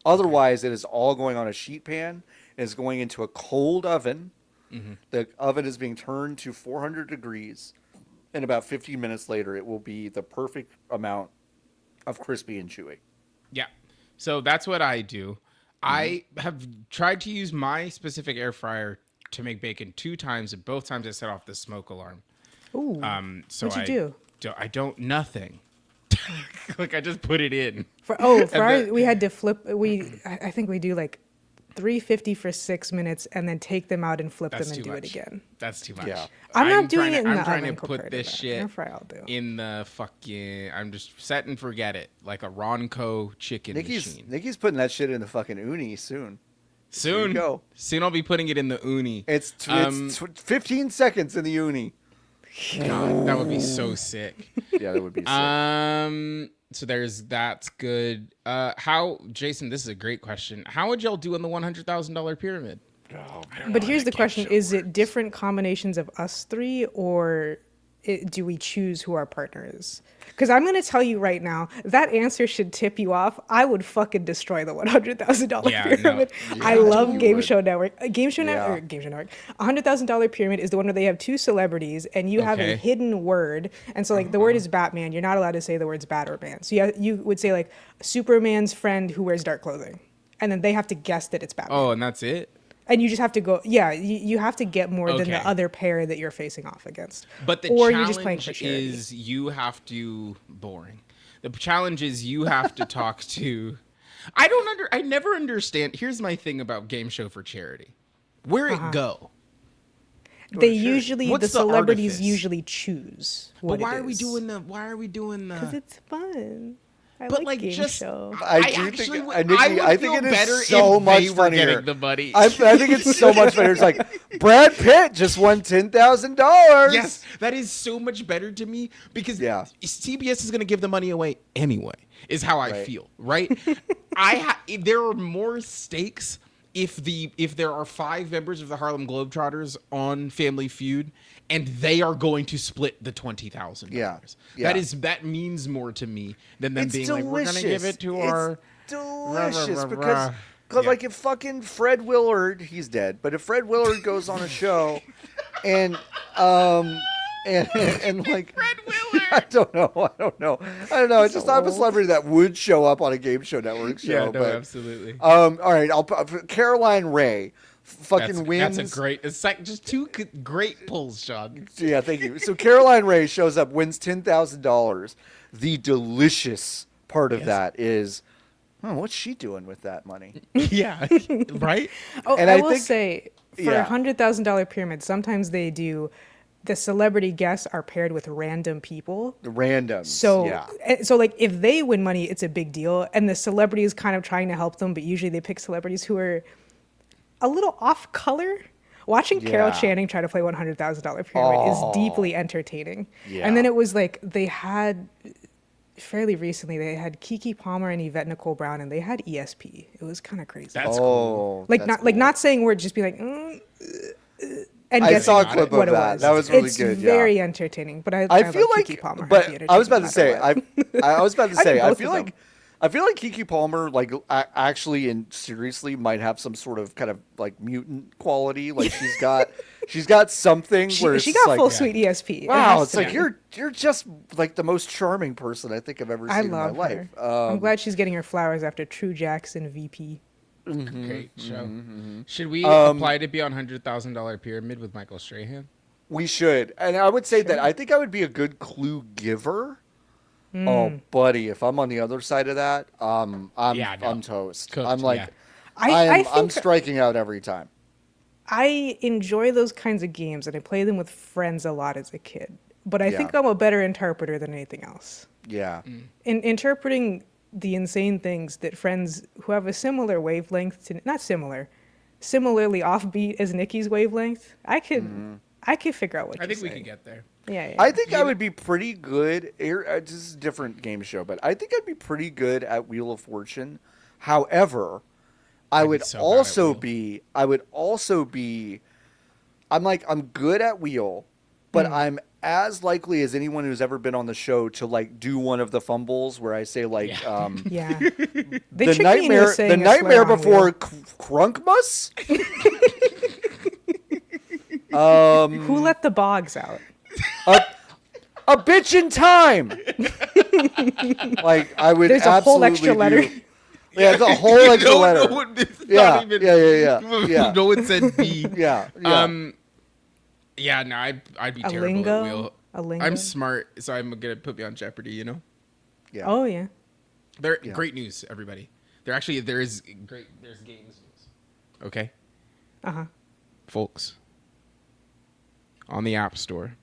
Otherwise, it is all going on a sheet pan is going into a cold oven. Mm-hmm. The oven is being turned to 400 degrees. And about 15 minutes later, it will be the perfect amount of crispy and chewy. Yeah. So that's what I do. I have tried to use my specific air fryer to make bacon 2 times, and both times I set off the smoke alarm. Ooh. So What'd you do? I don't nothing. Like I just put it in. We had to flip. I think we do like 350 for 6 minutes, and then take them out and flip them and do it again. That's too much. Yeah. I'm not doing it in the I'm trying oven to put compared to this that. shit Air fry I'll do. in the fucking. I'm just set and forget it, like a Ronco chicken machine. Nikki's putting that shit in the fucking uni soon. Soon, go. Soon I'll be putting it in the uni. It's 15 seconds in the uni. God, that would be so sick. Yeah, that would be sick. So that's good. Jason, this is a great question. How would y'all do on the $100,000 pyramid? But here's the question: is it different combinations of us three, or do we choose who our partner is? Because I'm going to tell you right now, that answer should tip you off. I would fucking destroy the $100,000 pyramid. I love Game Show Network. $100,000 pyramid is the one where they have 2 celebrities, and you have a hidden word. And so, like, the word is Batman. You're not allowed to say the words Bat or Man. So you would say, like, Superman's friend who wears dark clothing. And then they have to guess that it's Batman. Oh, and that's it? And you just have to go, you have to get more than the other pair that you're facing off against. But the challenge is you have to, boring. The challenge is you have to talk to, I never understand. Here's my thing about Game Show for Charity. Where it go? The celebrities usually choose what But why it are we is. doing the? Because it's fun. I But like like Game just, Show. I think it is so much funnier. Getting the money. I think it's so much better. It's like Brad Pitt just won $10,000. Yes, that is so much better to me because CBS is going to give the money away anyway. Is how I feel, right? There are more stakes if there are 5 members of the Harlem Globetrotters on Family Feud, and they are going to split the $20,000. Yeah. That means more to me than them being delicious. like, we're gonna give it to our delicious because like if fucking Fred Willard, he's dead, but if Fred Willard goes on a show and like Fred Willard. I don't know. It's just I'm a celebrity that would show up on a Game Show Network show. Yeah, no, but, absolutely. All right, Caroline Ray fucking wins. That's a great. It's like just 2 great pulls, Sean. Yeah, thank you. So Caroline Ray shows up, wins $10,000. The delicious part of that is, what's she doing with that money? Yeah, right. Oh, and I I will think, say for a $100,000 pyramid, sometimes they do. The celebrity guests are paired with random people. Random. So like if they win money, it's a big deal, and the celebrity is kind of trying to help them, but usually they pick celebrities who are a little off color. Watching Carol Channing try to play $100,000 pyramid is deeply entertaining. Yeah. And then it was like they had fairly recently they had Keke Palmer and Yvette Nicole Brown, and they had ESP. It was kind of crazy. That's cool. Like not saying words, just be like. And I saw a clip of that. That was really good. It's very entertaining. But I feel like, Keke Palmer. but I was about to say, I feel like Keke Palmer, like, actually and seriously might have some sort of kind of like mutant quality. Like she's got something where she got like, full suite ESP. Wow, it's like you're just like the most charming person I think I've ever seen in my life. I'm glad she's getting her flowers after True Jackson VP. Great show. Should we apply to be on $100,000 pyramid with Michael Strahan? We should, and I would say that I think I would be a good clue giver. Oh, buddy, if I'm on the other side of that, I'm toast. Cooked, I'm like, yeah. I'm striking out every time. I enjoy those kinds of games, and I play them with friends a lot as a kid. But I think I'm a better interpreter than anything else. Yeah. In interpreting the insane things that friends who have a similar wavelength to, not similar, similarly offbeat as Nikki's wavelength, I could figure out what I you're think we saying. could get there. Yeah. I think I would be pretty good. This is a different game show, but I think I'd be pretty good at Wheel of Fortune. However, I would also be. I'm good at Wheel, but I'm as likely as anyone who's ever been on the show to like do one of the fumbles where I say like Yeah. They the tricked me into nightmare saying the a slur nightmare on before wheel. Crunkmas. Who let the bogs out? A bitch in time. Like I would There's a whole absolutely extra letter. Yeah, it's a whole extra letter. Yeah. No one said B. Yeah. Yeah, no, I'd be A terrible lingo? at wheel. A lingo? I'm smart, so I'm gonna put me on Jeopardy. You know, Yeah. Oh yeah. Great news, everybody. There's games news. Okay, folks. On the App Store,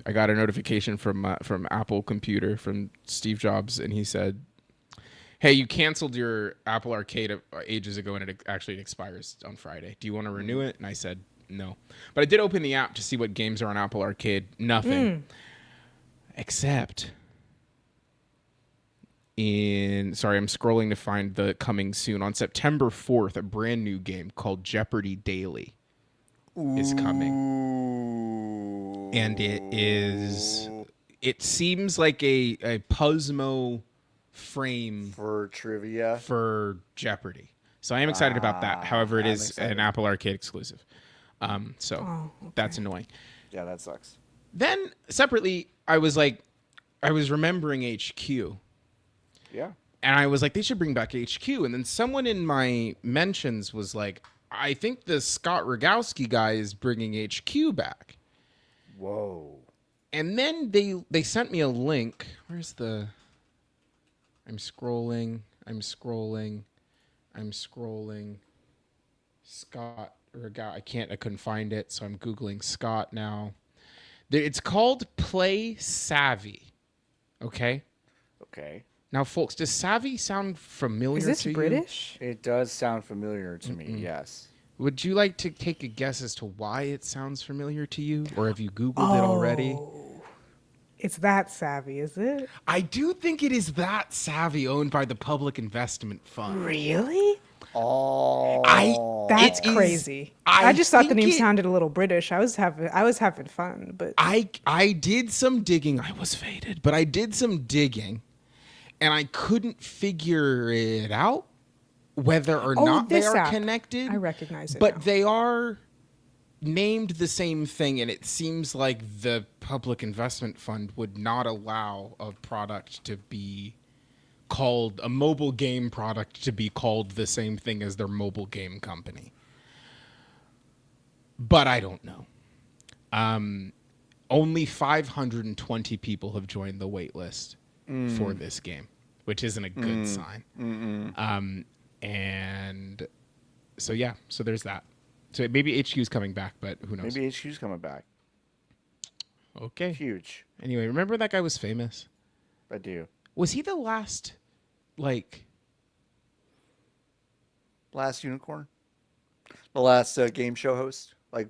I got a notification from Apple Computer from Steve Jobs, and he said, "Hey, you canceled your Apple Arcade ages ago, and it expires on Friday. Do you want to renew it?" And I said, "No." But I did open the app to see what games are on Apple Arcade. Nothing. Except I'm scrolling to find the coming soon. On September 4th, a brand new game called Jeopardy Daily is coming. And it seems like a Puzzmo frame For trivia. for Jeopardy. So I am excited about that. However, it is an Apple Arcade exclusive. That's annoying. Yeah, that sucks. Then separately, I was remembering HQ. Yeah. And I was like, they should bring back HQ. And then someone in my mentions was like, I think the Scott Rogowski guy is bringing HQ back. Whoa. And then they sent me a link. I'm scrolling. Scott Rogowski. I couldn't find it, so I'm Googling Scott now. It's called Play Savvy. Okay? Okay. Now, folks, does Savvy sound familiar to you? Is this British? It does sound familiar to me, yes. Would you like to take a guess as to why it sounds familiar to you? Or have you Googled it already? It's That Savvy, is it? I do think it is That Savvy, owned by the Public Investment Fund. Really? Oh. That's crazy. I just thought the name sounded a little British. I was having fun, but I did some digging. I was faded, but I did some digging, and I couldn't figure it out whether or not they are connected. I recognize it but now. they are named the same thing, and it seems like the Public Investment Fund would not allow a product to be called a mobile game product to be called the same thing as their mobile game company. But I don't know. Only 520 people have joined the wait list for this game, which isn't a good sign. And so, yeah, so there's that. So maybe HQ's coming back, but who knows? Maybe HQ's coming back. Okay. Huge. Anyway, remember that guy was famous? I do. Was he the last, Last unicorn? The last game show host? Like,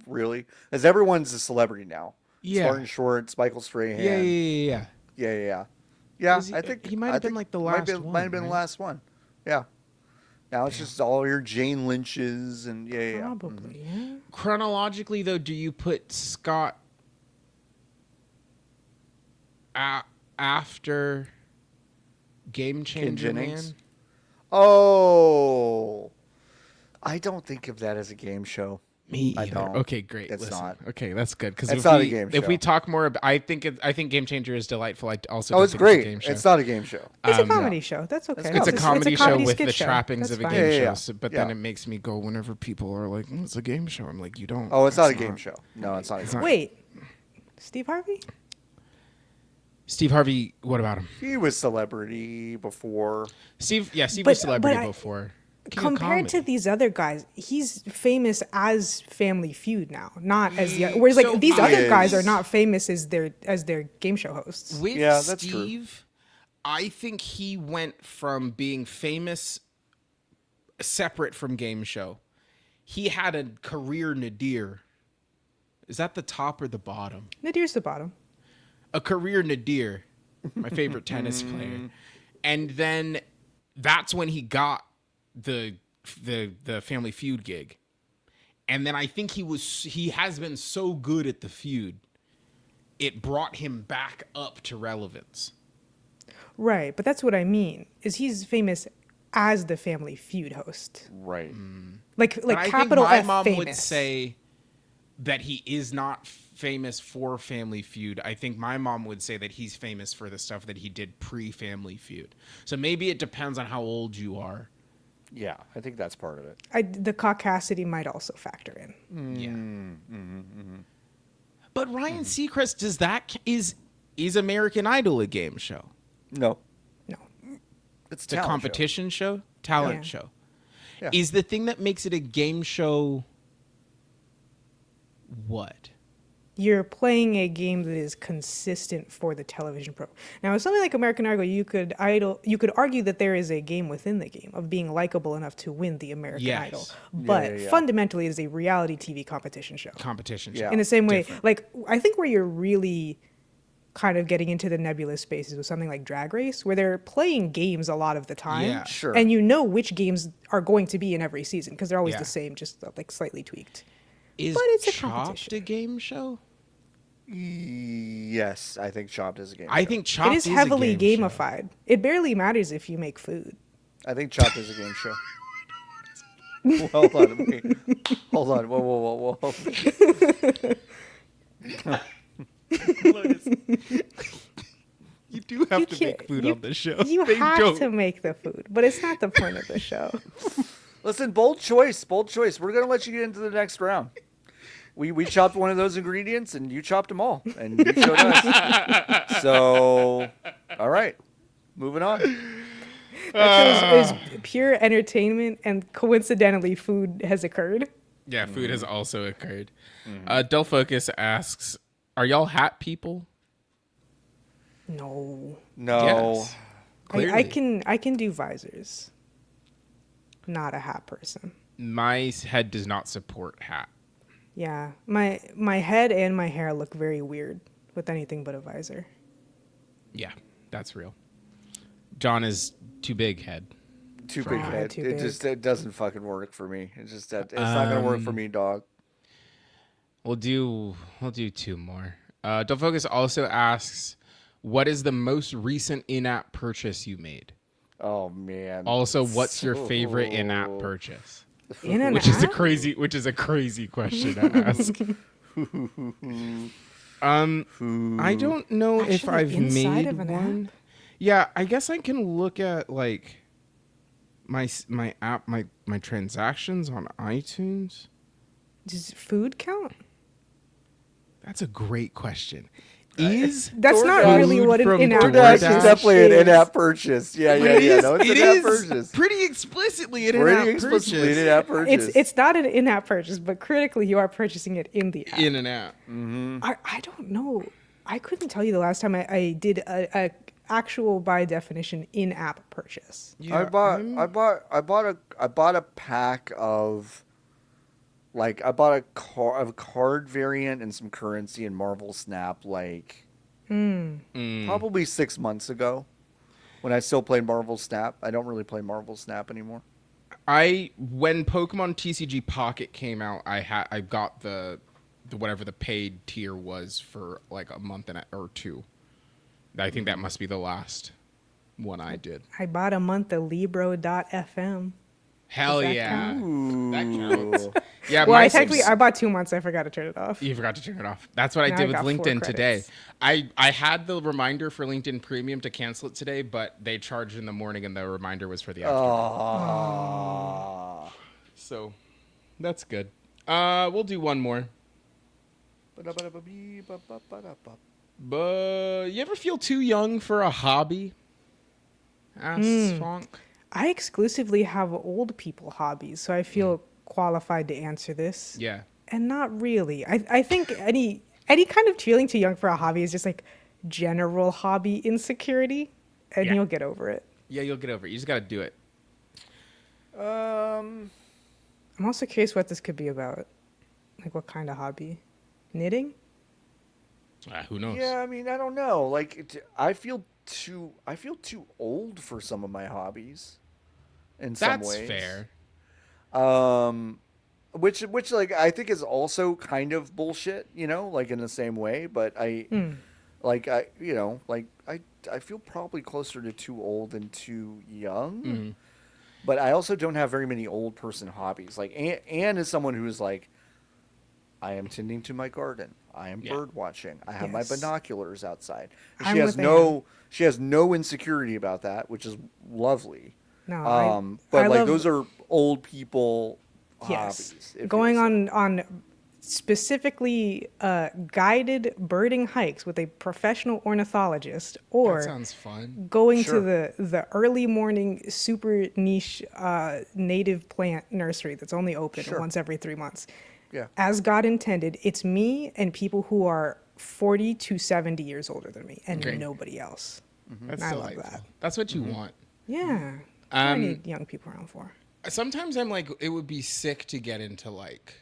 really? As everyone's a celebrity now. Yeah. Martin Short, Michael Strahan. Yeah. Yeah, He, I think he might have been like the last one. Might have been the last one. Yeah. Now it's just all your Jane Lynch's and yeah. probably, yeah. Chronologically, though, do you put Scott after Game Changer Man? Oh, I don't think of that as a game show. Me I either. don't. Okay, great. It's not. Okay, that's good. Because It's not a game if show. we talk more about, I think Game Changer is delightful. I also Oh, don't it's think great. It's a game show. It's not a game show. It's a comedy show. That's okay. It's a comedy show with skit the show. trappings That's of a fine. game Yeah. show. But then it makes me go whenever people are like, it's a game show. I'm like, you don't. Oh, it's not a game show. No, it's not. Wait, Steve Harvey? Steve Harvey, what about him? He was celebrity before. Steve was But celebrity before. King of Compared to comedy. these other guys, he's famous as Family Feud now, not as the whereas So these he other guys is. are not famous as their game show hosts. With Yeah, that's true. Steve, I think he went from being famous separate from game show. He had a career nadir. Is that the top or the bottom? Nadir's the bottom. A career nadir, my favorite tennis player. And then that's when he got the Family Feud gig. And then I think he has been so good at the feud it brought him back up to relevance. Right, but that's what I mean. Is he's famous as the Family Feud host? Right. Like But I capital think my F mom famous. would say that he is not famous for Family Feud. I think my mom would say that he's famous for the stuff that he did pre-Family Feud. So maybe it depends on how old you are. Yeah, I think that's part of it. The caucasity might also factor in. But Ryan Seacrest, is American Idol a game show? No. No. It's It's a talent competition show? Talent Yeah. show. Yeah. Is the thing that makes it a game show what? You're playing a game that is consistent for the television program. Now, with something like American Idol, you could argue that there is a game within the game of being likable enough to win the American Yes. Idol. But yeah. fundamentally, it is a reality TV competition show. Competition show. Yeah. In the same way, Different. like I think where you're really kind of getting into the nebulous spaces with something like Drag Race, where they're playing games a lot of the time. Yeah. Sure. And you know which games are going to be in every season because they're always Yeah. the same, just like slightly tweaked. Is But it's a Chopped competition. a game show? Yes, I think Chopped is a game. I show. think Chopped It is a heavily game show. gamified. It barely matters if you make food. I think Chopped is a game show. Hold on, wait. Hold on. Whoa. Lotus. You do have You to can't- make food you- on this show. You They have don't. to make the food, but it's not the point of the show. Listen, bold choice. We're gonna let you get into the next round. We chopped one of those ingredients, and you chopped them all, and you showed us. So, all right, moving on. That shows is pure entertainment, and coincidentally, food has occurred. Yeah, food has also occurred. Del Focus asks, "Are y'all hat people?" No, No, Yes. I Clearly. I can do visors. Not a hat person. My head does not support hat. Yeah, my head and my hair look very weird with anything but a visor. Yeah, that's real. John is too big head. too For big now. head. Too It big. just it doesn't fucking work for me. It's not gonna work for me, dog. We'll do two more. Del Focus also asks, "What is the most recent in-app purchase you made?" Oh man. Also, what's your favorite in-app purchase? In an Which is a app? crazy question to ask. I don't know if Actually, I've inside made of an one. Yeah, I guess I can look at like my transactions on iTunes. Does food count? That's a great question. Is That's not DoorDash really what an from in-app DoorDash DoorDash purchase is definitely an is. in-app purchase. Yeah. No, it's an in-app purchase. pretty explicitly an Pretty in-app explicitly purchase. an in-app purchase. It's not an in-app purchase, but critically, you are purchasing it in the app. In an app. I don't know. I couldn't tell you the last time I did a actual by definition in-app purchase. I bought a pack of I bought a card variant and some currency in Marvel Snap probably 6 months ago when I still played Marvel Snap. I don't really play Marvel Snap anymore. When Pokemon TCG Pocket came out, I got the whatever the paid tier was for like a month or two. I think that must be the last one I did. I bought a month of Libro.fm. Hell Does that yeah. count? That counts. Yeah, Well, my I bought 2 months. I forgot to turn it off. You forgot to turn it off. That's what I Now did I with got 4 LinkedIn today. credits. I had the reminder for LinkedIn Premium to cancel it today, but they charged in the morning and the reminder was for the afternoon. So that's good. We'll do one more. But you ever feel too young for a hobby? Asks Fonk. I exclusively have old people hobbies, so I feel qualified to answer this. Yeah. And not really. I think any kind of feeling too young for a hobby is just like general hobby insecurity, and Yeah. you'll get over it. Yeah, you'll get over it. You just got to do it. I'm also curious what this could be about. Like what kind of hobby? Knitting? Who knows? Yeah, I mean, I don't know. I feel too old for some of my hobbies. In some That's ways. fair. which like I think is also kind of bullshit, like in the same way. But I feel probably closer to too old than too young. Mm-hmm. But I also don't have very many old person hobbies. Like Anne is someone who is like, I am tending to my garden. I am bird watching. I have my binoculars outside. She has no insecurity about that, which is lovely. No, but like those are old people hobbies. Going on specifically guided birding hikes with a professional ornithologist, or that sounds fun. Going to the early morning super niche native plant nursery that's only open once every 3 months. Yeah. As God intended, it's me and people who are 40 to 70 years older than me, and nobody else. Mm-hmm. That's I delightful. love that. That's what you want. Yeah. I need young people around for. Sometimes I'm like, it would be sick to get into like.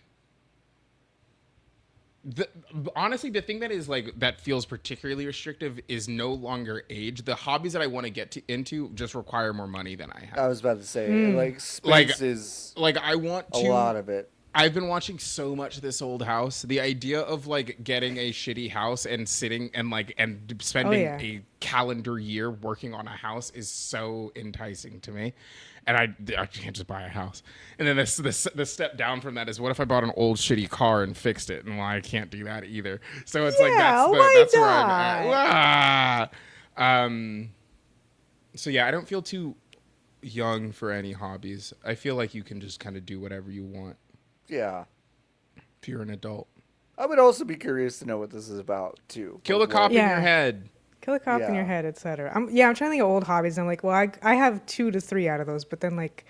Honestly, the thing that is like that feels particularly restrictive is no longer age. The hobbies that I want to get into just require more money than I have. I was about to say, like space is like I want to a lot of it. I've been watching so much This Old House. The idea of like getting a shitty house and sitting and like and spending a calendar year working on a house is so enticing to me. And I can't just buy a house. And then the step down from that is, what if I bought an old shitty car and fixed it? And well, I can't do that either. So it's like that's where I'm at. So yeah, I don't feel too young for any hobbies. I feel like you can just kind of do whatever you want. Yeah. If you're an adult. I would also be curious to know what this is about too. Kill the cop in your head. Kill a cop in your head, etc. I'm trying to think of old hobbies. I'm like, well, I have 2 to 3 out of those, but then like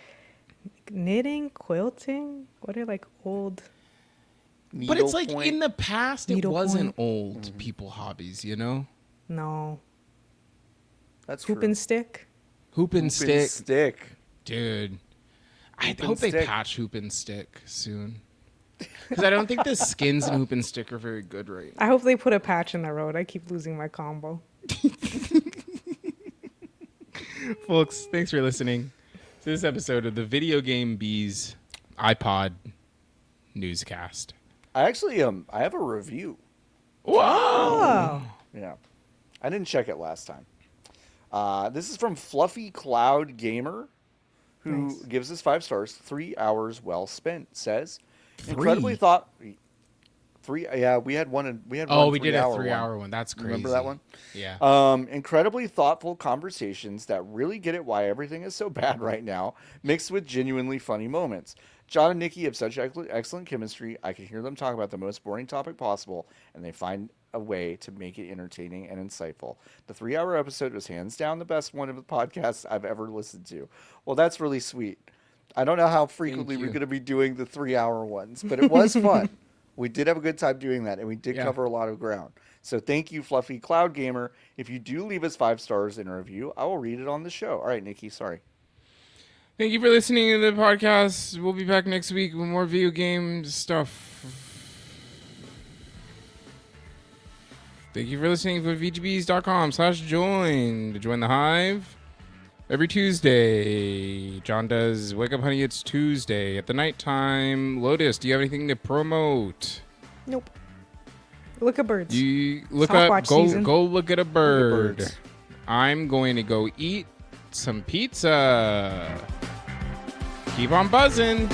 knitting, quilting, what are like old? But it's like in the past, it wasn't old people hobbies, you know? No. That's Hoop and stick. Hoop and stick, dude. I hope they patch Hoop and Stick soon. Because I don't think the skins in Hoop and Stick are very good right now. I hope they put a patch in the road. I keep losing my combo. Folks, thanks for listening to this episode of the Video Game Bees iPod newscast. I actually I have a review. Whoa! Yeah. I didn't check it last time. This is from Fluffy Cloud Gamer, who gives us 5 stars. 3 hours well spent. Says, incredibly thought. 3. Yeah, we had one. We did a 3-hour one. That's crazy. Remember that one? Yeah. Incredibly thoughtful conversations that really get at why everything is so bad right now, mixed with genuinely funny moments. John and Nikki have such excellent chemistry. I can hear them talk about the most boring topic possible, and they find a way to make it entertaining and insightful. The 3-hour episode was hands down the best one of the podcasts I've ever listened to. Well, that's really sweet. I don't know how frequently we're going to be doing the 3-hour ones, but it was fun. We did have a good time doing that, and we did cover a lot of ground. So thank you, Fluffy Cloud Gamer. If you do leave us 5 stars in a review, I will read it on the show. All right, Nikki, sorry. Thank you for listening to the podcast. We'll be back next week with more video game stuff. Thank you for listening to vgbs.com/join to join the Hive. Every Tuesday, John does Wake Up Honey, It's Tuesday at the nighttime. Lotus, do you have anything to promote? Nope. Look at birds. You look go look at a bird. I'm going to go eat some pizza. Keep on buzzing.